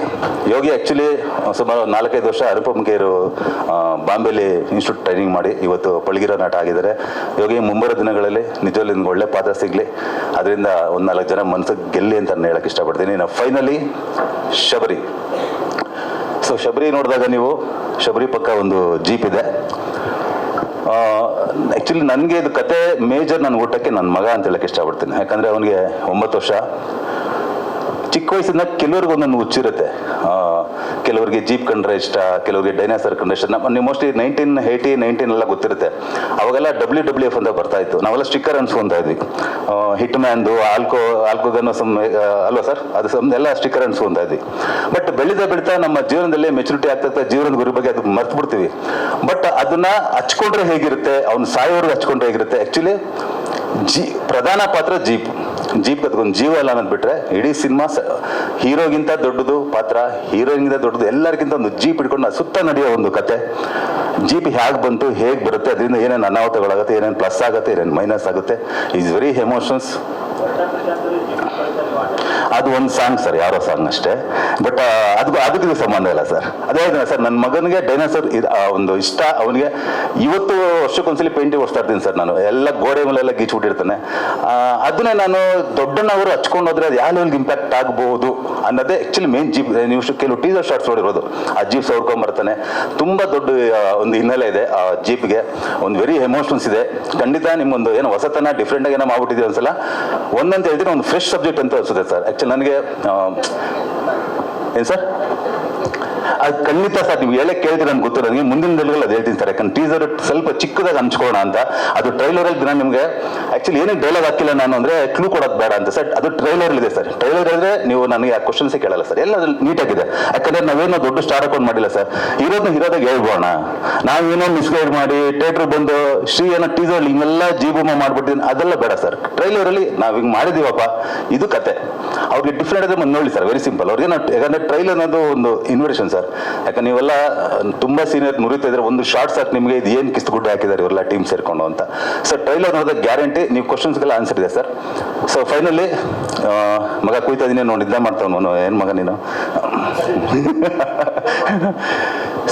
ಆ್ಯಕ್ಚುಲಿ ಸುಮಾರು 4-5 ವರ್ಷ ಅನುಪಮ್ ಕೇರು ಬಾಂಬೆಲಿ ಇನ್ಸ್ಟಿಟ್ಯೂಟ್ ಟ್ರೈನಿಂಗ್ ಮಾಡಿ ಇವತ್ತು ಪಳಗಿರೋ ನಟ ಆಗಿದ್ದಾರೆ. ಯೋಗಿ ಮುಂಬರೋ ದಿನಗಳಲ್ಲಿ ನಿಜವಲ್ಲಿ ನಿಮ್ಗೆ ಒಳ್ಳೆ ಪಾತ್ರ ಸಿಗಲಿ, ಅದರಿಂದ ಒಂದು 4 ಜನ ಮನಸ್ಸಿಗೆ ಗೆಲ್ಲಿ ಅಂತ ನಾನು ಹೇಳಕ್ಕೆ ಇಷ್ಟಪಡ್ತೀನಿ. ನಾವು ಫೈನಲಿ ಶಬರಿ. ಸೊ ಶಬರಿ ನೋಡಿದಾಗ ನೀವು ಶಬರಿ ಪಕ್ಕ ಒಂದು ಜೀಪ್ ಇದೆ. ಆ್ಯಕ್ಚುಲಿ ನನಗೆ ಇದು ಕತೆ ಮೇಜರ್ ನನ್ನ ಊಟಕ್ಕೆ ನನ್ನ ಮಗ ಅಂತ ಹೇಳಕ್ಕೆ ಇಷ್ಟಪಡ್ತೀನಿ. ಯಾಕಂದರೆ ಅವನಿಗೆ 9 ವರ್ಷ. ಚಿಕ್ಕ ವಯಸ್ಸಿಂದ ಕೆಲವ್ರಿಗೆ ಒಂದೊಂದು ಹುಚ್ಚಿರುತ್ತೆ. ಕೆಲವರಿಗೆ ಜೀಪ್ ಕಂಡ್ರೆ ಇಷ್ಟ, ಕೆಲವರಿಗೆ ಡೈನಾಸರ್ ಕಂಡ್ರೆ ಇಷ್ಟ. ನೀವು ಮೋಸ್ಟ್ಲಿ 1980-19 ಎಲ್ಲ ಗೊತ್ತಿರುತ್ತೆ. ಅವಾಗೆಲ್ಲ WWF ಅಂತ ಬರ್ತಾ ಇತ್ತು. ನಾವೆಲ್ಲ ಸ್ಟಿಕ್ಕರ್ ಅನ್ಸ್ಕೊತಾ ಇದ್ವಿ. ಹಿಟ್ ಮ್ಯಾನ್ದು, ಆಲ್ಕೋಗನ್ ಅಲ್ವಾ ಸರ್, ಅದು ಎಲ್ಲ ಸ್ಟಿಕ್ಕರ್ ಅನ್ಸ್ಕೊತಾ ಇದ್ವಿ. ಬಟ್ ಬೆಳೀತಾ ನಮ್ಮ ಜೀವನದಲ್ಲಿ ಮೆಚುರಿಟಿ ಆಗ್ತಾ ಜೀವನದ ಗುರಿ ಬಗ್ಗೆ ಅದಕ್ಕೆ ಮರ್ತು ಬಿಡ್ತೀವಿ. ಬಟ್ ಅದನ್ನ ಹಚ್ಕೊಂಡ್ರೆ ಹೇಗಿರುತ್ತೆ, ಅವ್ನು ಸಾಯೋವರೆಗೆ ಹಚ್ಕೊಂಡ್ರೆ ಹೇಗಿರುತ್ತೆ. ಆ್ಯಕ್ಚುಲಿ ಪ್ರಧಾನ ಪಾತ್ರ ಜೀಪ್ ಅದಕ್ಕೊಂದು ಜೀವ ಅಲ್ಲ ಅನ್ನೋದ್ಬಿಟ್ರೆ ಇಡೀ ಸಿನಿಮಾ ಹೀರೋಗಿಂತ ದೊಡ್ಡದು ಪಾತ್ರ, ಹೀರೋಯಿನ್ಗಿಂತ ದೊಡ್ಡದು, ಎಲ್ಲರಿಗಿಂತ ಒಂದು ಜೀಪ್ ಹಿಡ್ಕೊಂಡು ಸುತ್ತ ನಡೆಯೋ ಒಂದು ಕತೆ. ಜೀಪ್ ಹೇಗೆ ಬಂತು, ಹೇಗೆ ಬರುತ್ತೆ, ಅದರಿಂದ ಏನೇನು ಅನಾಹುತಗಳಾಗುತ್ತೆ, ಏನೇನು ಪ್ಲಸ್ ಆಗುತ್ತೆ, ಏನೇನು ಮೈನಸ್ ಆಗುತ್ತೆ. Is very emotions. ಅದು ಒಂದು ಸಾಂಗ್ ಸರ್, ಯಾರೋ ಸಾಂಗ್ ಅಷ್ಟೇ. ಬಟ್ ಅದಕ್ಕೆ ಸಂಬಂಧ ಇಲ್ಲ ಸರ್. ಅದೇ ಸರ್, ನನ್ನ ಮಗನಿಗೆ ಡೈನಾಸರ್ ಒಂದು ಇಷ್ಟ. ಅವನಿಗೆ ಇವತ್ತು ವರ್ಷಕ್ಕೊಂದ್ಸಲಿ ಪೇಂಟಿಂಗ್ ಓಡಿಸ್ತಾ ಇರ್ತೀನಿ ಸರ್ ನಾನು. ಎಲ್ಲ ಗೋಡೆ ಮೇಲೆಲ್ಲ ಗೀಚ್ಬಿಟ್ಟಿರ್ತಾನೆ. ಅದನ್ನೇ ನಾನು ದೊಡ್ಡನವರು ಹಚ್ಕೊಂಡು ಹೋದ್ರೆ ಅದು ಯಾವ ಲೆವೆಲ್ಗೆ ಇಂಪ್ಯಾಕ್ಟ್ ಆಗ್ಬೋದು ಅನ್ನೋದೇ ಆ್ಯಕ್ಚುಲಿ ಮೇನ್ ಜೀಪ್. ನೀವು ಕೆಲವು ಟೀಸರ್ ಶಾರ್ಟ್ಸ್ ನೋಡಿರೋದು, ಆ ಜೀಪ್ ಸೌಡ್ಕೊಂಬರ್ತಾನೆ. ತುಂಬ ದೊಡ್ಡ ಒಂದು ಹಿನ್ನೆಲೆ ಇದೆ ಆ ಜೀಪ್ಗೆ. ಒಂದು ವೆರಿ ಎಮೋಷನ್ಸ್ ಇದೆ. ಖಂಡಿತ ನಿಮ್ಮೊಂದು ಏನೋ ಹೊಸತನ ಡಿಫ್ರೆಂಟಾಗಿ ಏನೋ ಮಾಡ್ಬಿಟ್ಟಿದ್ದೀವಿ ಅನ್ಸಲ್ಲ. ಒಂದಂತ ಹೇಳ್ತೀನಿ, ಒಂದು ಫ್ರೆಶ್ ಸಬ್ಜೆಕ್ಟ್ ಅಂತ ಅನ್ಸುತ್ತೆ ಸರ್. ಆ್ಯಕ್ಚುಲಿ ನನಗೆ ಏನು ಸರ್, ಅದು ಖಂಡಿತ ಸರ್ ನೀವು ಹೇಳಕ್ಕೆ ಕೇಳ್ತೀರ ನನ್ಗೆ ಗೊತ್ತು. ನನಗೆ ಮುಂದಿನ ದಿನಗಳಲ್ಲಿ ಅದು ಹೇಳ್ತೀನಿ ಸರ್. ಯಾಕಂದ್ರೆ ಟೀಸರ್ ಸ್ವಲ್ಪ ಚಿಕ್ಕದಾಗಿ ಹಂಚ್ಕೊಳ್ಳೋಣ ಅಂತ. ಅದು ಟ್ರೈಲರಲ್ಲಿ ದಿನ ನಿಮಗೆ ಆ್ಯಕ್ಚುಲಿ ಏನೇ ಡೈಲಾಗ್ ಹಾಕಿಲ್ಲ ನಾನು ಅಂದರೆ ಕ್ಲೂ ಕೊಡೋದು ಬೇಡ ಅಂತ ಸರ್. ಅದು ಟ್ರೈಲರ್ ಇದೆ ಸರ್. ಟ್ರೈಲರ್ ಹೇಳಿದ್ರೆ ನೀವು ನನಗೆ ಆ ಕ್ವಶನ್ಸೇ ಕೇಳಲ್ಲ ಸರ್. ಎಲ್ಲ ನೀಟಾಗಿದೆ. ಯಾಕಂದ್ರೆ ನಾವೇನೋ ದೊಡ್ಡ ಸ್ಟಾರ್ ಅಕೌಂಟ್ ಮಾಡಿಲ್ಲ ಸರ್. ಹೀರೋದಾಗ ಹೇಳ್ಬೋಣ. ನಾವೇನೋ ಮಿಸ್ಗೈಡ್ ಮಾಡಿ ಥಿಯೇಟ್ರ್ ಬಂದು ಶ್ರೀ ಏನೋ ಟೀಸರ್ ಹಿಂಗೆಲ್ಲ ಜೀಬೂಮ ಮಾಡ್ಬಿಟ್ಟಿದ್ದೀನಿ, ಅದೆಲ್ಲ ಬೇಡ ಸರ್. ಟ್ರೈಲರಲ್ಲಿ ನಾವು ಹಿಂಗೆ ಮಾಡಿದೀವಪ್ಪ, ಇದು ಕತೆ. ಅವ್ರಿಗೆ ಡಿಫ್ರೆಂಟ್ ಅದೇ ಮುಂದೆ ನೋಡಿ ಸರ್. Very simple. ಅವ್ರಿಗೆ ಯಾಕಂದ್ರೆ ಟ್ರೈಲರ್ ಅನ್ನೋದು ಒಂದು ಇನ್ವಿಟೇಷನ್ ಸರ್. ಸರ್. ಯಾಕಂದ್ರೆ ನೀವೆಲ್ಲ ತುಂಬ ಸೀನಿಯರ್ ಮುರಿತಾ ಇದ್ರೆ ಒಂದು ಶಾರ್ಟ್ ಸಾಕು ನಿಮಗೆ ಇದು ಏನು ಕಿಸ್ತು ಗುಡ್ಡ ಹಾಕಿದ್ದಾರೆ ಇವರೆಲ್ಲ ಟೀಮ್ ಸೇರಿಕೊಂಡು ಅಂತ. ಸರ್ ಟ್ರೈಲರ್ ನೋಡಿದಾಗ ಗ್ಯಾರಂಟಿ ನೀವು ಕ್ವಶನ್ಸ್ಗೆಲ್ಲ ಆನ್ಸರ್ ಇದೆ ಸರ್. ಸೊ ಫೈನಲಿ ಮಗ ಕುಯ್ತಾ ಇದೀನಿ ನೋಡಿ ನಿದ್ದೆ ಮಾಡ್ತಾವನು ಏನು ಮಗ ನೀನು.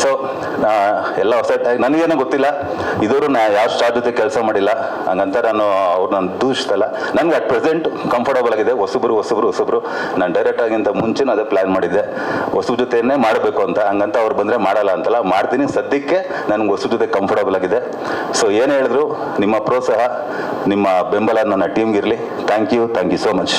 ಸೊ ಎಲ್ಲ ಹೊಸ ನನಗೇನೋ ಗೊತ್ತಿಲ್ಲ, ಇದುವರೆಗೂ ನಾ ಯಾವ ಸ್ಟಾರ್ ಜೊತೆ ಕೆಲಸ ಮಾಡಿಲ್ಲ, ಹಂಗಂತ ನಾನು ಅವ್ರನ್ನ ದೂಷಿಸ್ತಲ್ಲ. ನನಗೆ ಅಟ್ ಪ್ರೆಸೆಂಟ್ ಕಂಫರ್ಟಬಲ್ ಆಗಿದೆ. ಹೊಸಬ್ರು ನಾನು ಡೈರೆಕ್ಟ್ ಆಗಿಂತ ಮುಂಚೆನೂ ಅದೇ ಪ್ಲ್ಯಾನ್ ಮಾಡಿದ್ದೆ, ಹೊಸಬ್ರ ಜೊತೆನೇ ಮಾಡಬೇಕು ಅಂತ. ಹಂಗಂತ ಅವ್ರು ಬಂದರೆ ಮಾಡಲ್ಲ ಅಂತಲ್ಲ, ಮಾಡ್ತೀನಿ. ಸದ್ಯಕ್ಕೆ ನನಗೆ ಹೊಸಬ್ರ ಜೊತೆ ಕಂಫರ್ಟಬಲ್ ಆಗಿದೆ. ಸೊ ಏನು ಹೇಳಿದ್ರು ನಿಮ್ಮ ಪ್ರೋತ್ಸಾಹ, ನಿಮ್ಮ ಬೆಂಬಲ ನನ್ನ ಟೀಮ್ಗಿರಲಿ. Thank you so much.